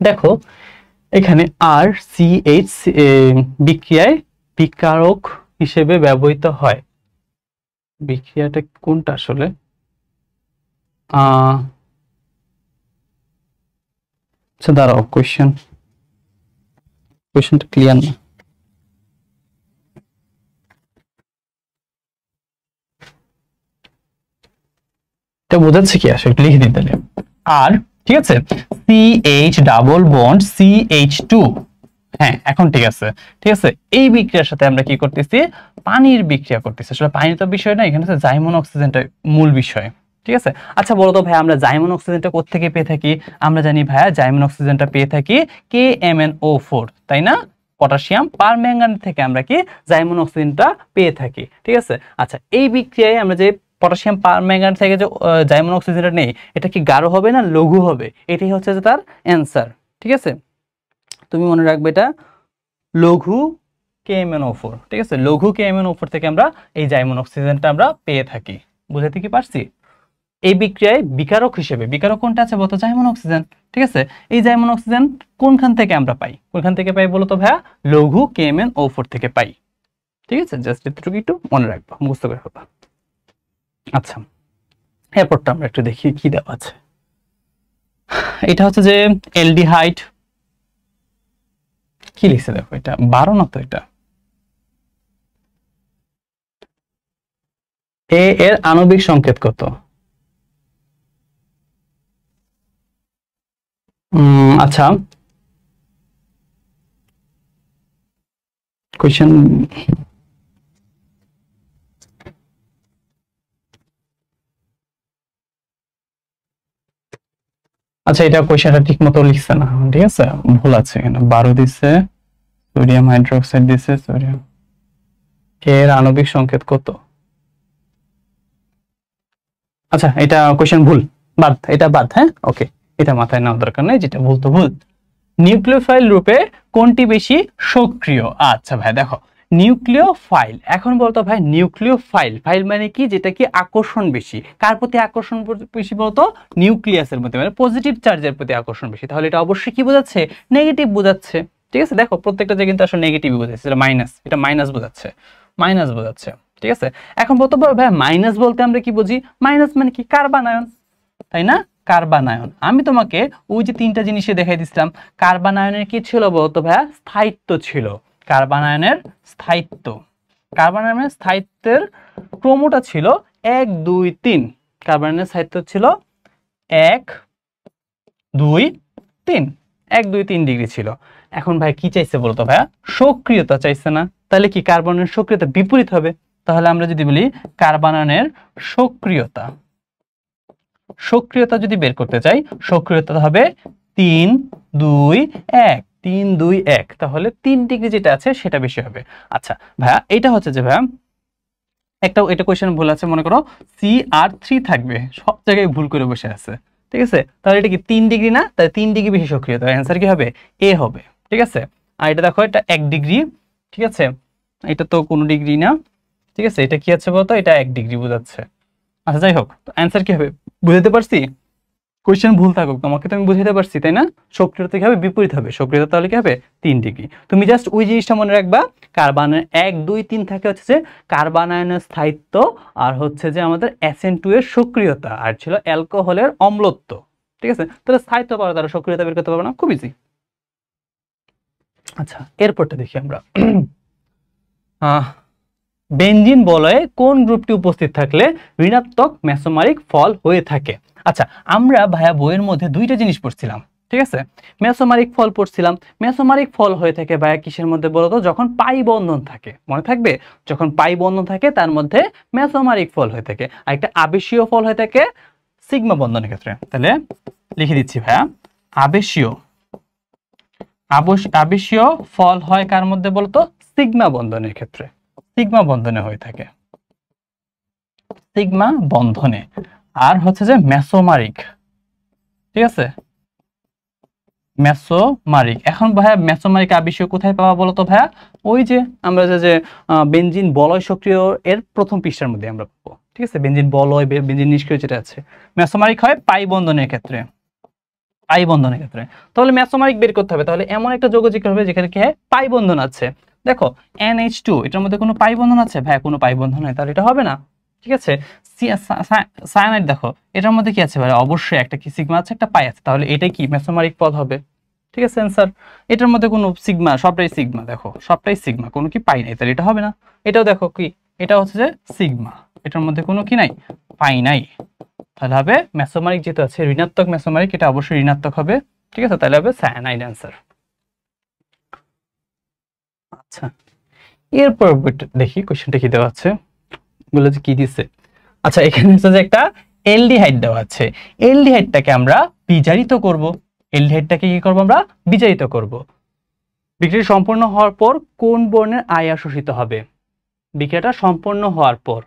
দেখো এখানে RCH বিক্রিয়ায় বিকারক হিসেবে ব্যবহৃত হয়, বিক্রিয়াটা কোনটা আসলে, আচ্ছা দাঁড়াও, কোয়েশ্চেনটা ক্লিয়ার না, এটা বোঝাচ্ছে কি আসলে, একটু লিখে দিতে হবে, আর ঠিক আছে, CH ডাবল বন্ড CH2, হ্যাঁ এখন ঠিক আছে, ঠিক আছে, এই বিক্রিয়ার সাথে আমরা কি করতেছি, পানির বিক্রিয়া করতেছি, আসলে পানি তো বিষয় না, এখানে হচ্ছে জাইমন অক্সিজেনটা মূল বিষয়, ঠিক আছে। আচ্ছা বলো তো ভাই, আমরা জাইমন অক্সিজেনটা কোত্থেকে পেয়ে থাকি, আমরা জানি ভাইয়া জাইমন অক্সিজেনটা পেয়ে থাকি KMnO4, তাই না, পটাশিয়াম পারম্যাঙ্গানেট থেকে আমরা কি জাইমন অক্সিজেনটা পেয়ে থাকি, ঠিক আছে। আচ্ছা, এই বিক্রিয়ায় আমরা যে পটাশিয়াম পারম্যাঙ্গানেট থেকে যে জাইমন অক্সিজেনটা নেই, এটা কি গাঢ় হবে না লঘু হবে, এটাই হচ্ছে যে তার অ্যান্সার, ঠিক আছে। তুমি মনে রাখবে এটা লঘু KMnO4, ঠিক আছে, লঘু KMnO4 থেকে আমরা এই জাইমন অক্সিজেনটা আমরা পেয়ে থাকি, বুঝাতে কি পারছি? এই বিক্রিয়ায় বিকারক হিসেবে, বিকারক কোনটা আছে বলতো, জাইমন অক্সিজেন। ঠিক আছে, এই জাইমন অক্সিজেন কোনখান থেকে আমরা পাই, কোনখান থেকে পাই বলতো ভাইয়া, লঘু KMnO4 থেকে পাই। ঠিক আছে, জাস্ট এতটুকু একটু মনে রাখবা, মুখস্থ করে ফেলবা। আচ্ছা, এরপরটা আমরা একটু দেখি কি দেওয়া আছে। এটা হচ্ছে যে অ্যালডিহাইড, কি লিখছে দেখো, এটা 12 না তো, এটা এ এর আণবিক সংকেত কত? আচ্ছা, কোয়েশ্চেন, আচ্ছা এটা কোয়েশ্চেনটা ঠিক মতো লিখছে না, ঠিক আছে, ভুল আছে এখানে। 12 দিছে, সোডিয়াম হাইড্রোক্সাইড দিছে, সোডিয়াম, এর আণবিক সংকেত কত? আচ্ছা এটা কোয়েশ্চেন ভুল, বাদ, এটা বাদ। হ্যাঁ, ওকে, এটা মাথায় নেওয়ার দরকার নেই, যেটা ভুল তো ভুল। নিউক্লিওফাইল রূপে কোনটি বেশি সক্রিয়? আচ্ছা ভাই দেখো, নিউক্লিওফাইল, এখন বলতো ভাই নিউক্লিওফাইল, ফাইল মানে কি, যেটা কি আকর্ষণ বেশি, কার প্রতি আকর্ষণ বেশি বলতো, নিউক্লিয়াসের মধ্যে, মানে পজিটিভ চার্জের প্রতি আকর্ষণ বেশি। তাহলে এটা অবশ্যই কি বোঝাচ্ছে, নেগেটিভ বোঝাচ্ছে। ঠিক আছে, দেখো প্রত্যেকটা যে কিন্তু আসলে নেগেটিভ বোঝাচ্ছে, এটা মাইনাস, এটা মাইনাস বোঝাচ্ছে, মাইনাস বোঝাচ্ছে। ঠিক আছে, এখন বলতে পারো ভাই মাইনাস বলতে আমরা কি বুঝি, মাইনাস মানে কি, কার্বানায়ন, তাই না, কার্বানায়ন। আমি তোমাকে ওই যে তিনটা জিনিসে দেখাই দিছিলাম, কার্বানায়নের কি ছিল বলতো ভাইয়া, স্থায়িত্ব ছিল, কার্বানায়নের স্থায়িত্ব, কার্বানায়নের স্থায়িত্বের ক্রমটা ছিল 1 2 3, কার্বানায়নের স্থায়িত্ব ছিল 1 2 3, 1 2 3 ডিগ্রি ছিল। এখন ভাই কি চাইছে বলতো ভাইয়া, সক্রিয়তা চাইছে না, তাহলে কি কার্বনের সক্রিয়তা বিপরীত হবে। তাহলে আমরা যদি বলি কার্বানায়নের সক্রিয়তা, সক্রিয়তা যদি বের করতে চাই, সক্রিয়তা হবে 3 2 1, 3 2 1, তাহলে 3 ডিগ্রি যেটা আছে সেটা বেশি হবে। আচ্ছা ভাইয়া, এটা হচ্ছে যে ভাইয়া একটা, এটা কোয়েশ্চেন ভুল আছে, মনে করো CR3 থাকবে, সব জায়গায় ভুল করে বসে আছে। ঠিক আছে, তাহলে এটা কি 3 ডিগ্রি না, তাহলে 3 ডিগ্রি বেশি সক্রিয়তা, অ্যান্সার কি হবে, এ হবে। ঠিক আছে, আর এটা দেখো, এটা 1 ডিগ্রি, ঠিক আছে, এটা তো কোনো ডিগ্রি না। ঠিক আছে, এটা কি আছে বলতো, এটা 1 ডিগ্রি বোঝাচ্ছে। আচ্ছা যাই হোক, তো অ্যান্সার কি হবে, বুঝতে পারছি, কোয়েশ্চেন ভুল থাকুক তোমাকে তো আমি বুঝাতে পারছি, তাই না, সক্রিয়তা কি হবে, বিপরীত হবে, সক্রিয়তা তাহলে কি হবে 3 ডিগ্রি। তুমি জাস্ট ওই জিনিসটা মনে রাখবা, কার্বনের 1 2 3 থাকে হচ্ছে যে কার্বানায়নের স্থায়িত্ব, আর হচ্ছে যে আমাদের SN2 এর সক্রিয়তা, আর ছিল অ্যালকোহলের অম্লত্ব। ঠিক আছে, তাহলে স্থায়িত্ব পাওয়া দ্বারা সক্রিয়তা বের করতে পারবো না, খুব ইজি। আচ্ছা এরপরটা দেখি আমরা, বেনজিন বলয়ে কোন গ্রুপটি উপস্থিত থাকলে ঋণাত্মক মেসোমারিক ফল হয়ে থাকে? আচ্ছা আমরা ভাইয়া বইয়ের মধ্যে দুইটা জিনিস পড়ছিলাম, ঠিক আছে, মেসোমারিক ফল পড়ছিলাম, মেসোমারিক ফল হয়ে থাকে ভাইয়া কিসের মধ্যে বলতো, যখন পাই বন্ধন থাকে, মনে থাকবে, যখন পাই বন্ধন থাকে তার মধ্যে মেসোমারিক ফল হয়ে থাকে, আর একটা আবেশীয় ফল হয়ে থাকে সিগমা বন্ধনের ক্ষেত্রে। তাহলে লিখে দিচ্ছি ভাইয়া, আবেশীয়, আবেশীয় ফল হয় কার মধ্যে বলতো, সিগমা বন্ধনের ক্ষেত্রে, সিগমা বন্ধনে হয়ে থাকে, সিগমা বন্ধনে। আর হচ্ছে যে মেসোমারিক, ঠিক আছে, মেসোমারিক। এখন ভাইয়া মেসোমারিক আবেশীয় কোথায় পাওয়া বলতো ভাইয়া, ওই যে আমরা যে বেনজিন বলয় সক্রিয় এর প্রথম পৃষ্ঠার মধ্যে আমরা পাবো। ঠিক আছে, বেনজিন বলয়, বেনজিন নিষ্ক্রিয় যেটা আছে, মেসোমারিক হয় পাই বন্ধনের ক্ষেত্রে, পাই বন্ধনের ক্ষেত্রে। তাহলে মেসোমারিক বের করতে হবে, তাহলে এমন একটা যৌগ জিজ্ঞাসা হবে যেখানে কি হয়, পাই বন্ধন আছে। দেখো NH2, এটার মধ্যে কোনো পাই বন্ধন আছে ভাইয়া, কোনো পাই বন্ধন হয়, তাহলে এটা হবে না। ঠিক আছে, সায়ানাইড দেখো, এটার মধ্যে কি আছে ভাই, অবশ্যই একটা কি সিগমা আছে, একটা পাই আছে, তাহলে এটাই কি মেসোমারিক পদ হবে। ঠিক আছে অ্যান্সার, এটার মধ্যে কোনো সিগমা, সবটাই সিগমা, দেখো সবটাই সিগমা, কোনো কি পাই নাই, তাহলে এটা হবে না। এটাও দেখো কি, এটা হচ্ছে যে সিগমা, এটার মধ্যে কোনো কি নাই, পাই নাই, তাহলে হবে মেসোমারিক, যেহেতু আছে ঋণাত্মক মেসোমারিক, এটা অবশ্যই ঋণাত্মক হবে। ঠিক আছে, তাহলে হবে সায়ানাইড অ্যান্সার। আচ্ছা এরপর দেখি কোশ্চেনটা কি দেওয়া আছে, বলে যে কি দিচ্ছে। আচ্ছা এখানে হচ্ছে যে একটা অ্যালডিহাইড দেওয়া আছে, অ্যালডিহাইডটাকে আমরা বিজারিত করব, অ্যালডিহাইডটাকে কি করব আমরা, বিজারিত করব। বিক্রিয়া সম্পূর্ণ হওয়ার পর কোন বর্ণের আয়ার শোষিত হবে, বিক্রিয়াটা সম্পন্ন হওয়ার পর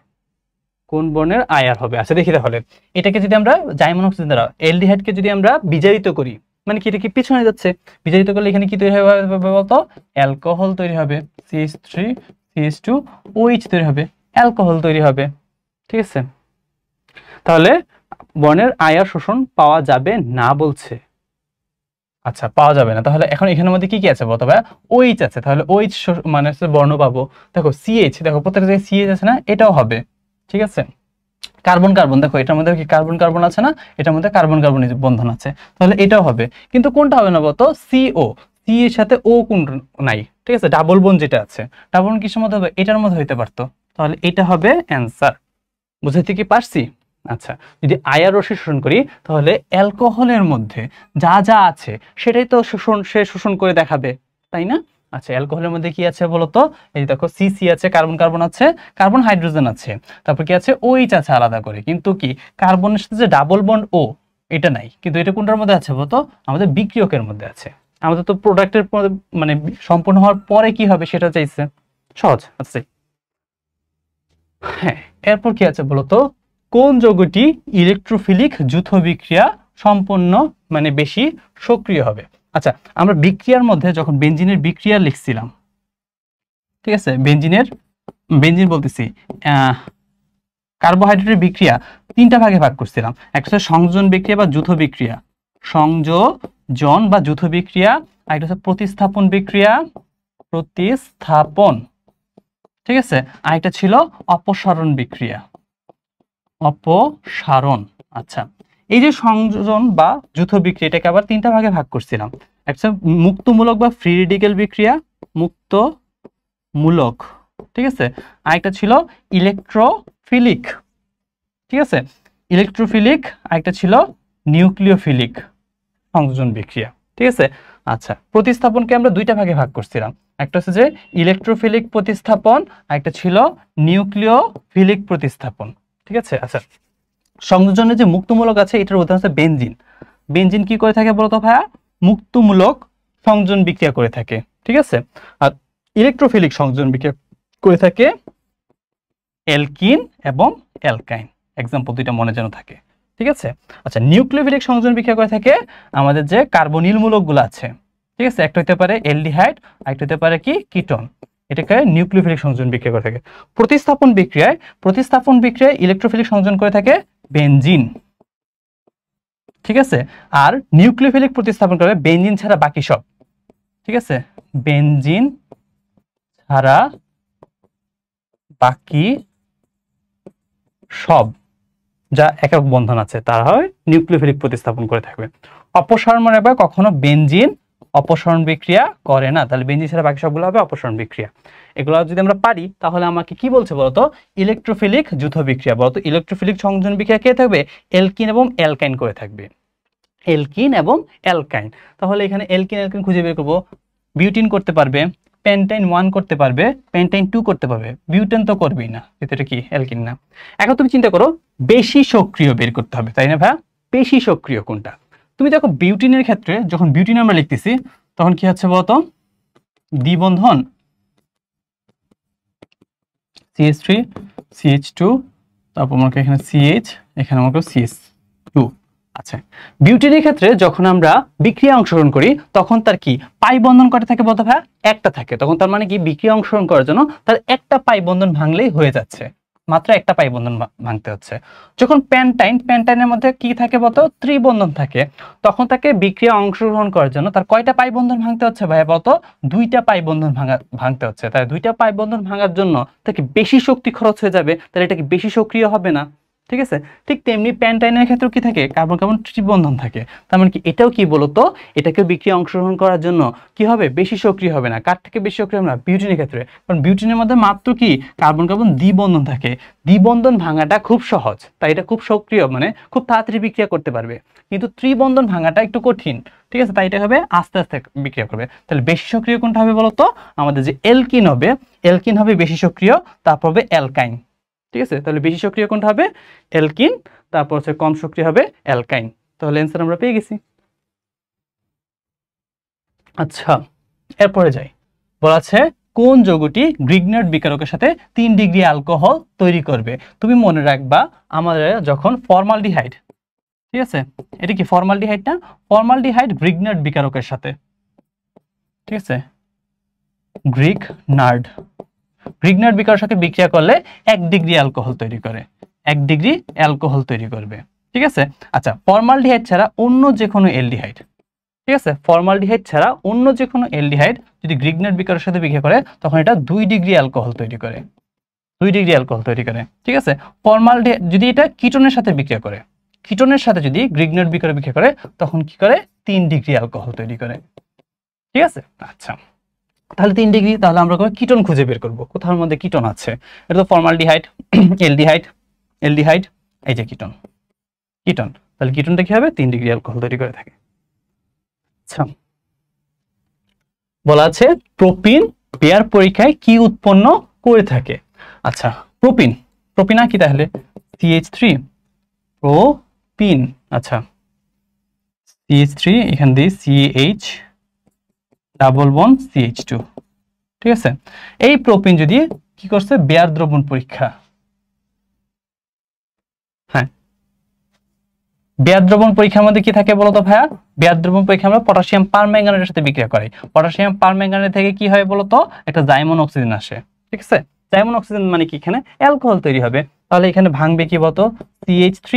কোন বর্ণের আয়ার হবে। আচ্ছা দেখি তাহলে, এটাকে যদি আমরা জাইমন অক্সিজেন দ্বারা অ্যালডিহাইডকে যদি আমরা বিজারিত করি, মানে কি এটা কি পিছনে যাচ্ছে, বিজারিত করলে এখানে কি তৈরি হবে বলতো, অ্যালকোহল তৈরি হবে, CH3 CH2 OH তৈরি হবে, অ্যালকোহল তৈরি হবে। ঠিক আছে, তাহলে বর্ণের আয়ার শোষণ পাওয়া যাবে না বলছে। আচ্ছা, পাওয়া যাবে না, তাহলে এখন এখানের মধ্যে কি কি আছে বলতো ভাইয়া? OH আছে, তাহলে OH মানে হচ্ছে বর্ণ পাবো। দেখো CH, দেখো প্রত্যেকটা জায়গায় CH আছে না, এটাও হবে। ঠিক আছে, কার্বন কার্বন, দেখো এটার মধ্যে কি কার্বন কার্বন আছে না, এটার মধ্যে কার্বন কার্বন বন্ধন আছে, তাহলে এটাও হবে। কিন্তু কোনটা হবে না বলতো? CO, C এর সাথে O কোন নাই, ঠিক আছে, ডাবল বন্ড যেটা আছে, ডাবল বন্ড কিসের মধ্যে হবে? এটার মধ্যে হইতে পারতো, তাহলে এটা হবে অ্যান্সার। বুঝাইতে কি পারছি? আচ্ছা, যদি আয়ার রশ্মি শোষণ করি তাহলে অ্যালকোহলের মধ্যে যা যা আছে সেটাই তো সে শোষণ করে দেখাবে, তাই না? আচ্ছা, অ্যালকোহলের মধ্যে কি আছে বলতো? এই দেখো CC আছে, কার্বন কার্বন আছে, কার্বন হাইড্রোজেন আছে, তারপর কি আছে? OH আছে আলাদা করে, কিন্তু কি কার্বনের সাথে যে ডাবল বন্ড O, এটা নাই। কিন্তু এটা কোনটার মধ্যে আছে বলতো? আমাদের বিক্রিয়কের মধ্যে আছে। আমাদের তো প্রোডাক্টের মানে সম্পূর্ণ হওয়ার পরে কি হবে সেটা চাইছে, সহজ। আচ্ছা, হ্যাঁ, এরপর কি আছে বলতো? কোন যৌগটি ইলেকট্রোফিলিক যৌথ বিক্রিয়া সম্পন্ন মানে বেশি সক্রিয় হবে? আচ্ছা, আমরা বিক্রিয়ার মধ্যে যখন বেনজিনের বিক্রিয়া লিখছিলাম, ঠিক আছে, বেনজিন বলতেছি, কার্বোহাইড্রেটের বিক্রিয়া তিনটা ভাগে ভাগ করছিলাম। একটা হচ্ছে সংযোজন বিক্রিয়া বা যৌথ বিক্রিয়া, সংযোজন বা যৌথ বিক্রিয়া, আর একটা হচ্ছে প্রতিস্থাপন বিক্রিয়া, প্রতিস্থাপন, ঠিক আছে, আরেকটা ছিল অপসারণ বিক্রিয়া, অপসারণ। আচ্ছা, এই যে সংযোজন বা যৌথ বিক্রিয়া, এটাকে আবার তিনটা ভাগে ভাগ করছিলাম। একটা মুক্তমূলক বা ফ্রি রেডিক্যাল বিক্রিয়া, মুক্তমূলক, ঠিক আছে, আরেকটা ছিল ইলেকট্রোফিলিক, ঠিক আছে, ইলেকট্রোফিলিক, আরেকটা ছিল নিউক্লিওফিলিক সংযোজন বিক্রিয়া, ঠিক আছে। আচ্ছা, প্রতিস্থাপনকে আমরা দুইটা ভাগে ভাগ করছিলাম, একটা হচ্ছে যে ইলেকট্রোফিলিক প্রতিস্থাপন, আর একটা ছিল নিউক্লিওফিলিক প্রতিস্থাপন, ঠিক আছে। আচ্ছা, সংযোজনের যে মুক্তমূলক আছে এটার উদাহরণ হচ্ছে বেনজিন। বেনজিন কি করে থাকে বলতো ভাইয়া? মুক্তমূলক সংযোজন বিক্রিয়া করে থাকে, ঠিক আছে। আর ইলেকট্রোফিলিক সংযোজন বিক্রিয়া করে থাকে অ্যালকিন এবং অ্যালকাইন। এক্সাম্পল দুইটা মনে যেন থাকে, ঠিক আছে। আচ্ছা, নিউক্লিওফিলিক সংযোজন বিক্রিয়া করে থাকে আমাদের যে কার্বনিল মূলকগুলো আছে, ঠিক আছে, একটা হতে পারে অ্যালডিহাইড, আরেকটা হতে পারে কি কিটোন, এটাকে নিউক্লিওফিলিক সংযোজন বিক্রিয়া করে থাকে। প্রতিস্থাপন বিক্রিয়ায় ইলেকট্রোফিলিক সংযোজন করে থাকে বেনজিন, ঠিক আছে। আর নিউক্লিওফিলিক প্রতিস্থাপন করে বেনজিন ছাড়া বাকি সব, ঠিক আছে, বেনজিন ছাড়া বাকি সব যা একক বন্ধন আছে তারা হয় নিউক্লিওফিলিক প্রতিস্থাপন করে থাকবে। অপসারণ মানে কখনো বেনজিন অপসারণ বিক্রিয়া করে না, তাহলে বেনজিন ছাড়া বাকি সবগুলো হবে অপসারণ বিক্রিয়া। এগুলো যদি আমরা পারি তাহলে আমাকে কি বলছে বলতো? ইলেকট্রোফিলিক যৌথ বিক্রিয়া। বলতো ইলেকট্রোফিলিক সংযোজন বিক্রিয়া কে থাকবে? অ্যালকিন এবং অ্যালকাইন করে থাকবে, অ্যালকিন এবং অ্যালকাইন। তাহলে এখানে অ্যালকিন অ্যালকাইন খুঁজে বের করবো। বিউটিন করতে পারবে, পেন্টাইন 1 করতে পারবে, পেন্টাইন 2 করতে পারবে, বিউটেন তো করবেই না, এটা কি অ্যালকিন না। এখন তুমি চিন্তা করো বেশি সক্রিয় বের করতে হবে, তাই না ভাইয়া? বেশি সক্রিয় কোনটা? তুমি দেখো বিউটিনের ক্ষেত্রে যখন বিউটিন আমরা লিখতেছি তখন কি হচ্ছে বলতো? দ্বিবন্ধন CH3 CH2, তারপর আমাকে এখানে CH, এখানে আমাকে CH2। আচ্ছা, বিউটিনের ক্ষেত্রে যখন আমরা বিক্রিয়া অংশগ্রহণ করি তখন তার কি পাই বন্ধন কটা থাকে বলতো ভাইয়া? একটা থাকে। তখন তার মানে কি বিক্রিয়া অংশগ্রহণ করার জন্য তার একটা পাই বন্ধন ভাঙলেই হয়ে যাচ্ছে, মাত্র একটা পাই বন্ধন ভাঙতে হচ্ছে। যখন প্যান্টাইনের মধ্যে কি থাকে বলতো? ত্রিবন্ধন থাকে। তখন তাকে বিক্রিয়া অংশগ্রহণ করার জন্য তার কয়টা পাই বন্ধন ভাঙতে হচ্ছে ভাইয়া বলতো? দুইটা পাই বন্ধন ভাঙতে হচ্ছে। তাই দুইটা পাই বন্ধন ভাঙার জন্য তাকে বেশি শক্তি খরচ হয়ে যাবে, তাহলে এটা কি বেশি সক্রিয় হবে না? ঠিক আছে, ঠিক তেমনি প্যান্টাইনের ক্ষেত্রেও কি থাকে? কার্বন কার্বন ত্রিবন্ধন থাকে। তার মানে কি এটাও কি বলতো? এটাকে বিক্রিয়া অংশগ্রহণ করার জন্য কি হবে? বেশি সক্রিয় হবে না। কার থেকে বেশি সক্রিয় হবে না? বিউটিনের ক্ষেত্রে। কারণ বিউটিনের মধ্যে মাত্র কি কার্বন কার্বন দ্বিবন্ধন থাকে, দ্বিবন্ধন ভাঙাটা খুব সহজ, তাই এটা খুব সক্রিয়, মানে খুব তাড়াতাড়ি বিক্রিয়া করতে পারবে। কিন্তু ত্রিবন্ধন ভাঙাটা একটু কঠিন, ঠিক আছে, তাই এটা হবে আস্তে আস্তে বিক্রিয়া করবে। তাহলে বেশি সক্রিয় কোনটা হবে বলতো? আমাদের যে অ্যালকিন হবে, অ্যালকিন হবে বেশি সক্রিয়, তারপর হবে অ্যালকাইন, ঠিক আছে। তাহলে বেশি সক্রিয় কোনটা হবে? অ্যালকিন, তারপর হচ্ছে কম সক্রিয় হবে অ্যালকাইন। তাহলে অ্যান্সার আমরা পেয়ে গেছি। আচ্ছা, এরপরে যাই। বলা আছে কোন যৌগটি গ্রিগনার্ড বিকারকের সাথে 3 ডিগ্রি অ্যালকোহল তৈরি করবে? তুমি মনে রাখবা আমাদের যখন ফর্মালডিহাইড, ঠিক আছে, এটা কি ফর্মালডিহাইড না? ফর্মালডিহাইড গ্রিগনার্ড বিকারকের সাথে, ঠিক আছে, গ্রিগনার্ড বিকারের সাথে বিক্রিয়া করলে 1 ডিগ্রি অ্যালকোহল তৈরি করে, 1 ডিগ্রি অ্যালকোহল তৈরি করবে, ঠিক আছে। আচ্ছা, ফর্মালডিহাইড ছাড়া অন্য যে কোনো এলডিহাইড, ঠিক আছে, ফর্মালডিহাইড ছাড়া অন্য যে কোনো এলডিহাইড যদি গ্রিগনেট বিকারের সাথে বিক্রিয়া করে তখন এটা 2 ডিগ্রি অ্যালকোহল তৈরি করে, 2 ডিগ্রি অ্যালকোহল তৈরি করে। ঠিক আছে, ফর্মালডিহাইড যদি এটা কিটোনের সাথে বিক্রিয়া করে, কিটোনের সাথে যদি গ্রিগনেট বিকারে বিক্রিয়া করে তখন কি করে 3 ডিগ্রি অ্যালকোহল তৈরি করে। ঠিক আছে। আচ্ছা, তাহলে 3 ডিগ্রি, তাহলে আমরা কিটোন খুঁজে বের করব কোথার মধ্যে কিটোন আছে। এটা তো ফর্মালডিহাইড, এলডিহাইড, এলডিহাইড, এই যে কিটোন, কিটোন, তাহলে কিটোনটা কি হবে 3 ডিগ্রি অ্যালকোহল তৈরি করে থাকে। আচ্ছা, বলা আছে প্রোপিন পেয়ার পরীক্ষায় কি উৎপন্ন করে থাকে। আচ্ছা, প্রোপিন, প্রোপিন কি তাহলে CH3, প্রোপিন। আচ্ছা, CH3 এখান দিয়ে CH ডাবল বন্ড CH2। ঠিক আছে, এই প্রোপিন যদি কি করছে বেয়ার দ্রবণ পরীক্ষা, হ্যাঁ, বেয়ার দ্রবণ পরীক্ষার মধ্যে কি থাকে বলতো ভাইয়া? বেয়ার দ্রবণ পরীক্ষা আমরা পটাশিয়াম পারম্যাঙ্গানেটের সাথে বিক্রিয়া করি। পটাশিয়াম পারম্যাঙ্গানেট থেকে কি হয় বলতো? একটা জাইমন অক্সিজেন আসে। ঠিক আছে, জাইমন অক্সিজেন মানে কি এখানে অ্যালকোহল তৈরি হবে। তাহলে এখানে ভাঙবে কি বলতো? CH3,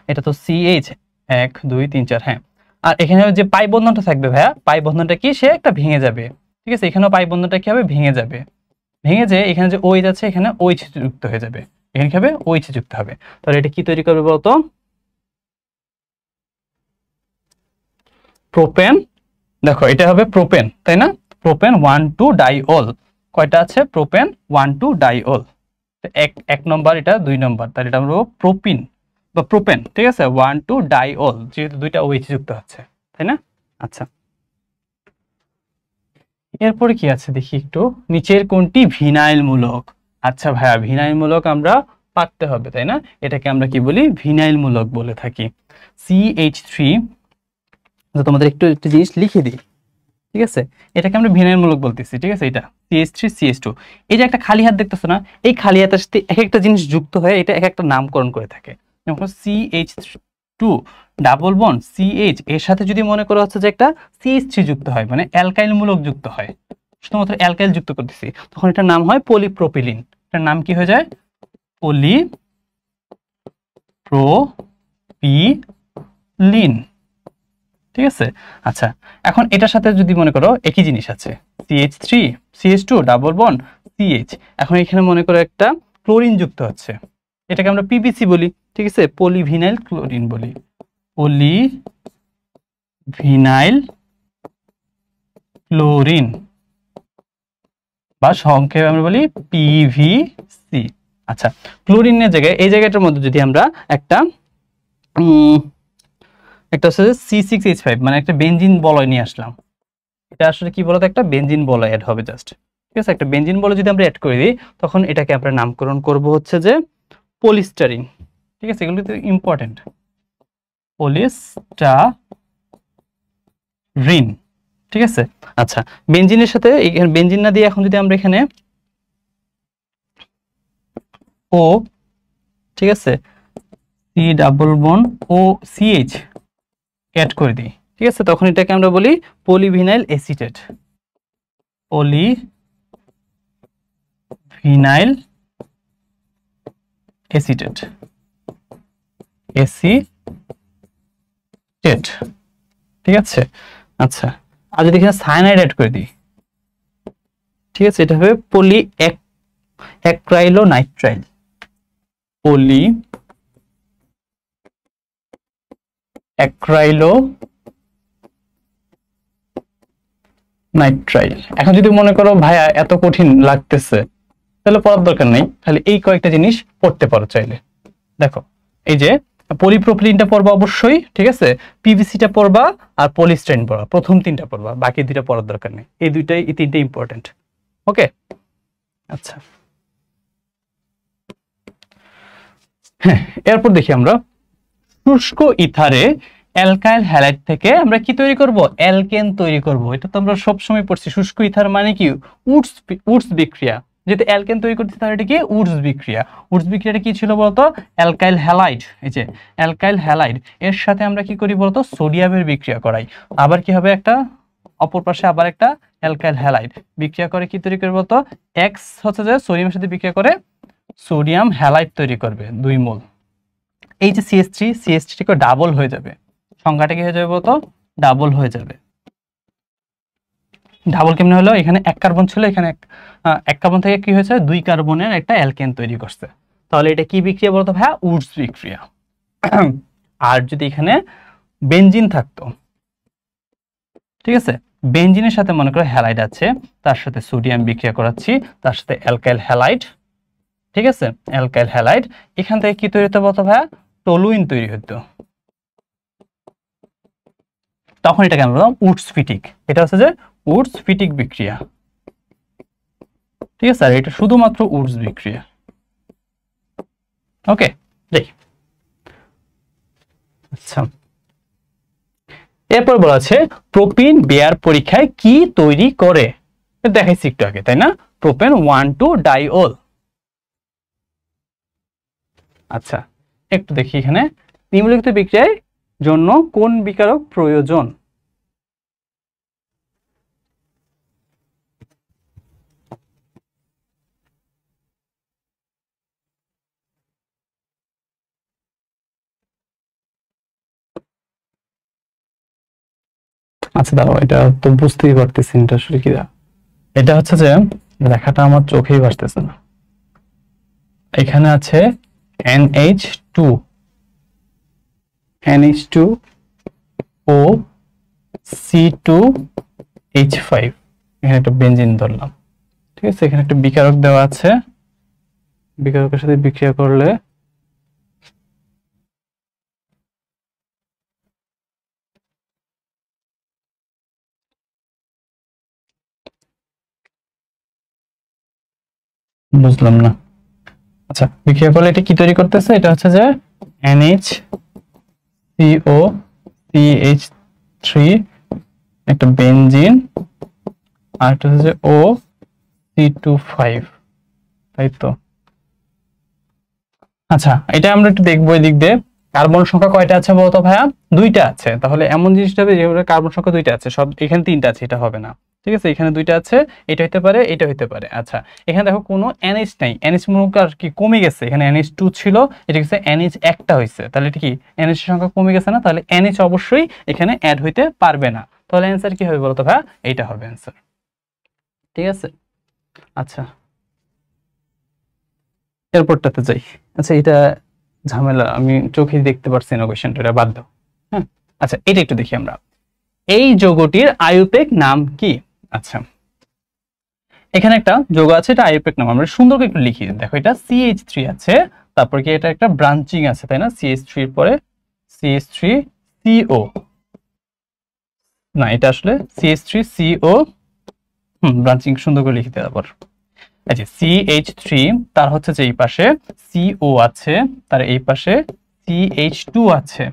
এটা তো CH 1 2 3 4, হ্যাঁ। আর এখানে যে পাই বন্ধনটা থাকবে ভাইয়া, পাই বন্ধনটা কি সে একটা ভেঙে যাবে। ঠিক আছে, এখানেও পাই বন্ধনটা কি হবে ভেঙে যাবে, ভেঙে যে এখানে যে OH আছে এখানে OH যুক্ত হয়ে যাবে, এখানে কি হবে OH যুক্ত হবে। তাহলে এটা কি তৈরি করবে বলতো? প্রোপেন। দেখো এটা হবে প্রোপেন, তাই না? প্রোপেন 1,2 ডাইঅল, কয়টা আছে? প্রোপেন 1,2 ডাইঅল, এক নম্বর, এটা 2 নম্বর, তাহলে এটা আমরা প্রোপিন বা প্রোপেন। ঠিক আছে, 1,2 ডাইঅল, যেহেতু দুইটা OH যুক্ত আছে, তাই না? আচ্ছা, এরপরে কি আছে দেখি একটু, নিচের কোনটি ভিনাইল মূলক? আচ্ছা ভাইয়া, ভিনাইল মূলক আমরা পারতে হবে, তাই না? এটাকে আমরা কি বলি? ভিনাইল মূলক বলে থাকি। CH3, তোমাদের একটু একটা জিনিস লিখে দিই। ঠিক আছে, এটাকে আমরা ভিনাইল মূলক বলতেছি। ঠিক আছে, এটা CH3 CH2, এই যে একটা খালি হাত দেখতেছো না, এই খালি হাতের সাথে এক একটা জিনিস যুক্ত হয়ে এটা এক একটা নামকরণ করে থাকে। যেমন CH2 ডাবল বন্ড CH, এর সাথে যদি মনে করা হচ্ছে যে একটা CH3 যুক্ত হয়, মানে অ্যালকাইল মূলক যুক্ত হয়, শুধুমাত্র অ্যালকাইল যুক্ত করতেছি, তখন এটার নাম হয় পলিপ্রোপিলিন। এটার নাম কি হয়ে যায়? পলিপ্রোপিলিন। ঠিক আছে। আচ্ছা, এখন এটার সাথে যদি মনে করো একই জিনিস আছে, CH3 CH2 double bond CH, এখন এখানে মনে করো একটা ক্লোরিন যুক্ত হচ্ছে, এটাকে আমরা PBC বলি। ঠিক আছে, পলিভিনাইল ক্লোরিন বলি, পলিভিনাইল ক্লোরিন, বা সংক্ষেপে আমরা বলি PVC। আচ্ছা, ক্লোরিনের জায়গায় এই জায়গাটার মধ্যে যদি আমরা একটা একটা হচ্ছে C6H5, মানে একটা বেনজিন বলয় নিয়ে আসলাম, এটা আসলে কি বলতো? একটা বেনজিন বলয় অ্যাড হবে জাস্ট। ঠিক আছে, একটা বেনজিন বলয় যদি আমরা অ্যাড করে দিই তখন এটাকে আমরা নামকরণ করব হচ্ছে যে পলিস্টারিন। ঠিক আছে, এগুলো তো ইম্পর্টেন্ট, পলিস্টারিন। ঠিক আছে। আচ্ছা, বেনজিনের সাথে এখানে বেনজিন না দিয়ে এখন যদি আমরা এখানে ও, ঠিক আছে, C double bond OCH add করে দিই, ঠিক আছে, তখন এটাকে আমরা বলি polyvinyl acetate, polyvinyl acetate, acetate. ঠিক আছে। আচ্ছা, আর যদি এখানে সায়ানাইড অ্যাড করে দিই, ঠিক আছে, এটা হবে পলি অ্যাক্রাইলোনাইট্রাইল, পলি অ্যাক্রাইলোনাইট্রাইল। এখন যদি মনে করো ভাইয়া এত কঠিন লাগতেছে, তাহলে পড়ার দরকার নেই, খালি এই কয়েকটা জিনিস পড়তে পারো চাইলে। দেখো, এই যে পলিপ্রোপিলিনটা পড়বা অবশ্যই, ঠিক আছে, PVCটা পড়বা, আর পলিস্টাইরিন পড়বা, প্রথম 3টা পড়বা, বাকি 2টা পড়ার দরকার নেই। এই 3টা ইম্পর্টেন্ট। ওকে। আচ্ছা, হ্যাঁ, এরপর দেখি আমরা শুষ্ক ইথারে অ্যালকাইল হ্যালাইড থেকে আমরা কি তৈরি করব? অ্যালকেন তৈরি করব। এটা তো আমরা সব সময় পড়ছি, শুষ্ক ইথার মানে কি উডস বিক্রিয়া, যেটা অ্যালকেন তৈরি করতে তাহলে এটা কি উডস বিক্রিয়া। উডস বিক্রিয়াটা কি ছিল বলতো? অ্যালকাইল হ্যালাইড, এই যে অ্যালকাইল হ্যালাইড, এর সাথে আমরা কি করি বলতো? সোডিয়ামের বিক্রিয়া করাই। আবার কি হবে? একটা অপর পাশে আবার একটা অ্যালকাইল হ্যালাইড বিক্রিয়া করে কি তৈরি করবে বলতো? এক্স হচ্ছে যে সোডিয়ামের সাথে বিক্রিয়া করে সোডিয়াম হ্যালাইড তৈরি করবে 2 মোল। এই যে CH3 টা ডাবল হয়ে যাবে, সংখ্যাটা কি হয়ে যাবে বলতো, ডাবল হয়ে যাবে। ডাবল কেমনে হলো, এখানে এক কার্বন ছিল, এখানে এক কার্বন থেকে কি হয়েছে, 2 কার্বনের একটা অ্যালকেন তৈরি করছে। তাহলে এটা কি বিক্রিয়া বলতো ভাইয়া, উডস বিক্রিয়া। আর যদি এখানে বেনজিন থাকতো, ঠিক আছে, বেনজিনের সাথে মনে করো হ্যালাইড আছে, তার সাথে সোডিয়াম বিক্রিয়া করাচ্ছি, তার সাথে অ্যালকাইল হ্যালাইড, ঠিক আছে, অ্যালকাইল হ্যালাইড, এখান থেকে কি তৈরি হতো বলতো ভাইয়া, টলুইন তৈরি হতো। তখন এটাকে আমরা বললাম উডস ফিটিক। এটা হচ্ছে যে উডস ফিটিক বিক্রিয়া, ঠিক আছে, আর এটা শুধুমাত্র উডস বিক্রিয়া। ওকে, দেখি। আচ্ছা, এরপর বলা আছে প্রোপিন বেয়ার পরীক্ষায় কি তৈরি করে, দেখাইছি একটু আগে, তাই না, প্রোপেন 1,2 ডাইওল। আচ্ছা, একটু দেখি এখানে নিম্নলিখিত বিক্রিয়ার জন্য কোন বিকারক প্রয়োজন। আচ্ছা দাঁড়াও, এটা তো বুঝতেই পারতেছি এটা আসলে কি। এটা হচ্ছে যে লেখাটা আমার চোখেই ভাসতেছে না। এখানে আছে NH2 O C2H5, এখানে একটা বেনজিন ধরলাম, ঠিক আছে, এখানে একটা বিকারক দেওয়া আছে, বিকারকের সাথে বিক্রিয়া করলে বুঝলাম না। আচ্ছা, বিক্রিয়া করলে এটা কি তৈরি করতেছে, এটা হচ্ছে যে NHCOCH3 একটা বেনজিন, আর এটা হচ্ছে যে OC25, তাই তো। আচ্ছা, এটা আমরা একটু দেখবো এই দিক দিয়ে। কার্বন সংখ্যা কয়টা আছে বলতো ভাইয়া, 2টা আছে। তাহলে এমন জিনিসটা হবে যেভাবে কার্বন সংখ্যা 2টা আছে, সব এখানে 3টা আছে, এটা হবে না, ঠিক আছে, এখানে 2টা আছে, এটা হতে পারে, এটা হতে পারে। আচ্ছা, এখানে দেখো কোনো NH নাই, NH মূলক আর কি কমে গেছে, এখানে NH2 ছিল, এটা হচ্ছে NH একটা হয়েছে, তাহলে এটা কি NH এর সংখ্যা কমে গেছে না, তাহলে NH অবশ্যই এখানে অ্যাড হইতে পারবে না। তাহলে অ্যান্সার কি হবে বলতো ভাইয়া, এইটা হবে অ্যান্সার, ঠিক আছে। আচ্ছা, এরপরটাতে যাই। আচ্ছা, এটা ঝামেলা, আমি চোখে দেখতে পারছি না কোশ্চেনটা, এটা বাদ দাও। হ্যাঁ, আচ্ছা, এটা একটু দেখি আমরা। এই যৌগটির আইউপেক নাম কি। আচ্ছা, এখানে একটা যৌগ আছে, এটা আইউপেক নাম, আমরা সুন্দর করে একটু লিখি। দেখো, এটা CH3 আছে, তারপর কি এটা একটা ব্রাঞ্চিং আছে, তাই না, CH3 এর পরে CH3CO, না এটা আসলে CH3CO, ব্রাঞ্চিং সুন্দর করে লিখতে আবার। আচ্ছা, CH3, তার হচ্ছে যে এই পাশে CO আছে, তার এই পাশে CH2 আছে,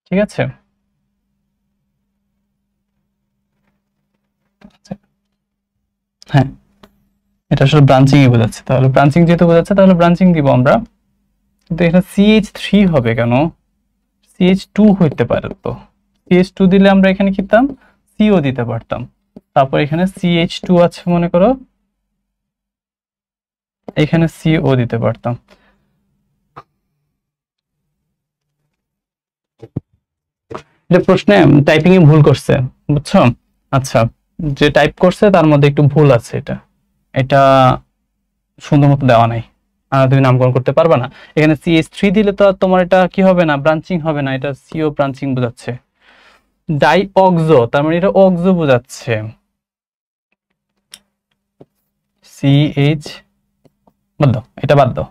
ঠিক আছে। হ্যাঁ, এটা আসলে ব্রাঞ্চিং এ বোঝাচ্ছে, তাহলে ব্রাঞ্চিং যেহেতু বোঝাচ্ছে তাহলে ব্রাঞ্চিং দিব আমরা। কিন্তু এখানে CH3 হবে কেন, CH2 হইতে পারে তো, CH2 দিলে আমরা এখানে কি দিতাম, CO দিতে পারতাম। তারপর এখানে CH2 আছে মনে করো, এখানে CO দিতে পারতাম। এটা প্রশ্নে টাইপিং এ ভুল করছে, বুঝছো। আচ্ছা, যে টাইপ করছে তার মধ্যে একটু ভুল আছে, এটা এটা সুন্দর মতো দেওয়া নাই, তুমি নামকরণ করতে পারবে না। এখানে CH3 দিলে তো তোমার এটা কি হবে না, ব্রাঞ্চিং হবে না, এটা CO ব্রাঞ্চিং বোঝাচ্ছে। ডাইঅক্সো, তার মানে এটা অক্সো বোঝাচ্ছে। CH বাদ দাও, এটা বাদ দাও,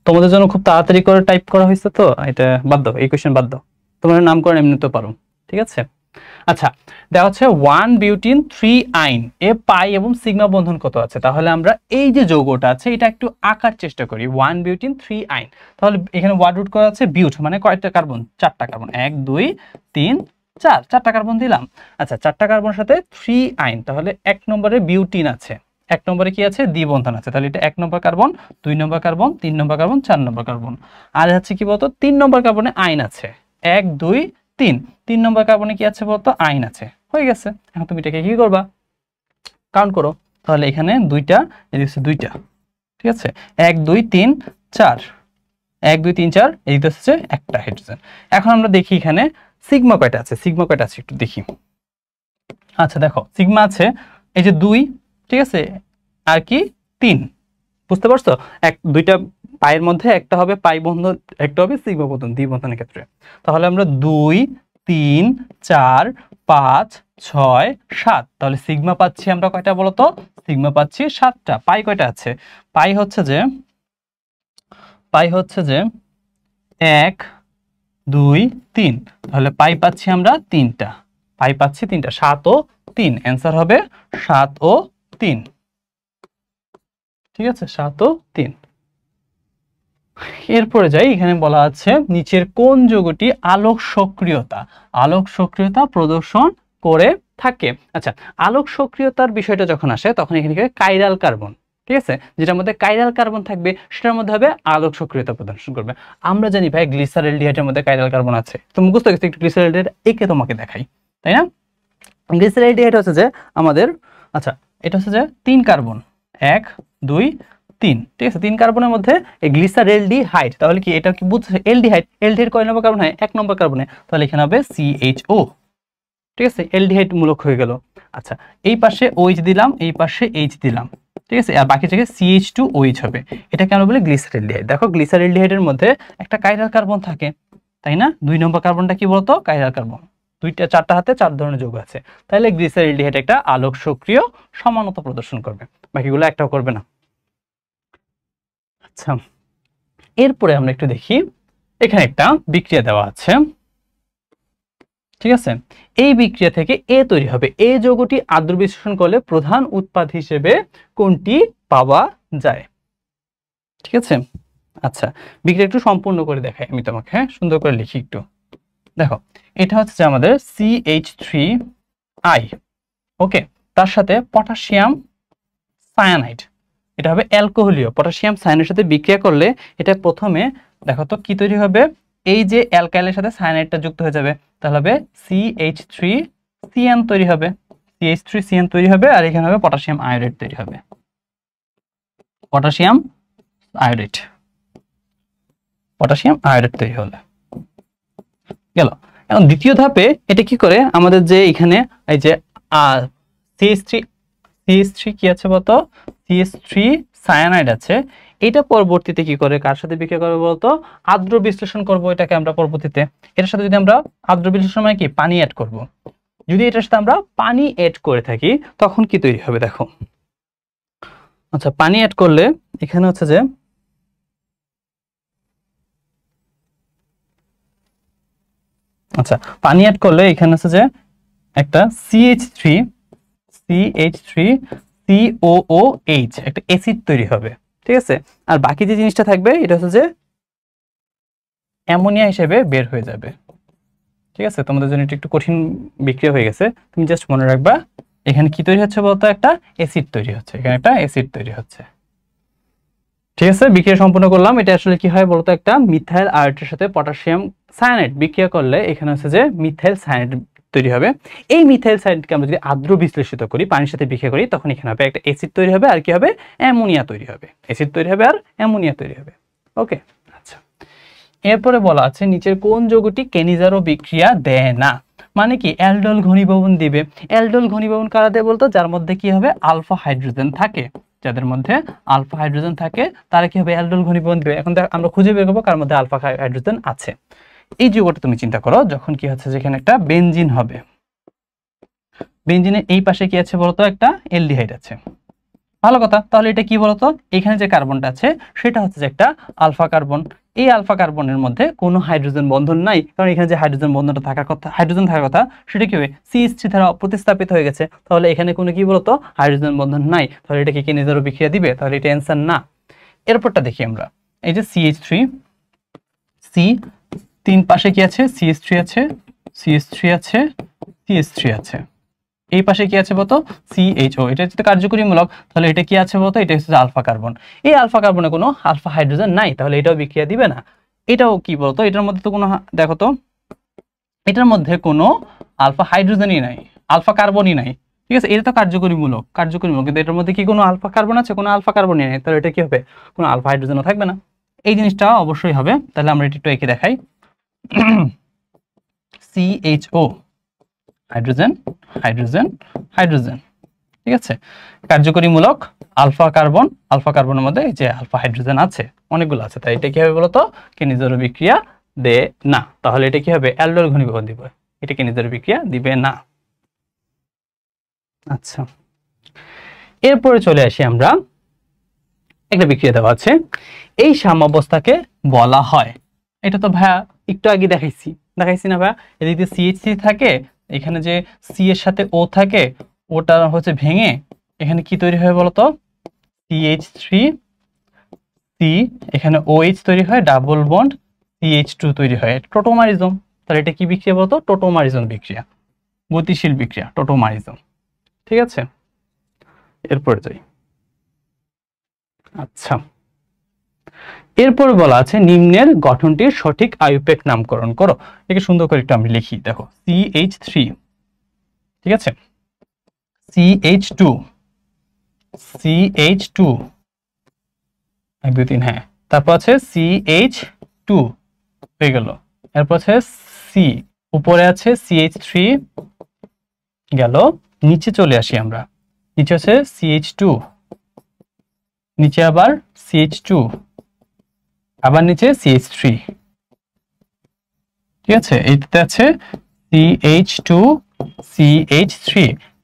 তোমাদের জন্য খুব তাড়াতাড়ি করে টাইপ করা হয়েছে তো, এটা বাদ দাও, এই কোশ্চেন বাদ দাও, তোমার নামকরণ এমনিতেও পারো, ঠিক আছে। আচ্ছা, দেখা হচ্ছে 1 বিউটিন 3 আইন এ পাই এবং সিগমা বন্ধন কত আছে। তাহলে আমরা এই যে যৌগটা আছে এটা একটু আঁকার চেষ্টা করি। 1 বিউটিন 3 আইন, তাহলে এখানে ওয়ার্ড রুট করা আছে বিউট, মানে কয়টা কার্বন, 4টা কার্বন, 1 2 3 4, 4টা কার্বন দিলাম। আচ্ছা, 4টা কার্বনের সাথে 3 আইন, তাহলে 1 নম্বরে বিউটিন আছে, 1 নম্বরে কি আছে, দ্বিবন্ধন আছে, তাহলে এটা 1 নম্বর কার্বন, 2 নম্বর কার্বন, 3 নম্বর কার্বন, 4 নম্বর কার্বন। আর হচ্ছে কি বলতো, 3 নম্বর কার্বনে আইন আছে, 1 2 3, 3 নম্বর কার্বনে কি আছে বলতো, আইন আছে, হয়ে গেছে। এখন তুমি এটাকে কি করবা, কাউন্ট করো। তাহলে এখানে 2টা, এদিকে 2টা, ঠিক আছে, 1 2 3 4, 1 2 3 4, এই হচ্ছে একটা হাইড্রোজেন। এখন আমরা দেখি এখানে সিগমা কয়টা আছে, সিগমা কয়টা আছে একটু দেখি। আচ্ছা দেখো সিগমা আছে এই যে 2, ঠিক আছে, আর কি 3, বুঝতে পারছো? দুইটা পায়ের মধ্যে একটা হবে পাই বন্ধন, একটা হবে সিগমা বন্ধন দ্বিবন্ধনের ক্ষেত্রে। তাহলে আমরা 2 3 4 5 6 7, তাহলে সিগমা পাচ্ছি আমরা কয়টা বলো তো? সিগমা পাচ্ছি 7টা। পাই কয়টা আছে? পাই হচ্ছে যে 1 2 3, তাহলে পাই পাচ্ছি আমরা 3টা, পাই পাচ্ছি 3টা, 7 ও 3, অ্যান্সার হবে 7 ও 3। ঠিক আছে, 7 ও 3। এরপরে যাই, এখানে বলা আছে নিচের কোন যৌগটি আলোক সক্রিয়তা প্রদর্শন করে থাকে। আচ্ছা, আলোক সক্রিয়তার বিষয়টা যখন আসে তখন এখানে কাইরাল কার্বন, ঠিক আছে, যেটার মধ্যে কাইরাল কার্বন থাকবে সেটার মধ্যে হবে আলোক সক্রিয়তা প্রদর্শন করবে। আমরা জানি ভাই গ্লিসারলডিহাইডের মধ্যে কাইরাল কার্বন আছে, তো মুখস্থ গেছে, একটু গ্লিসারলডিহাইড একে তোমাকে দেখাই, তাই না? গ্লিসারলডিহাইড হচ্ছে যে আমাদের, আচ্ছা এটা হচ্ছে যে 3 কার্বন, 1 2 3, ঠিক আছে, 3 কার্বনের মধ্যে এই গ্লিসারলডিহাইড, তাহলে কি এটা কি বুঝছে? এলডিহাইড কয় নম্বর কার্বন হয়? 1 নম্বর কার্বনে, তাহলে এখানে হবে CHO, ঠিক আছে, এলডিহাইড মূলক হয়ে গেল। আচ্ছা, এই পাশে OH দিলাম, এই পাশে H দিলাম, ঠিক আছে, আর বাকি জায়গায় CH2OH হবে। এটা কেন বলে গ্লিসারলডিহাইড? দেখো গ্লিসারলডিহাইডের মধ্যে একটা কাইরাল কার্বন থাকে, তাই না? 2 নম্বর কার্বনটা কি বলতো? Chiral carbon. 4টা হাতে 4 ধরনের যৌগ আছে, তাহলে গ্লিসারলডিহাইড একটা আলোক সক্রিয় সমানতা প্রদর্শন করবে, বাকিগুলো একটাও করবে না। আচ্ছা, এরপরে আমরা একটু দেখি, এখানে একটা বিক্রিয়া দেওয়া আছে, ঠিক আছে, এই বিক্রিয়া থেকে এ তৈরি হবে। এই যৌগটি আদ্র বিশ্লেষণ করলে প্রধান উৎপাদ হিসেবে কোনটি পাওয়া যায়? ঠিক আছে, আচ্ছা বিক্রিয়া একটু সম্পূর্ণ করে দেখাই আমি তোমাকে, হ্যাঁ, সুন্দর করে লিখি একটু। দেখো এটা হচ্ছে যে আমাদের CH3I, ওকে, তার সাথে পটাশিয়াম সায়ানাইড, এটা হবে অ্যালকোহলীয়। পটাশিয়াম সায়ানাইডের সাথে বিক্রিয়া করলে এটা প্রথমে দেখো তো কি তৈরি হবে, এই যে অ্যালকাইলের সাথে সায়ানাইডটা যুক্ত হয়ে যাবে, তাহলে হবে CH3CN তৈরি হবে, CH3CN তৈরি হবে, আর এখানে হবে পটাশিয়াম আয়োডাইড তৈরি হবে, পটাশিয়াম আয়োডাইড তৈরি হলো গেল। এখন দ্বিতীয় ধাপে এটা কি করে, আমাদের যে এখানে এই যে CH3 কি আছে বলতো? CH3 সায়ানাইড আছে, এটা পরবর্তীতে কি করে, কার সাথে বিক্রিয়া করবে বলতো? আদ্র বিশ্লেষণ করব এটাকে আমরা পরবর্তীতে। এটার সাথে যদি আমরা আদ্র বিশ্লেষণ মানে কি, পানি অ্যাড করব, যদি এটার সাথে আমরা পানি অ্যাড করে থাকি তখন কি তৈরি হবে দেখো। আচ্ছা, পানি অ্যাড করলে এখানে হচ্ছে যে আচ্ছা পানি অ্যাড করলে এখানে হচ্ছে যে একটা CH3COOH একটা অ্যাসিড তৈরি হবে, ঠিক আছে, আর বাকি যে জিনিসটা থাকবে এটা হচ্ছে যে অ্যামোনিয়া হিসেবে বের হয়ে যাবে। ঠিক আছে, তোমাদের জন্য এটা একটু কঠিন বিক্রিয়া হয়ে গেছে, তুমি জাস্ট মনে রাখবা এখানে কি তৈরি হচ্ছে বলতো? একটা অ্যাসিড তৈরি হচ্ছে, এখানে একটা অ্যাসিড তৈরি হচ্ছে। ঠিক আছে, বিক্রিয়া সম্পূর্ণ করলাম। এটা আসলে কি হয় বলতো? একটা মিথাইল আয়োডের সাথে পটাশিয়াম সায়ানাইড বিক্রিয়া করলে এখানে হচ্ছে যে মিথাইল সায়ানাইড তৈরি হবে। এই মিথাইল সায়ানাইডকে আমরা যদি আদ্র বিশ্লেষিত করি, পানির সাথে বিক্রিয়া করি, তখন এখানে হবে একটা অ্যাসিড তৈরি হবে, আর কি হবে? অ্যামোনিয়া তৈরি হবে। অ্যাসিড তৈরি হবে আর অ্যামোনিয়া তৈরি হবে। ওকে, আচ্ছা, এরপরে বলা আছে নিচের কোন যৌগটি কেনিজারো বিক্রিয়া দেয় না? মানে কি, অ্যালডোল ঘনীভবন দিবে। অ্যালডোল ঘনীভবন কারা দেয় বলতো? যার মধ্যে কি হবে? আলফা হাইড্রোজেন থাকে। যাদের মধ্যে আলফা হাইড্রোজেন থাকে তারা কি হবে? অ্যালডোল ঘনীভবন দিবে। এখন আমরা খুঁজে বের করবো কার মধ্যে আলফা হাইড্রোজেন আছে। এই যৌগটা তুমি চিন্তা করো, যখন কি হচ্ছে যেখানে একটা বেনজিন হবে, বেনজিনের এই পাশে কি আছে বলতো? একটা অ্যালডিহাইড আছে। ভালো কথা, তাহলে এটা কি বলতো? এখানে যে কার্বনটা আছে সেটা হচ্ছে যে একটা আলফা কার্বন। এই আলফা কার্বনের মধ্যে কোনো হাইড্রোজেন বন্ধন নাই, কারণ এখানে যে হাইড্রোজেন বন্ধনটা থাকার কথা, হাইড্রোজেন থাকার কথা, সেটা কি হবে? CH3 দ্বারা প্রতিস্থাপিত হয়ে গেছে। তাহলে এখানে কোনো কি বলতো? হাইড্রোজেন বন্ধন নাই। তাহলে এটা কি কেনিজারো বিক্রিয়া দিবে? তাহলে এটা অ্যান্সার না। এরপরটা দেখি আমরা, এই যে CH3, তিন পাশে কি আছে? CH3 আছে, CH3 আছে, CH3 আছে। এই পাশে কি আছে বলতো? CHO। এটা হচ্ছে কার্যকরী মূলক, তাহলে এটা কি আছে বলতো? এটা হচ্ছে আলফা কার্বন। এই আলফা কার্বনে কোনো আলফা হাইড্রোজেন নাই, তাহলে এটাও বিক্রিয়া দিবে না। এটাও কি বলতো? এটার মধ্যে তো কোনো, দেখো তো, এটার মধ্যে কোনো আলফা হাইড্রোজেনই নাই, আলফা কার্বনই নাই, ঠিক আছে, এটা তো কার্যকরীমূলক, কিন্তু এটার মধ্যে কি কোনো আলফা কার্বন আছে? কোনো আলফা কার্বন নেই, তাহলে এটা কি হবে? কোনো আলফা হাইড্রোজেনও থাকবে না। এই জিনিসটা অবশ্যই হবে। তাহলে আমরা এটা একটু এঁকে দেখাই। CHO, হাইড্রোজেন হাইড্রোজেন হাইড্রোজেন, ঠিক আছে। কার্যকরীমূলক আলফা কার্বনের মধ্যে এই যে আলফা হাইড্রোজেন আছে, অনেকগুলো আছে, তাই এটা কি হবে বলতো? কেনিজের বিক্রিয়া দে না। তাহলে এটা কি হবে? অ্যালডোল ঘনীভবন দিবে, এটা কেনিজের বিক্রিয়া দিবে না। আচ্ছা, এরপরে চলে আসি আমরা, একটা বিক্রিয়া দেওয়া আছে, এই সাম্যাবস্থাকে বলা হয়, এটা তো ভাইয়া একটু আগে দেখাইছি না ভাইয়া? এদিকে CH3 থাকে, এখানে যে সি এর সাথে ও থাকে, ওটা হচ্ছে ভেঙে এখানে কি তৈরি হয় বলতো? CH3 C, এখানে OH তৈরি হয়, ডাবল বন্ড CH2 তৈরি হয়, টোটোমারিজম। তাহলে এটা কি বিক্রিয়া বলতো? টোটোমারিজম বিক্রিয়া, গতিশীল বিক্রিয়া, টোটোমারিজম। ঠিক আছে, এরপরে যাই। আচ্ছা, এরপর বলা আছে নিম্নের গঠনটির সঠিক আইউপ্যাক নামকরণ করো। একে সুন্দর করে একটু আমি লিখি, দেখো CH3, ঠিক আছে, CH2, CH2, 1 2 3, হ্যাঁ, তারপর আছে CH2 হয়ে গেল, এরপর আছে সি, উপরে আছে CH3 গেল, নিচে চলে আসি আমরা, নিচে আছে CH2, নিচে আবার CH2, আবার নিচে CH3, ঠিক আছে, এইটাতে আছে CH2 CH3।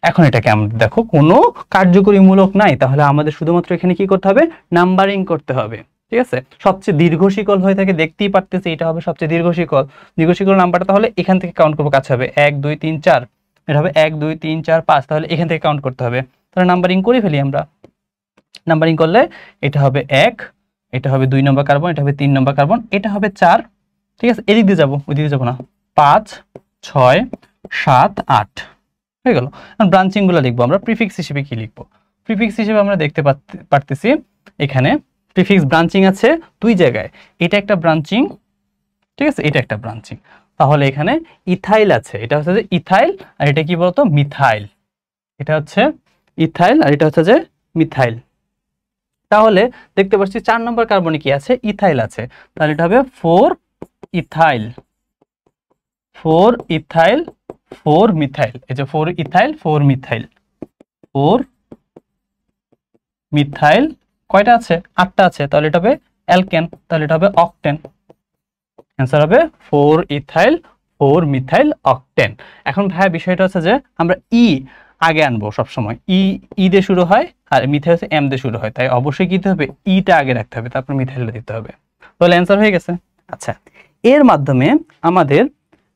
এখন এটাকে আমরা দেখো কোনো কার্যকরীমূলক নাই, তাহলে আমাদের শুধুমাত্র এখানে কি করতে হবে? নাম্বারিং করতে হবে। ঠিক আছে, সবচেয়ে দীর্ঘ শিকল হয়ে থাকে, দেখতেই পারতেছি এটা হবে সবচেয়ে দীর্ঘ শিকল নাম্বারটা, তাহলে এখান থেকে কাউন্ট করবো, কাছে হবে 1 2 3 4, এটা হবে 1 2 3 4 5, তাহলে এখান থেকে কাউন্ট করতে হবে। তাহলে নাম্বারিং করে ফেলি আমরা। নাম্বারিং করলে এটা হবে 1, এটা হবে 2 নম্বর কার্বন, এটা হবে 3 নম্বর কার্বন, এটা হবে 4, ঠিক আছে, এদিক দিয়ে যাবো, ওই দিকে যাবো না, 5 6 7 8 হয়ে গেল। ব্রাঞ্চিং গুলো লিখবো আমরা, প্রিফিক্স হিসেবে কি লিখবো? প্রিফিক্স হিসেবে আমরা দেখতে পারতেছি এখানে প্রিফিক্স ব্রাঞ্চিং আছে 2 জায়গায়, এটা একটা ব্রাঞ্চিং, ঠিক আছে, এটা একটা ব্রাঞ্চিং। তাহলে এখানে ইথাইল আছে, এটা হচ্ছে যে ইথাইল, আর এটা কি বলতো? মিথাইল। এটা হচ্ছে ইথাইল আর এটা হচ্ছে যে মিথাইল। তাহলে দেখতে পাচ্ছি 4 নম্বর কার্বনে কি আছে? ইথাইল আছে, তাহলে এটা হবে 4 ইথাইল, 4 ইথাইল 4 মিথাইল, এই যে 4 ইথাইল 4 মিথাইল, 4 মিথাইল, কয়টা আছে? 8টা আছে, তাহলে এটা হবে অ্যালকেন, তাহলে এটা হবে অকটেন। অ্যান্সার হবে 4 ইথাইল 4 মিথাইল অকটেন। এখন ভাই বিষয়টা হচ্ছে যে আমরা আগে আনবো সবসময়, ই দিয়ে শুরু হয়, আর মিথাইল হচ্ছে এম দিয়ে শুরু হয়, তাই অবশ্যই কি দিতে হবে? ইটা আগে রাখতে হবে, তারপর মিথাইলটা দিতে হবে। তাহলে অ্যান্সার হয়ে গেছে। আচ্ছা, এর মাধ্যমে আমাদের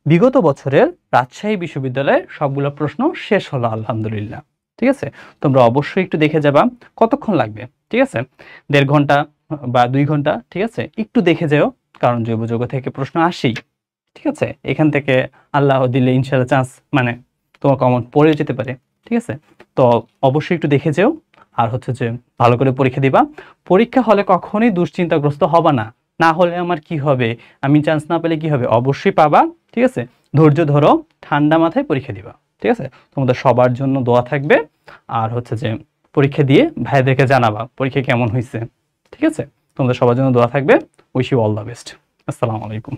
বিগত বছরের রাজশাহী বিশ্ববিদ্যালয়ের সবগুলো প্রশ্ন শেষ হলো আলহামদুলিল্লাহ। ঠিক আছে, তোমরা অবশ্যই একটু দেখে যাবা, কতক্ষণ লাগবে, ঠিক আছে, 1.5 ঘন্টা বা 2 ঘন্টা, ঠিক আছে, একটু দেখে যাও, কারণ জৈব যৌগ থেকে প্রশ্ন আসেই। ঠিক আছে, এখান থেকে আল্লাহ দিলে ইনশাআল্লাহ চান্স, মানে তোমার কমন পড়ে যেতে পারে। ঠিক আছে, তো অবশ্যই একটু দেখে যেও, আর হচ্ছে যে ভালো করে পরীক্ষা দিবা। পরীক্ষা হলে কখনোই দুশ্চিন্তাগ্রস্ত হবা না, না হলে আমার কি হবে, আমি চান্স না পেলে কি হবে, অবশ্যই পাবা। ঠিক আছে, ধৈর্য ধরো, ঠান্ডা মাথায় পরীক্ষা দিবা। ঠিক আছে, তোমাদের সবার জন্য দোয়া থাকবে, আর হচ্ছে যে পরীক্ষা দিয়ে ভাইদেরকে জানাবা পরীক্ষা কেমন হয়েছে। ঠিক আছে, তোমাদের সবার জন্য দোয়া থাকবে। Wish you all the best. আসসালামু আলাইকুম।